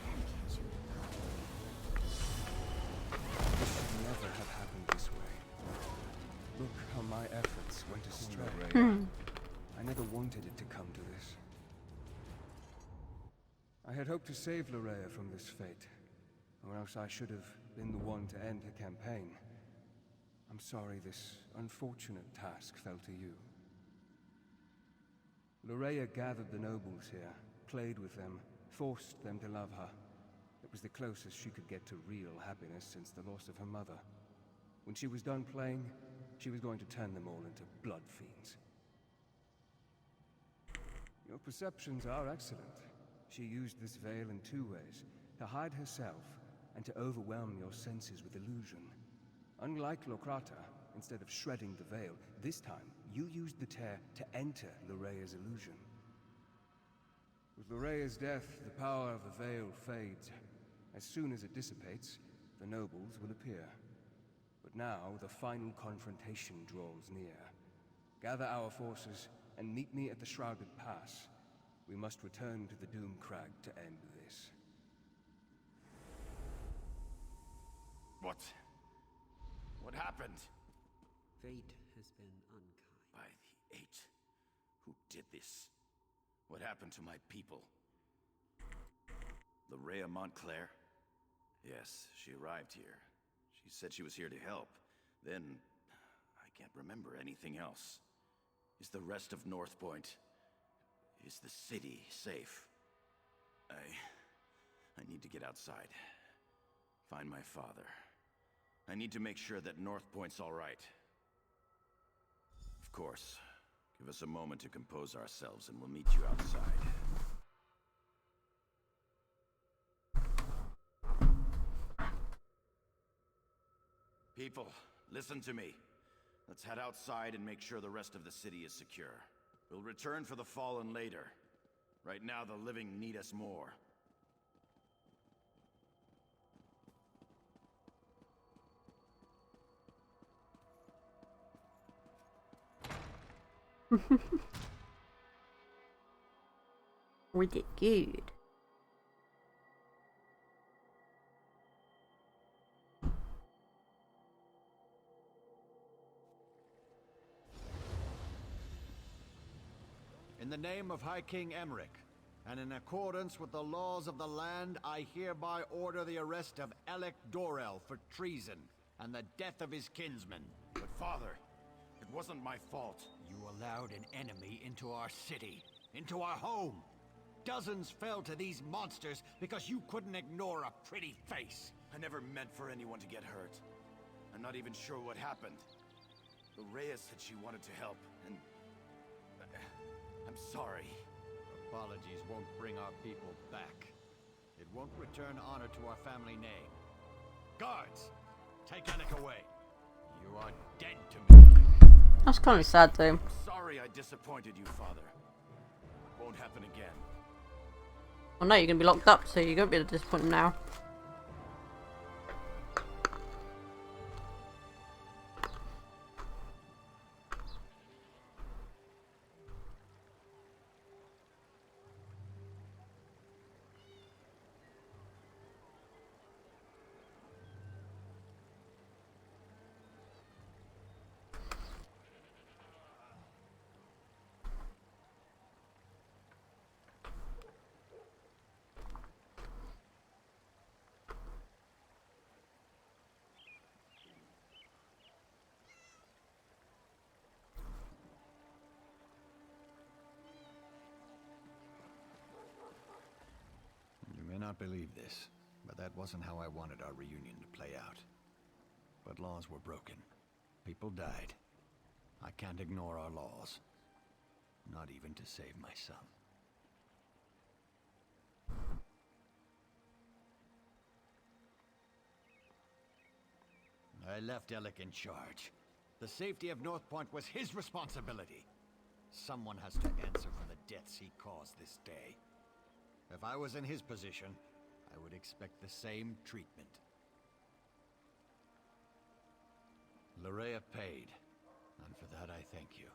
Can't you love me? This should never have happened this way. Look how my efforts went astray. I never wanted it to come to this. I had hoped to save Larea from this fate, or else I should have been the one to end her campaign. I'm sorry this unfortunate task fell to you. Larea gathered the nobles here, played with them, forced them to love her. It was the closest she could get to real happiness since the loss of her mother. When she was done playing, she was going to turn them all into blood fiends. Your perceptions are excellent. She used this veil in two ways: to hide herself and to overwhelm your senses with illusion. Unlike Locrata, instead of shredding the veil, this time you used the tear to enter Lorea's illusion. With Lorea's death, the power of the veil fades. As soon as it dissipates, the nobles will appear. But now the final confrontation draws near. Gather our forces and meet me at the Shrouded Pass. We must return to the Doom Crag to end this. What happened? Fate has been unkind. By the Eight. Who did this? What happened to my people? Lorea Montclair? Yes, she arrived here. She said she was here to help. Then, I can't remember anything else. Is the rest of North Point... is the city safe? I need to get outside. Find my father. I need to make sure that North Point's all right. Of course. Give us a moment to compose ourselves and we'll meet you outside. People, listen to me. Let's head outside and make sure the rest of the city is secure. We'll return for the fallen later. Right now, the living need us more. We did good. In the name of High King Emmerich, and in accordance with the laws of the land, I hereby order the arrest of Alec Dorel for treason and the death of his kinsman. But father, it wasn't my fault. You allowed an enemy into our city, into our home. Dozens fell to these monsters because you couldn't ignore a pretty face. I never meant for anyone to get hurt. I'm not even sure what happened. Lorea said she wanted to help, and... I'm sorry. Apologies won't bring our people back. It won't return honor to our family name. Guards, take Anik away. You are dead to me. That's kind of sad, though. Sorry I disappointed you, father. Won't happen again. Well, no, you're going to be locked up, so you're going to be able to disappoint him now. You may not believe this, but that wasn't how I wanted our reunion to play out. But laws were broken. People died. I can't ignore our laws. Not even to save my son. I left Alec in charge. The safety of North Point was his responsibility. Someone has to answer for the deaths he caused this day. If I was in his position, I would expect the same treatment. Lorea paid, and for that I thank you.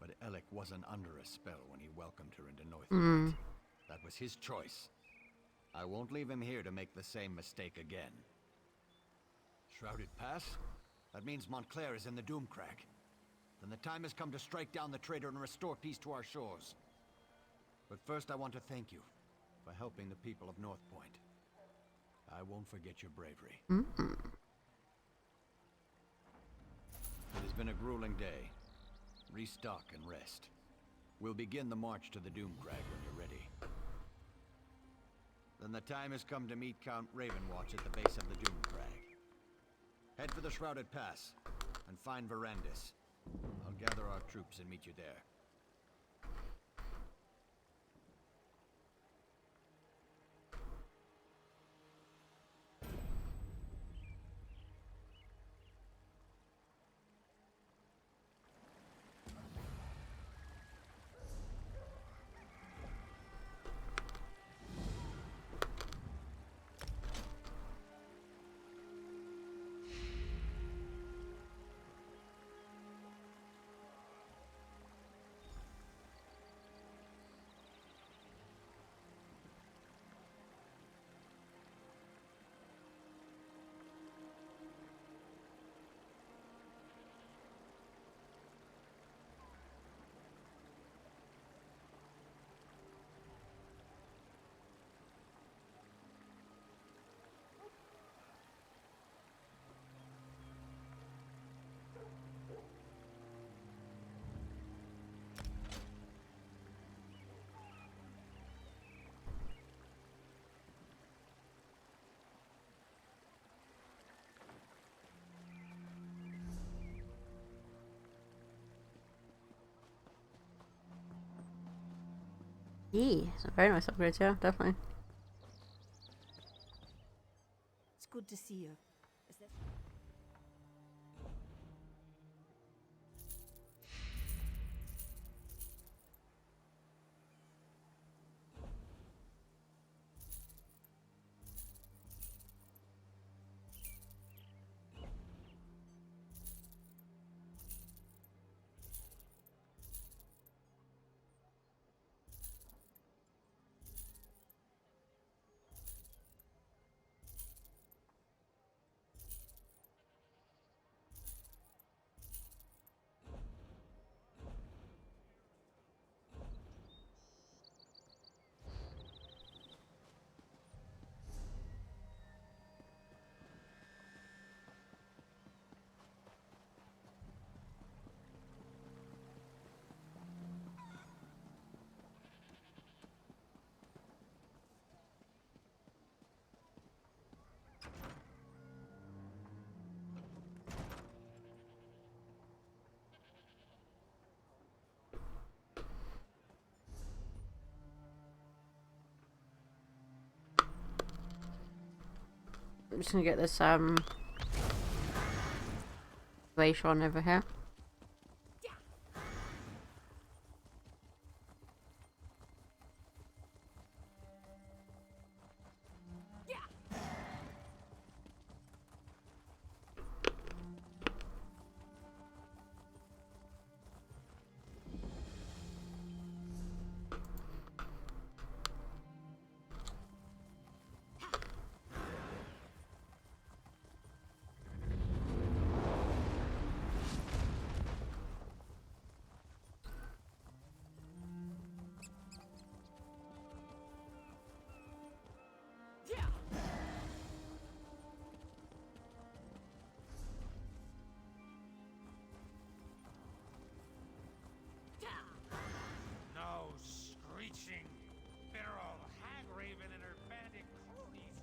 But Alec wasn't under a spell when he welcomed her into North Point. That was his choice. I won't leave him here to make the same mistake again. Shrouded Pass? That means Montclair is in the Doom Crag. Then the time has come to strike down the traitor and restore peace to our shores. But first I want to thank you for helping the people of North Point. I won't forget your bravery. It has been a grueling day. Restock and rest. We'll begin the march to the Doom Crag when you're ready. Then the time has come to meet Count Ravenwatch at the base of the Doom Crag. Head for the Shrouded Pass, and find Verandis. I'll gather our troops and meet you there. Yeah, it's a very nice upgrade, yeah, definitely. It's good to see you. Is that... I'm just gonna get this Vaishon over here. No screeching, bitter old hag raven and her bandit cronies.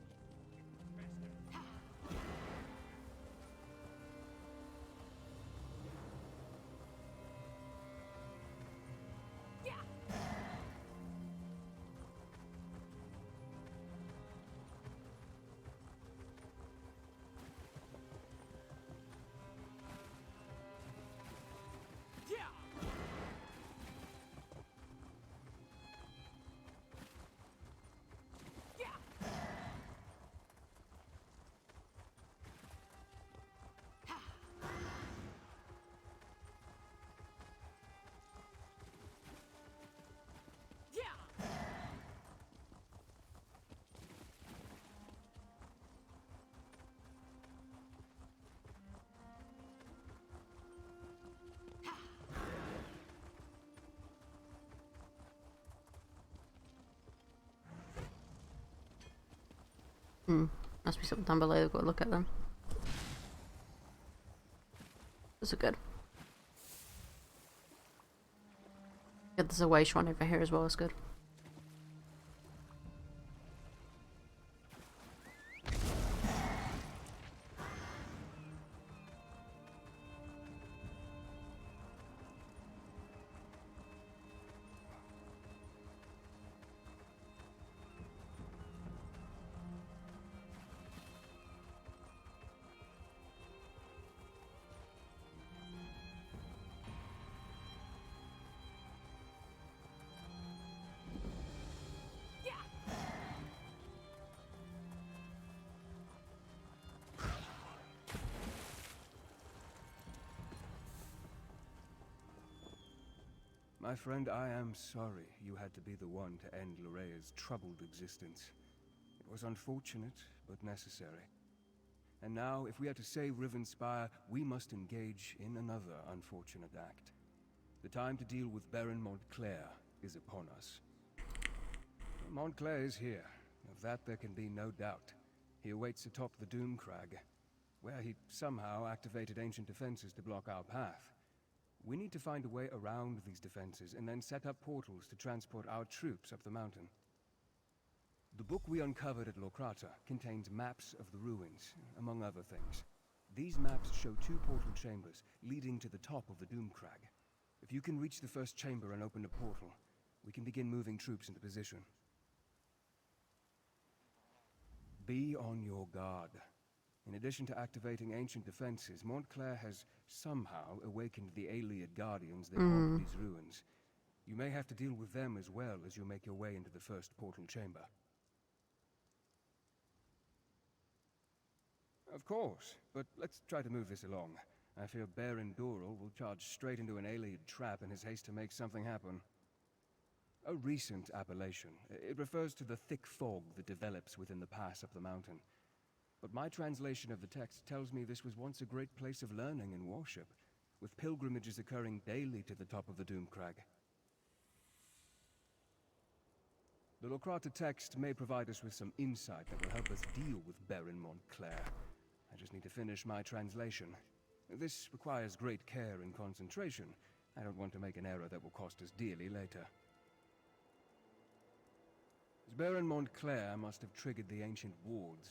Must be something down below. We've got to look at them. Those are good. Yeah, there's a Wayshrine over here as well. That's good. My friend, I am sorry you had to be the one to end Lorea's troubled existence. It was unfortunate, but necessary. And now, if we are to save Rivenspire, we must engage in another unfortunate act. The time to deal with Baron Montclair is upon us. Montclair is here. Of that there can be no doubt. He awaits atop the Doomcrag, where he somehow activated ancient defenses to block our path. We need to find a way around these defenses and then set up portals to transport our troops up the mountain. The book we uncovered at Lorkrata contains maps of the ruins, among other things. These maps show 2 portal chambers leading to the top of the Doomcrag. If you can reach the first chamber and open a portal, we can begin moving troops into position. Be on your guard. In addition to activating ancient defenses, Montclair has somehow awakened the Ayleid Guardians that haunt these ruins. You may have to deal with them as well as you make your way into the first portal chamber. Of course, but let's try to move this along. I fear Baron Doral will charge straight into an Ayleid trap in his haste to make something happen. A recent appellation. It refers to the thick fog that develops within the pass up the mountain. But my translation of the text tells me this was once a great place of learning and worship, with pilgrimages occurring daily to the top of the Doomcrag. The Lorkrata text may provide us with some insight that will help us deal with Baron Montclair. I just need to finish my translation. This requires great care and concentration. I don't want to make an error that will cost us dearly later. Baron Montclair must have triggered the ancient wards.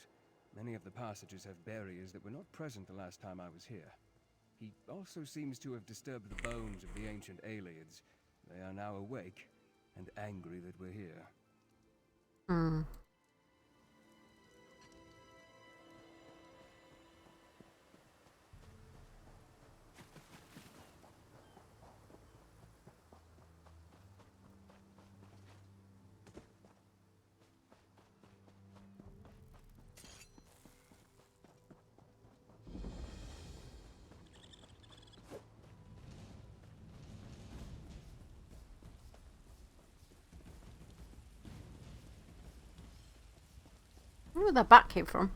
Many of the passages have barriers that were not present the last time I was here. He also seems to have disturbed the bones of the ancient Ayleids. They are now awake and angry that we're here. I wonder where that bat came from.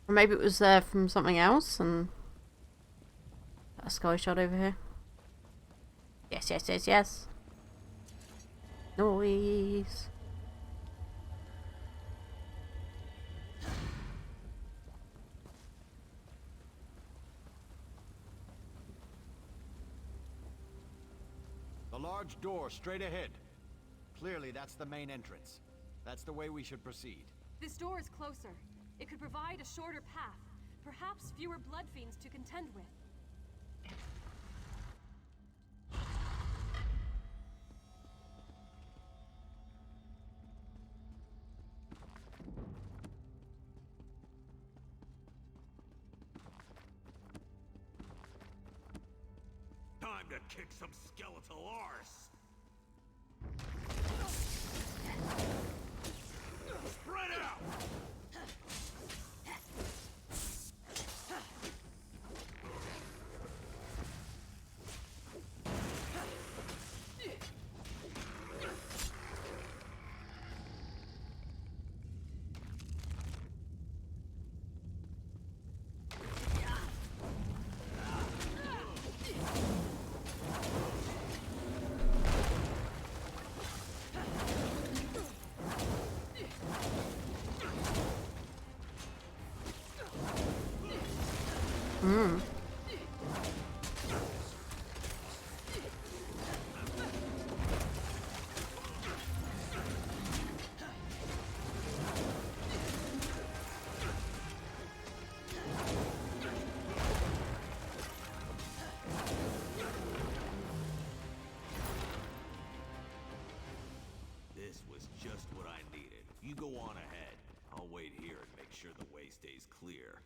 Or maybe it was there from something else and a sky shot over here. Yes, yes, yes, yes. Noise. The large door straight ahead. Clearly, that's the main entrance. That's the way we should proceed. This door is closer. It could provide a shorter path. Perhaps fewer blood fiends to contend with. Time to kick some skeletal arse! Spread out! This was just what I needed. You go on ahead. I'll wait here and make sure the way stays clear.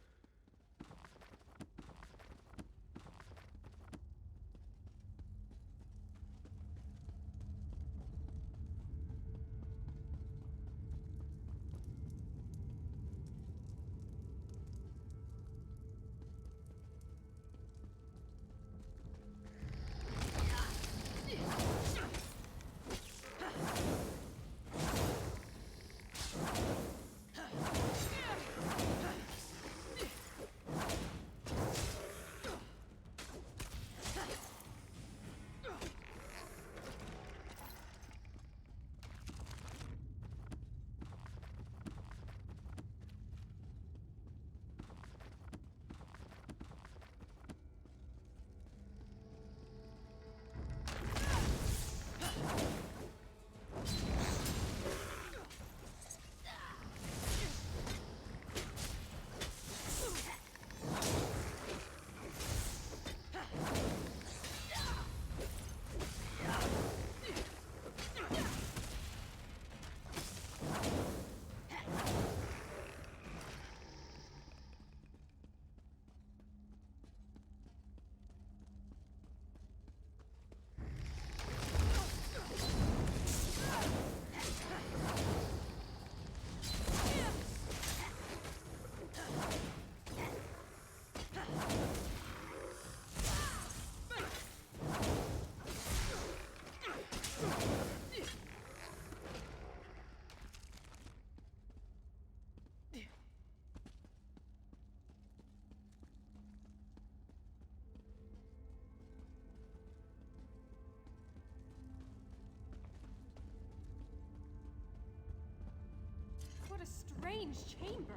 strange chamber.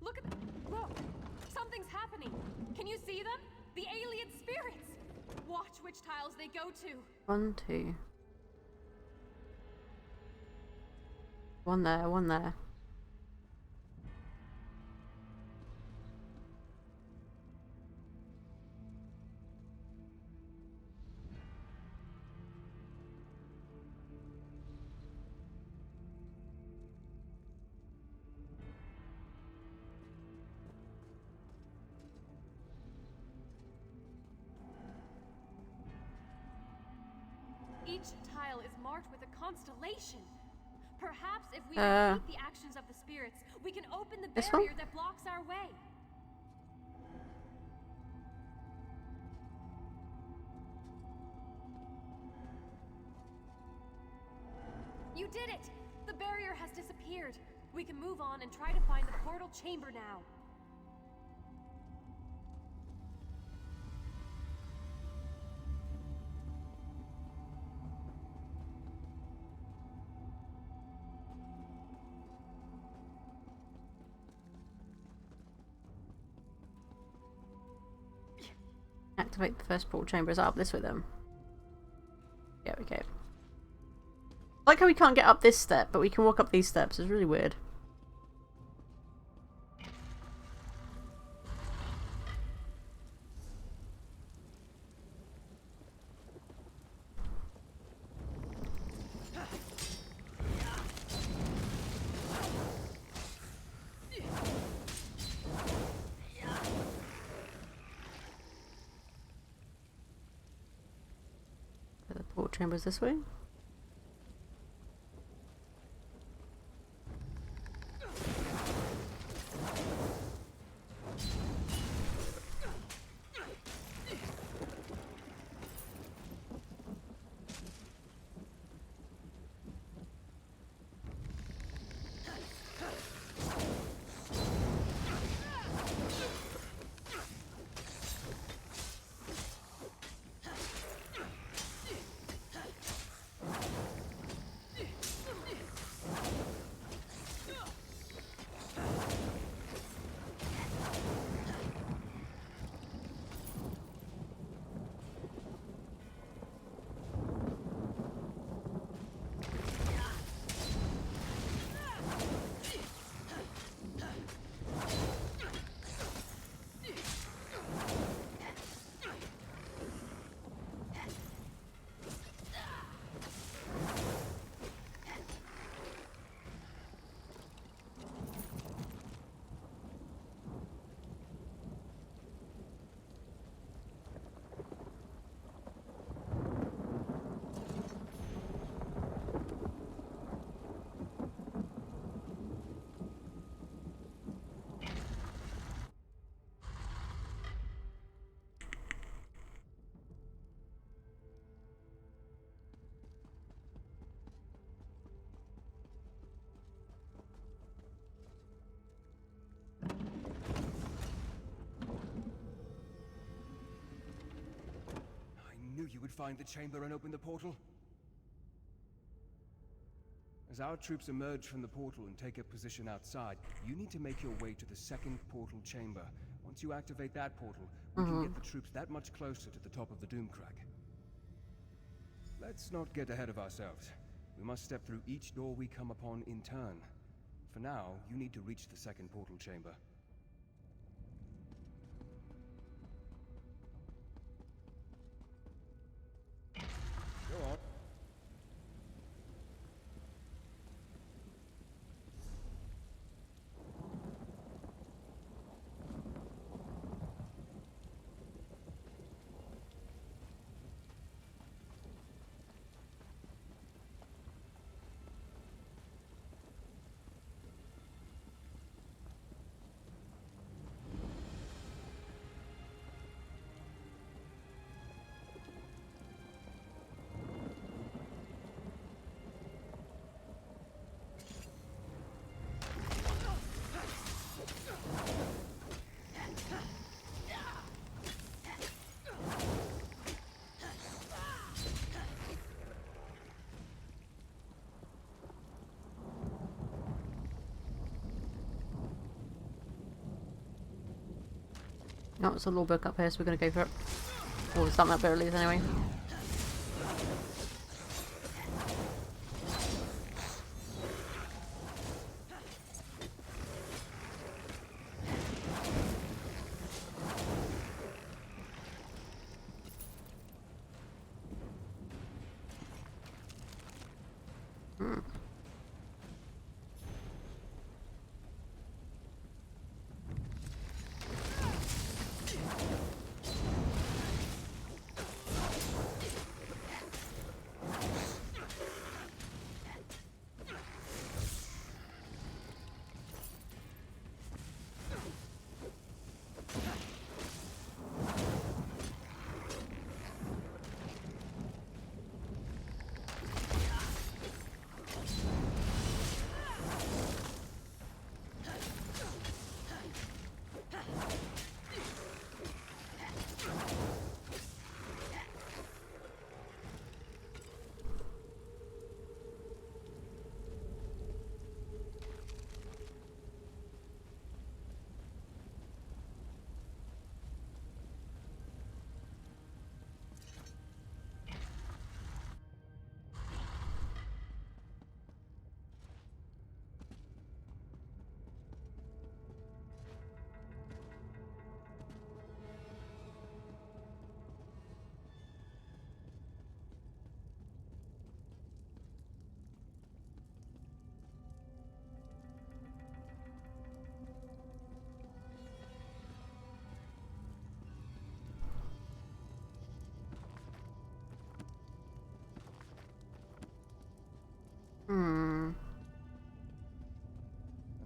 Look! Something's happening. Can you see them? The alien spirits. Watch which tiles they go to. 1, 2. One there, one there. Each tile is marked with a constellation. Perhaps if we repeat the actions of the spirits, we can open the barrier that blocks our way. You did it! The barrier has disappeared. We can move on and try to find the portal chamber now. Activate the first portal chamber. Is that up this way then? Yeah, okay. I like how we can't get up this step, but we can walk up these steps. It's really weird. The portal chamber is this way. Knew you would find the chamber and open the portal. As our troops emerge from the portal and take a position outside, you need to make your way to the second portal chamber. Once you activate that portal, we can get the troops that much closer to the top of the Doomcrag. Let's not get ahead of ourselves. We must step through each door we come upon in turn. For now, you need to reach the second portal chamber. Go on. Oh, it's a law book up here, so we're going to go for it. Or something up there at least, anyway.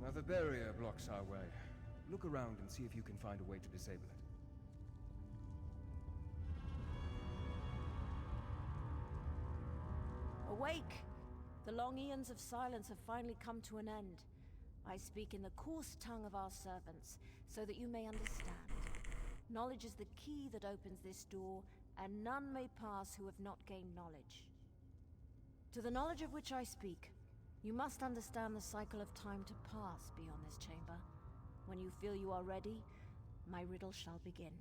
Another barrier blocks our way. Look around and see if you can find a way to disable it. Awake! The long eons of silence have finally come to an end. I speak in the coarse tongue of our servants, so that you may understand. Knowledge is the key that opens this door, and none may pass who have not gained knowledge. To the knowledge of which I speak, you must understand the cycle of time to pass beyond this chamber. When you feel you are ready, my riddle shall begin.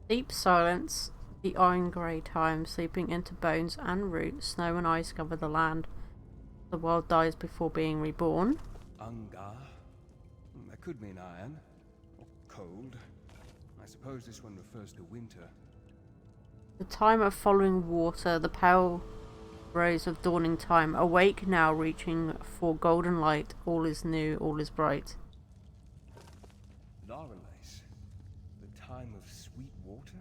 Deep silence, the iron-grey time sleeping into bones and roots, snow and ice cover the land. The world dies before being reborn. Ungar? That could mean iron. Or cold. I suppose this one refers to winter. The time of following water, the pale rose of dawning time. Awake now, reaching for golden light. All is new, all is bright. Laurelace? The time of sweet water?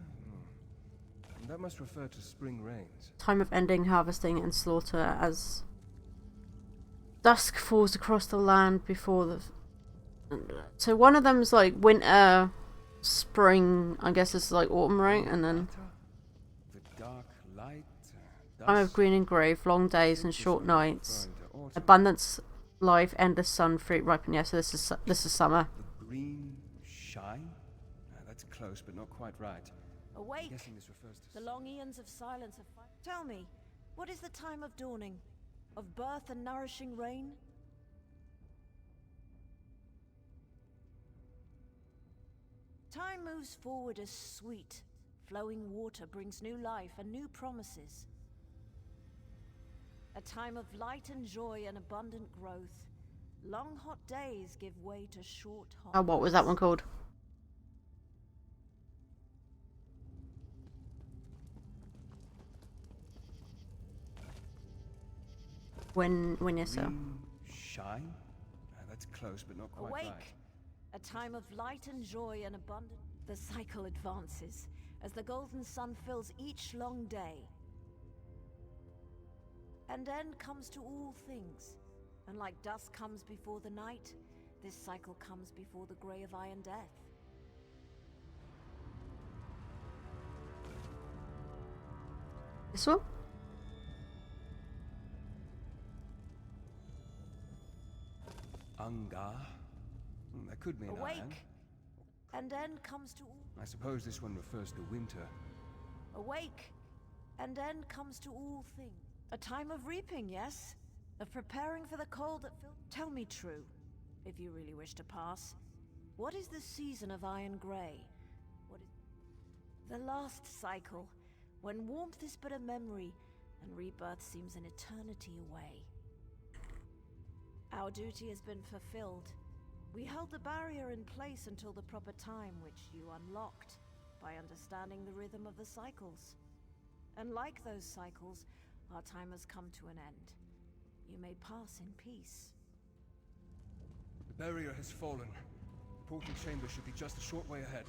That must refer to spring rains. Time of ending harvesting and slaughter as dusk falls across the land before the... So one of them's like winter, spring, I guess it's like autumn, right? And then... Dark light, time of green and grey, long days and short nights. Abundance, life, endless sun, fruit ripen. Yeah, so this is summer. The green shine? That's close, but not quite right. Awake! This refers to the long eons of silence have... Tell me, what is the time of dawning? Of birth and nourishing rain? Time moves forward as sweet. Flowing water brings new life and new promises. A time of light and joy and abundant growth. Long hot days give way to short hot... Oh, what was that one called? When you saw. Shine? That's close, but not quite Awake! Right. A time of light and joy and abundant... The cycle advances, as the golden sun fills each long day. And end comes to all things, and like dusk comes before the night, this cycle comes before the grey of iron death. This one? Ungar? That could mean Awake! iron. And end comes to all... I suppose this one refers to winter. Awake! And end comes to all things. A time of reaping, yes? Of preparing for the cold that fills... Tell me true. if you really wish to pass. What is the season of Iron Grey? What is the last cycle, when warmth is but a memory and rebirth seems an eternity away? Our duty has been fulfilled. We held the barrier in place until the proper time, which you unlocked by understanding the rhythm of the cycles. And like those cycles, our time has come to an end. You may pass in peace. The barrier has fallen. The portal chamber should be just a short way ahead.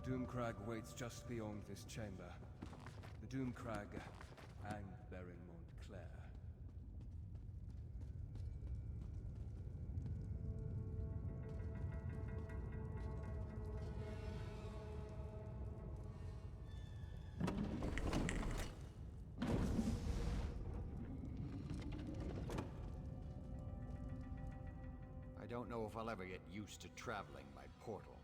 The Doomcrag waits just beyond this chamber. The Doomcrag and Baron Montclair. I don't know if I'll ever get used to traveling by portal.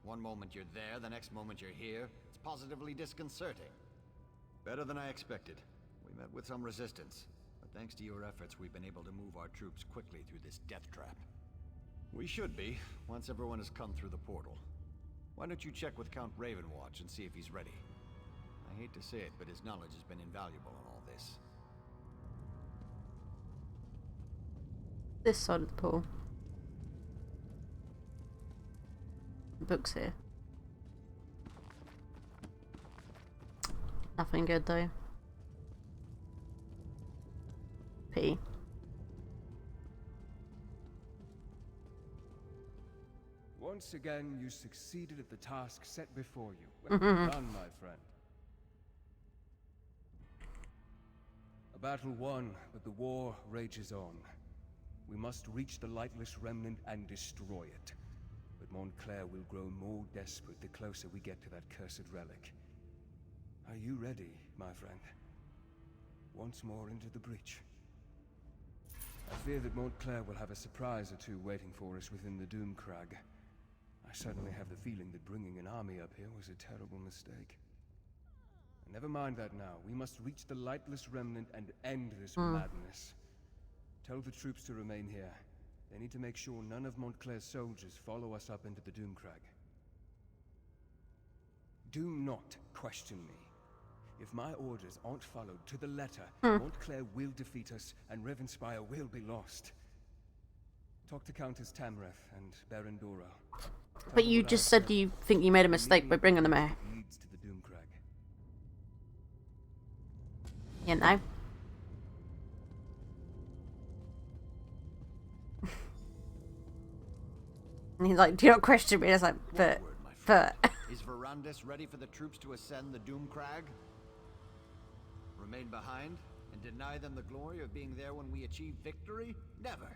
One moment you're there, the next moment you're here. It's positively disconcerting. Better than I expected. We met with some resistance, but thanks to your efforts, we've been able to move our troops quickly through this death trap. We should be, once everyone has come through the portal. Why don't you check with Count Ravenwatch and see if he's ready? I hate to say it, but his knowledge has been invaluable in all this. This side of the pool. Books here. Nothing good though. P. Once again, you succeeded at the task set before you. Well done, my friend. A battle won, but the war rages on. We must reach the Lightless Remnant and destroy it. But Montclair will grow more desperate the closer we get to that cursed relic. Are you ready, my friend? Once more into the breach. I fear that Montclair will have a surprise or two waiting for us within the Doomcrag. I suddenly have the feeling that bringing an army up here was a terrible mistake. Never mind that now. We must reach the Lightless Remnant and end this madness. Tell the troops to remain here. They need to make sure none of Montclair's soldiers follow us up into the Doomcrag. Do not question me. If my orders aren't followed to the letter, Montclair will defeat us and Ravenspire will be lost. Talk to Countess Tamriel and Baron Dora. But you just said you think you made a mistake by bringing them here. Leads to the Doomcrag. You know. And he's like, do not question me. It's like, but. Is Verandis ready for the troops to ascend the Doomcrag? Remain behind and deny them the glory of being there when we achieve victory? Never.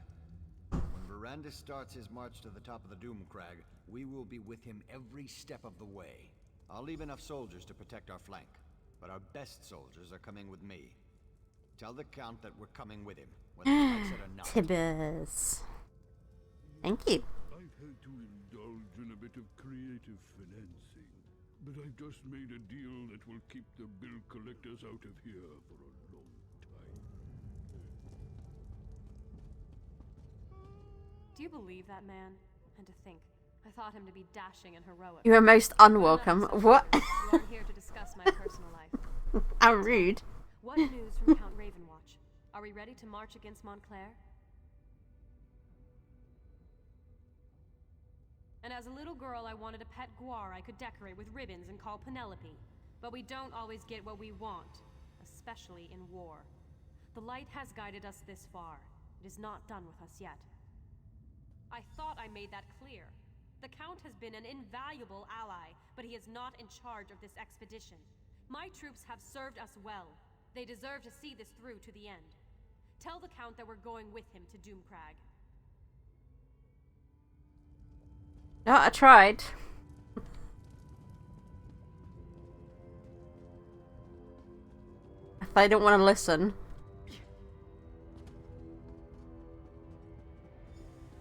When Verandis starts his march to the top of the Doomcrag, we will be with him every step of the way. I'll leave enough soldiers to protect our flank, but our best soldiers are coming with me. Tell the Count that we're coming with him, whether he likes it or not. Tibbers. Thank you. I've had to indulge in a bit of creative financing, but I've just made a deal that will keep the bill collectors out of here for a long time. Do you believe that man? And to think, I thought him to be dashing and heroic. You are most unwelcome. What? You aren't here to discuss my personal life. How rude. What news from Count Ravenwatch? Are we ready to march against Montclair? And as a little girl, I wanted a pet guar I could decorate with ribbons and call Penelope. But we don't always get what we want, especially in war. The light has guided us this far. It is not done with us yet. I thought I made that clear. The Count has been an invaluable ally, but he is not in charge of this expedition. My troops have served us well. They deserve to see this through to the end. Tell the Count that we're going with him to Doomcrag. No, I tried. If they don't want to listen.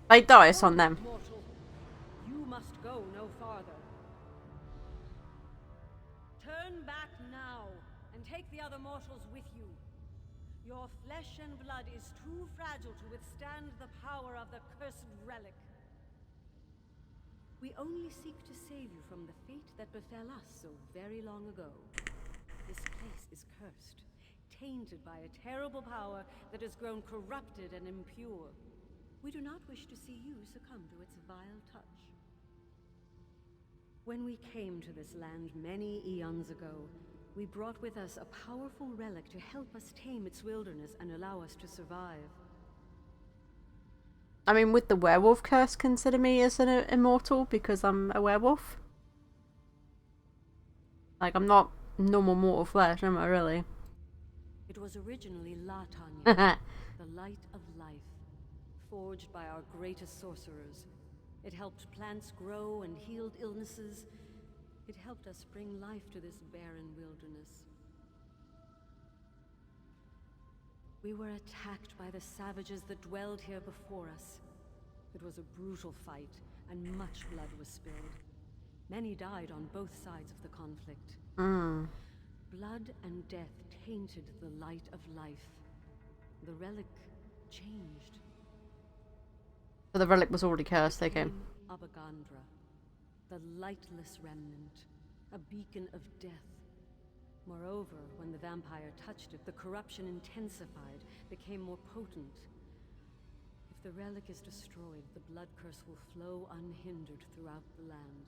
They die, it's on them. Mortal, you must go no farther. back now, and take the other mortals with you. Your flesh and blood is too fragile to withstand the power of the cursed relic. We only seek to save you from the fate that befell us so very long ago. This place is cursed, tainted by a terrible power that has grown corrupted and impure. We do not wish to see you succumb to its vile touch. When we came to this land many eons ago, we brought with us a powerful relic to help us tame its wilderness and allow us to survive. I mean, would the werewolf curse consider me as an immortal because I'm a werewolf? Like, I'm not normal mortal flesh, am I really? It was originally La Tanya, the light of life, forged by our greatest sorcerers. It helped plants grow and healed illnesses. It helped us bring life to this barren wilderness. We were attacked by the savages that dwelled here before us. It was a brutal fight, and much blood was spilled. Many died on both sides of the conflict. Blood and death tainted the light of life. The relic changed. So the relic was already cursed, okay. Abagandra, the lightless remnant, a beacon of death. Moreover, when the vampire touched it, the corruption intensified, became more potent. If the relic is destroyed, the blood curse will flow unhindered throughout the land.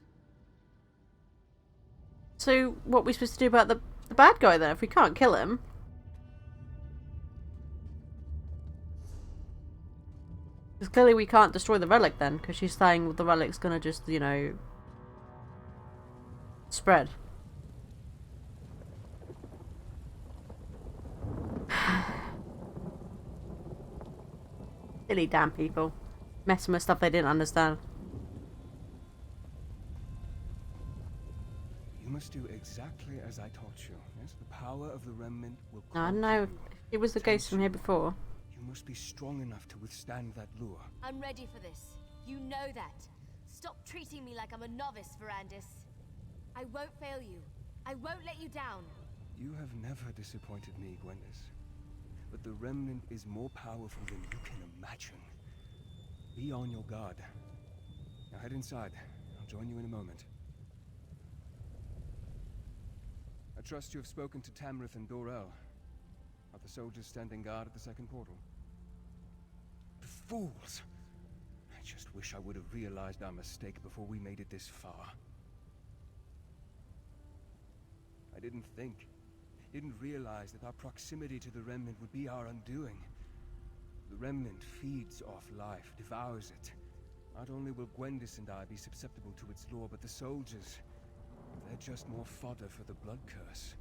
So, what are we supposed to do about the bad guy then, if we can't kill him? Because clearly we can't destroy the relic then, because she's saying the relic's gonna just, you know, spread. Silly damn people. Messing with stuff they didn't understand. You must do exactly as I taught you. Yes, the power of the remnant will I don't know. It was the ghost from here before. You must be strong enough to withstand that lure. I'm ready for this. You know that. Stop treating me like I'm a novice, Verandis. I won't fail you. I won't let you down. You have never disappointed me, Gwendis. But the remnant is more powerful than you can imagine. Be on your guard. Now head inside. I'll join you in a moment. I trust you have spoken to Tamriel and Dorel. Are the soldiers standing guard at the second portal? The fools! I just wish I would have realized our mistake before we made it this far. I didn't realize that our proximity to the remnant would be our undoing. The remnant feeds off life, devours it. Not only will Gwendis and I be susceptible to its lore, but the soldiers, they're just more fodder for the blood curse.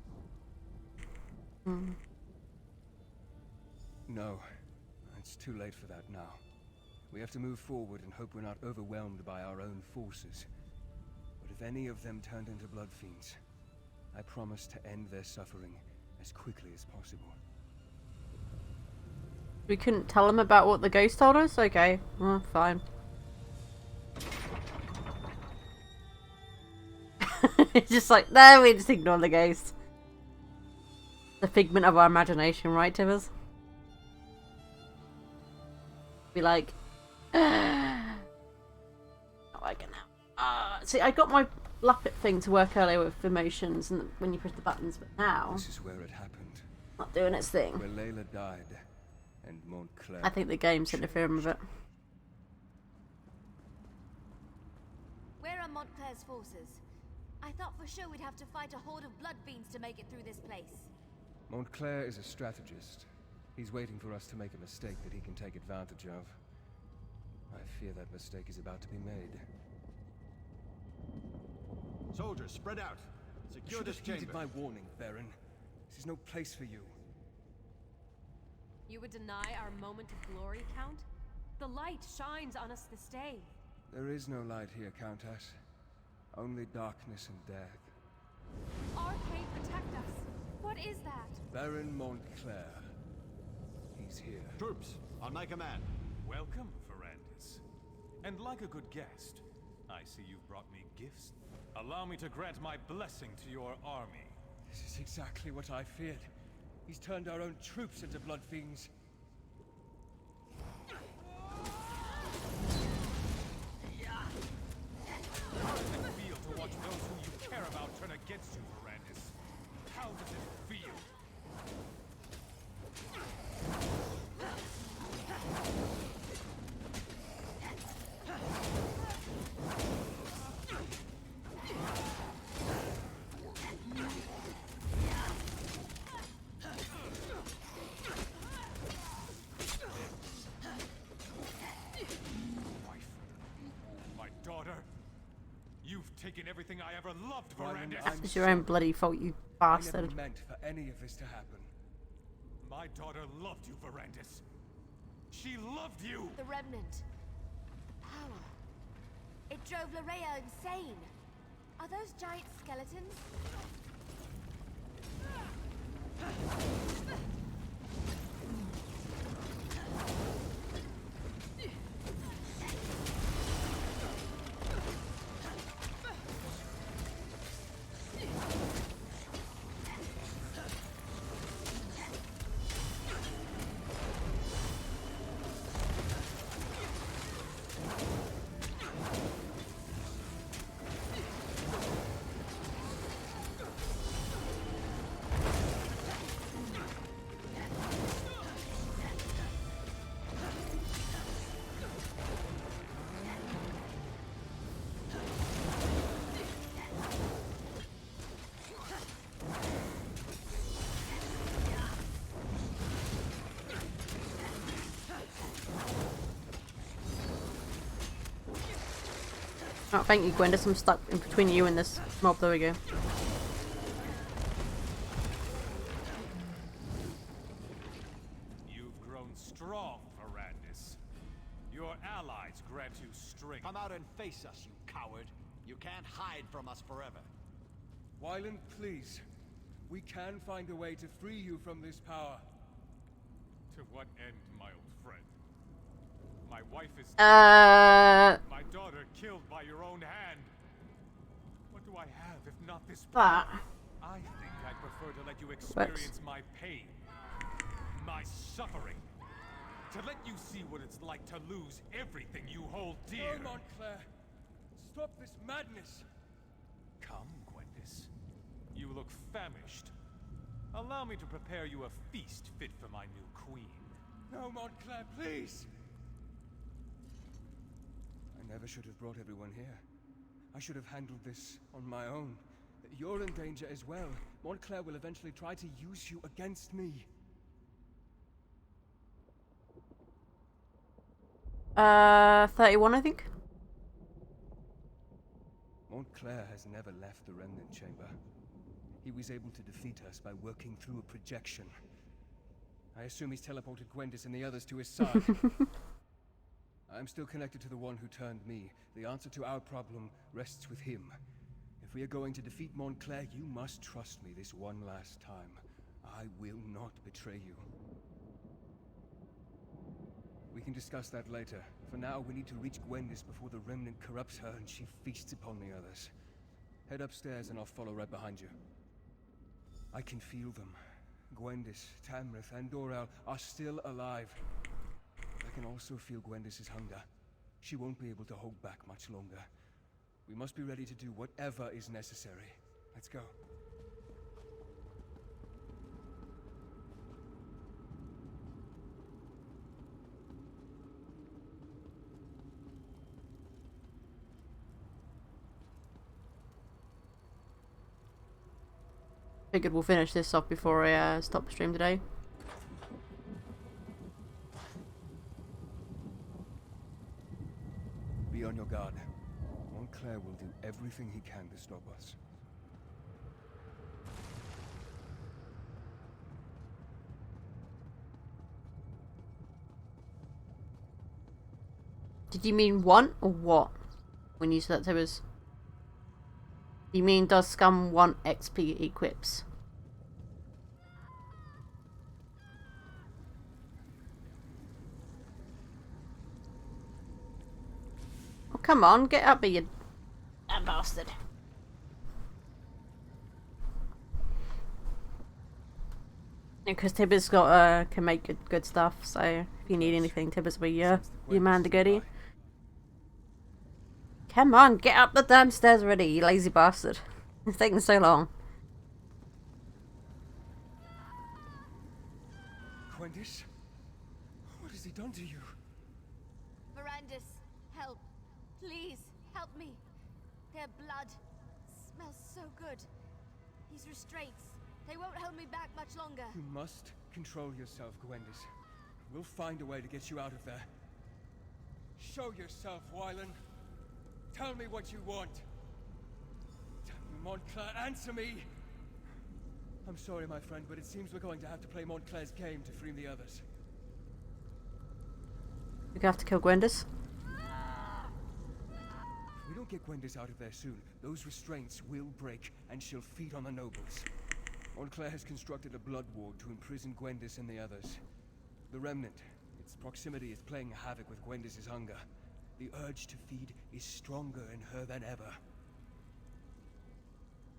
No, it's too late for that now. We have to move forward and hope we're not overwhelmed by our own forces. But if any of them turned into blood fiends, I promise to end their suffering as quickly as possible. We couldn't tell them about what the ghost told us? Okay, well, fine. It's just like, no, we just ignore the ghost. The figment of our imagination, right, Tivers? Be like, I like it now. See, I got my Lappet thing to work earlier with emotions and when you push the buttons, but now This is where it happened. Not doing its thing. Where Layla died, and Montclair. I think the game's interfering with it. Where are Montclair's forces? I thought for sure we'd have to fight a horde of blood fiends to make it through this place. Montclair is a strategist. He's waiting for us to make a mistake that he can take advantage of. I fear that mistake is about to be made. Soldiers, spread out. Secure this chamber. You should have heeded my warning, Baron. This is no place for you. You would deny our moment of glory, Count? The light shines on us this day. There is no light here, Countess. Only darkness and death. Arcade, protect us. What is that? Baron Montclair. He's here. Troops, on my command. Welcome, Verandis. And like a good guest, I see you've brought me gifts. Allow me to grant my blessing to your army. This is exactly what I feared. He's turned our own troops into blood fiends. How does it feel to watch those who you care about turn against you, Verandis? How does it feel? Taken everything I ever loved, Verandis. It's your own bloody fault, you bastard. I never meant for any of this to happen. My daughter loved you, Verandis. She loved you! The Remnant. Power. It drove Larea insane. Are those giant skeletons? Oh, thank you, Gwendis. I'm stuck in between you and this mob. There we go. You've grown strong, Verandis. Your allies grant you strength. Come out and face us, you coward. You can't hide from us forever. Wyland, please. We can find a way to free you from this power. To what end, my old friend? My wife is dead. My daughter killed by your own hand. What do I have if not this power? I think I'd prefer to let you experience my pain, my suffering. To let you see what it's like to lose everything you hold dear. No, Montclair. Stop this madness. Come, Gwendis. You look famished. Allow me to prepare you a feast fit for my new queen. No, Montclair, please. I never should have brought everyone here. I should have handled this on my own. You're in danger as well. Montclair will eventually try to use you against me. 31, I think. Montclair has never left the Remnant Chamber. He was able to defeat us by working through a projection. I assume he's teleported Gwendis and the others to his side. I'm still connected to the one who turned me. The answer to our problem rests with him. If we are going to defeat Montclair, you must trust me this one last time. I will not betray you. We can discuss that later. For now, we need to reach Gwendis before the Remnant corrupts her and she feasts upon the others. Head upstairs and I'll follow right behind you. I can feel them. Gwendis, Tamriel, and Dorel are still alive. I can also feel Gwendis' hunger. She won't be able to hold back much longer. We must be ready to do whatever is necessary. Let's go. Figured we'll finish this off before I stop the stream today. Be on your guard. Montclair will do everything he can to stop us. Did you mean want or what? When you said that to us? You mean does Scum want XP equips? Oh, come on, get up here, you bastard. Because Tibber's got can make good stuff, so if you need anything, Tibber's will be your man to goody. Come on, get up the damn stairs already, you lazy bastard. It's taking so long. Gwendis? What has he done to you? Verandis, help. Please, help me. Their blood smells so good. These restraints, they won't hold me back much longer. You must control yourself, Gwendis. We'll find a way to get you out of there. Show yourself, Wylan. Tell me what you want. Tell me, Montclair, answer me! I'm sorry, my friend, but it seems we're going to have to play Montclair's game to free the others. We're gonna have to kill Gwendis. If we don't get Gwendis out of there soon, those restraints will break, and she'll feed on the nobles. Montclair has constructed a blood ward to imprison Gwendis and the others. The Remnant, its proximity is playing havoc with Gwendis' hunger. The urge to feed is stronger in her than ever.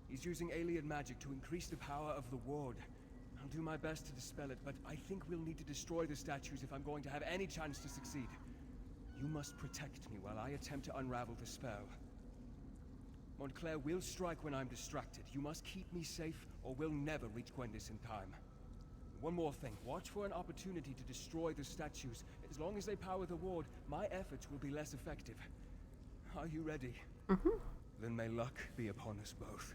He's using alien magic to increase the power of the ward. I'll do my best to dispel it, but I think we'll need to destroy the statues if I'm going to have any chance to succeed. You must protect me while I attempt to unravel the spell. Montclair will strike when I'm distracted. You must keep me safe, or we'll never reach Gwendis in time. One more thing. Watch for an opportunity to destroy the statues. As long as they power the ward, my efforts will be less effective. Are you ready? Mm-hmm. Then may luck be upon us both.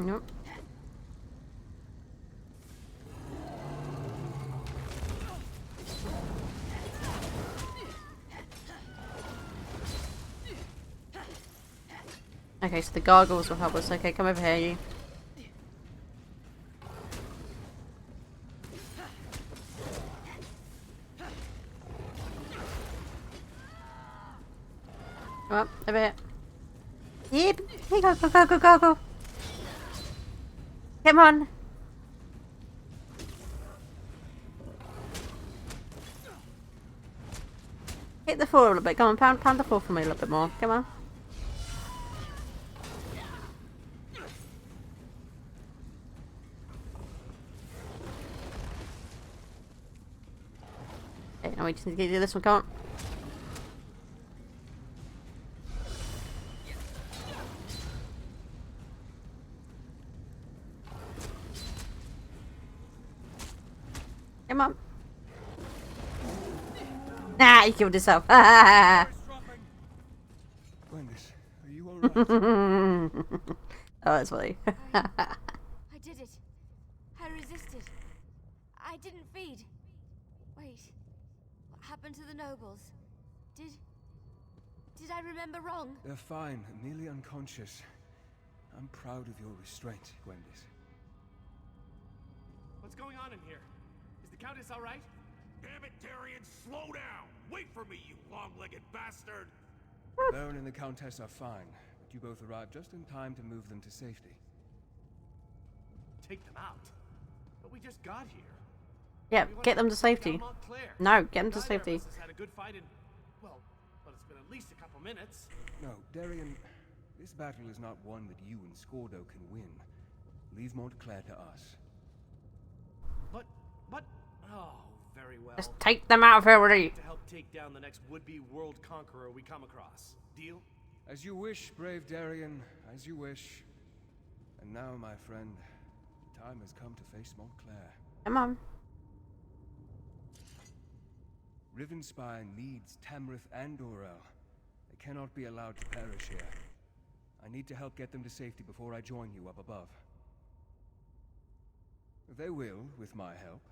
Nope. Okay, so the gargoyles will help us. Okay, come over here, you. Come on, over here. Yep. Here, go. Come on. Hit the floor a little bit. Come on, pound the floor for me a little bit more. Come on. Okay, now we just need to do this one. Come on. Come on. Nah, you killed yourself. Gwendis, are you alright? Oh, that's funny. I did it. I resisted. I didn't feed. Wait. What happened to the nobles? Did I remember wrong? They're fine, merely unconscious. I'm proud of your restraint, Gwendis. What's going on in here? Is the Countess all right? Damn it, Darian, slow down! Wait for me, you long-legged bastard! Baron and the Countess are fine, but you both arrived just in time to move them to safety. Take them out? But we just got here. Yeah, get them to safety. No, get them to safety. Has had a good fight in, well, it's been at least a couple minutes. No, Darian, this battle is not one that you and Scordo can win. Leave Montclair to us. But, oh, very well. Just take them out of here already. To help take down the next would-be world conqueror we come across. Deal? As you wish, brave Darian, as you wish. And now, my friend, the time has come to face Montclair. Come on. Rivenspire needs Tamriel and Dorel. They cannot be allowed to perish here. I need to help get them to safety before I join you up above. They will, with my help.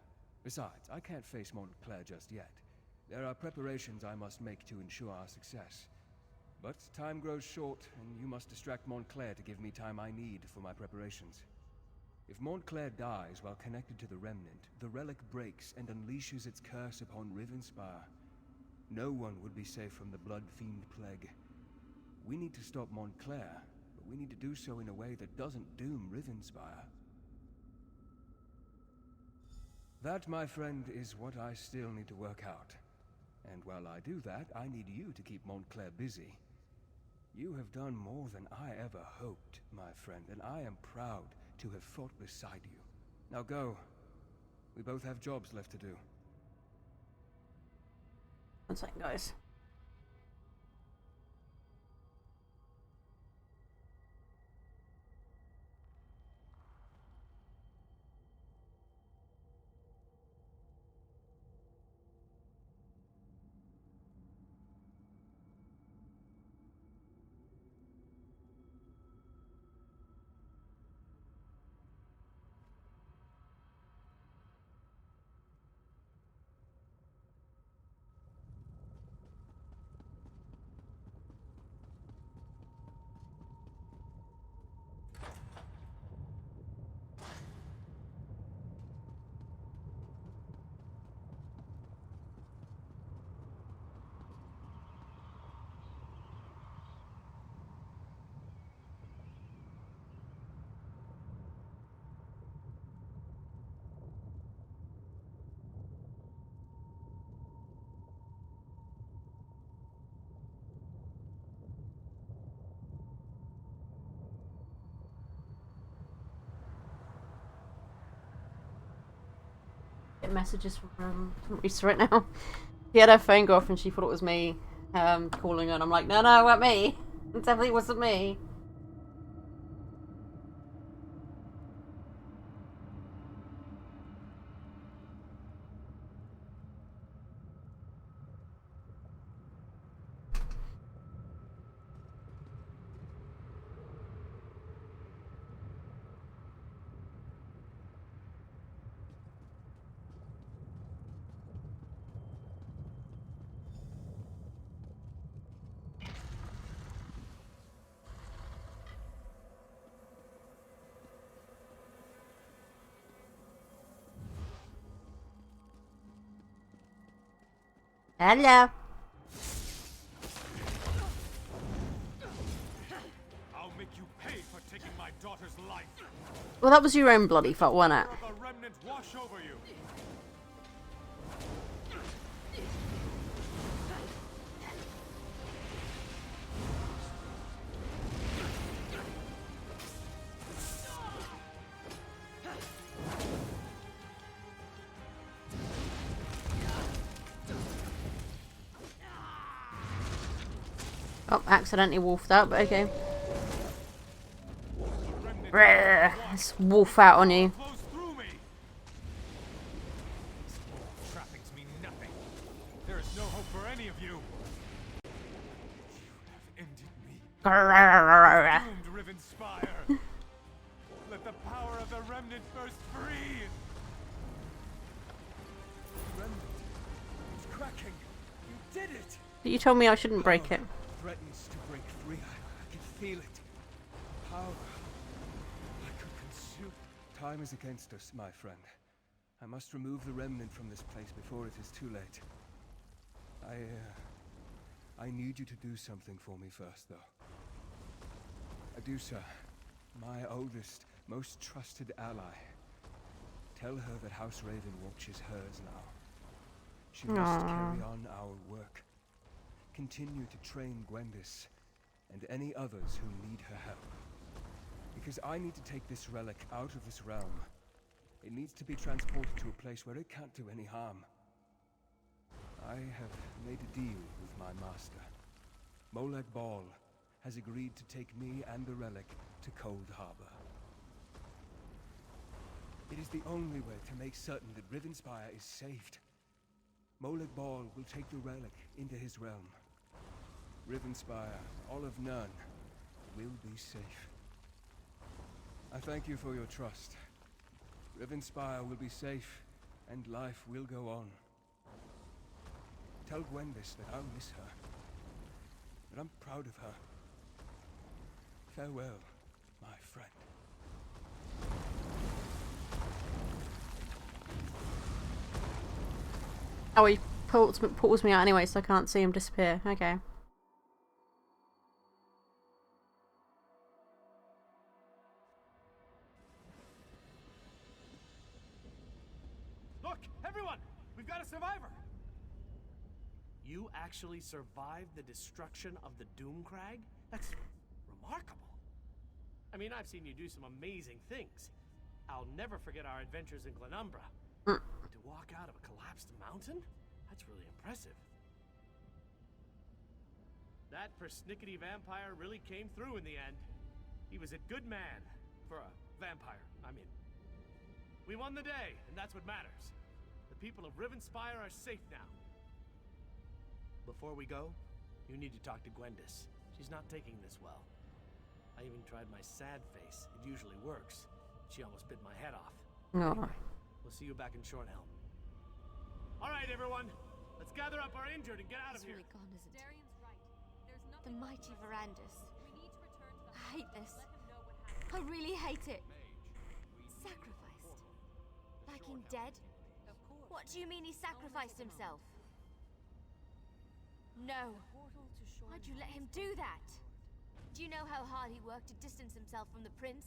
Besides, I can't face Montclair just yet. There are preparations I must make to ensure our success. But time grows short, and you must distract Montclair to give me time I need for my preparations. If Montclair dies while connected to the Remnant, the relic breaks and unleashes its curse upon Rivenspire. No one would be safe from the Blood Fiend Plague. We need to stop Montclair, but we need to do so in a way that doesn't doom Rivenspire. That, my friend, is what I still need to work out. And while I do that, I need you to keep Montclair busy. You have done more than I ever hoped, my friend, and I am proud to have fought beside you. Now go. We both have jobs left to do. 1 second, guys. Get messages from Risa right now. She had her phone go off and she thought it was me calling her, and I'm like, no, it wasn't me. It definitely wasn't me. Hello. I'll make you pay for taking my daughter's life. Well, that was your own bloody fault, wasn't it? The remnant wash over you. Oh, accidentally wolfed out, but okay. Let's wolf out on you. Trappings mean nothing. There is no hope for any of you. You have ended me. Doomed Rivenspire. Let the power of the remnant burst free. Remnant. It's cracking. You did it. You told me I shouldn't break it. Threatens to break free. I can feel it. Power. I could consume. Time is against us, my friend. I must remove the remnant from this place before it is too late. I need you to do something for me first, though. Adusa, my oldest, most trusted ally. Tell her that House Ravenwatch is hers now. She must carry on our work. Continue to train Gwendis and any others who need her help. Because I need to take this relic out of this realm. It needs to be transported to a place where it can't do any harm. I have made a deal with my master. Molag Bal has agreed to take me and the relic to Cold Harbor. It is the only way to make certain that Rivenspire is saved. Molag Bal will take the relic into his realm. Rivenspire, all of Nurn, will be safe. I thank you for your trust. Rivenspire will be safe, and life will go on. Tell Gwendis that I'll miss her, but I'm proud of her. Farewell, my friend. Oh, he pulls me out anyway, so I can't see him disappear. Okay. survivor. You actually survived the destruction of the Doomcrag? That's remarkable. I mean, I've seen you do some amazing things. I'll never forget our adventures in Glenumbra. To walk out of a collapsed mountain? That's really impressive. That persnickety vampire really came through in the end. He was a good man. For a vampire, I mean. We won the day, and that's what matters. The people of Rivenspire are safe now. Before we go, you need to talk to Gwendis. She's not taking this well. I even tried my sad face. It usually works. She almost bit my head off. No. Anyway, we'll see you back in Shornhelm. All right, everyone. Let's gather up our injured and get out of here. It's really gone, isn't it? The mighty Verandis. I hate this. I really hate it. Sacrificed? Like him dead? What do you mean he sacrificed himself? No. Why'd you let him do that? Do you know how hard he worked to distance himself from the prince?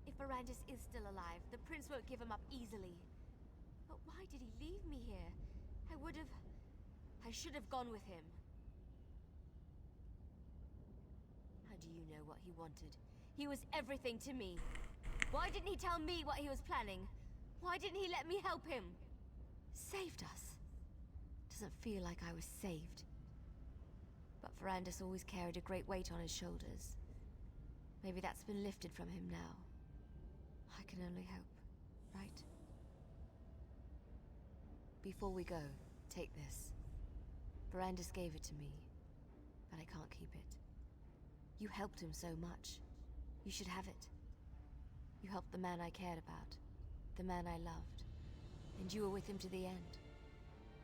If Verandis is still alive, the prince won't give him up easily. But why did he leave me here? I should have gone with him. How do you know what he wanted? He was everything to me. Why didn't he tell me what he was planning? Why didn't he let me help him? Saved us. Doesn't feel like I was saved. But Verandis always carried a great weight on his shoulders. Maybe that's been lifted from him now. I can only hope, right? Before we go, take this. Verandis gave it to me, but I can't keep it. You helped him so much. You should have it. You helped the man I cared about, the man I loved, and you were with him to the end.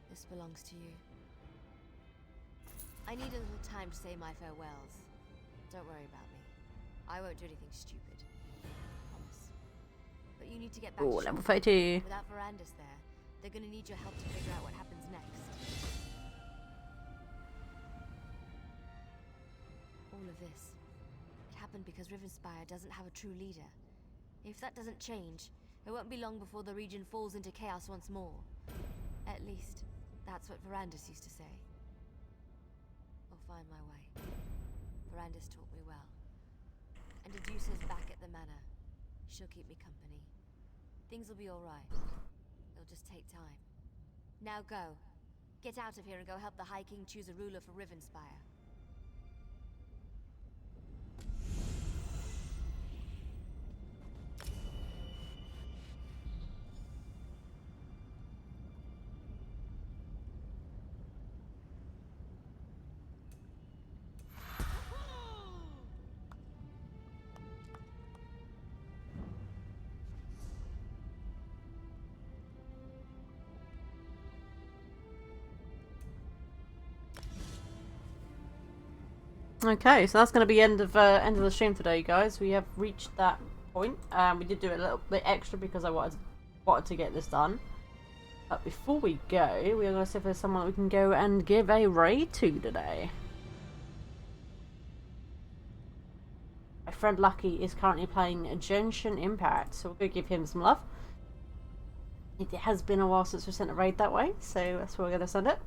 This belongs to you. I need a little time to say my farewells. Don't worry about me. I won't do anything stupid. Promise. But you need to get back to level Shore. 32. Without Verandis there, they're gonna need your help to figure out what happens next. All of this, it happened because Rivenspire doesn't have a true leader. If that doesn't change, it won't be long before the region falls into chaos once more. At least, that's what Verandis used to say. I'll find my way. Verandis taught me well. And Adusa's back at the manor. She'll keep me company. Things will be alright. It'll just take time. Now go. Get out of here and go help the High King choose a ruler for Rivenspire. Okay, so that's going to be end of the stream today, guys. We have reached that point. We did do it a little bit extra because I wanted to get this done. But before we go, we are going to see if there's someone we can go and give a raid to today. My friend Lucky is currently playing Genshin Impact, so we're going to give him some love. It has been a while since we sent a raid that way, so that's where we're going to send it.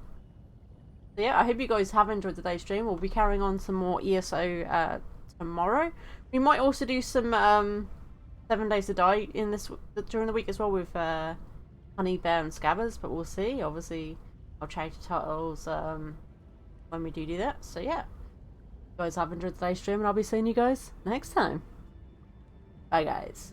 So yeah, I hope you guys have enjoyed today's stream. We'll be carrying on some more ESO tomorrow. We might also do some 7 Days to Die in this during the week as well with Honey Bear and Scabbers, but we'll see. Obviously, I'll change the titles when we do that. So yeah, you guys have enjoyed today's stream, and I'll be seeing you guys next time. Bye, guys.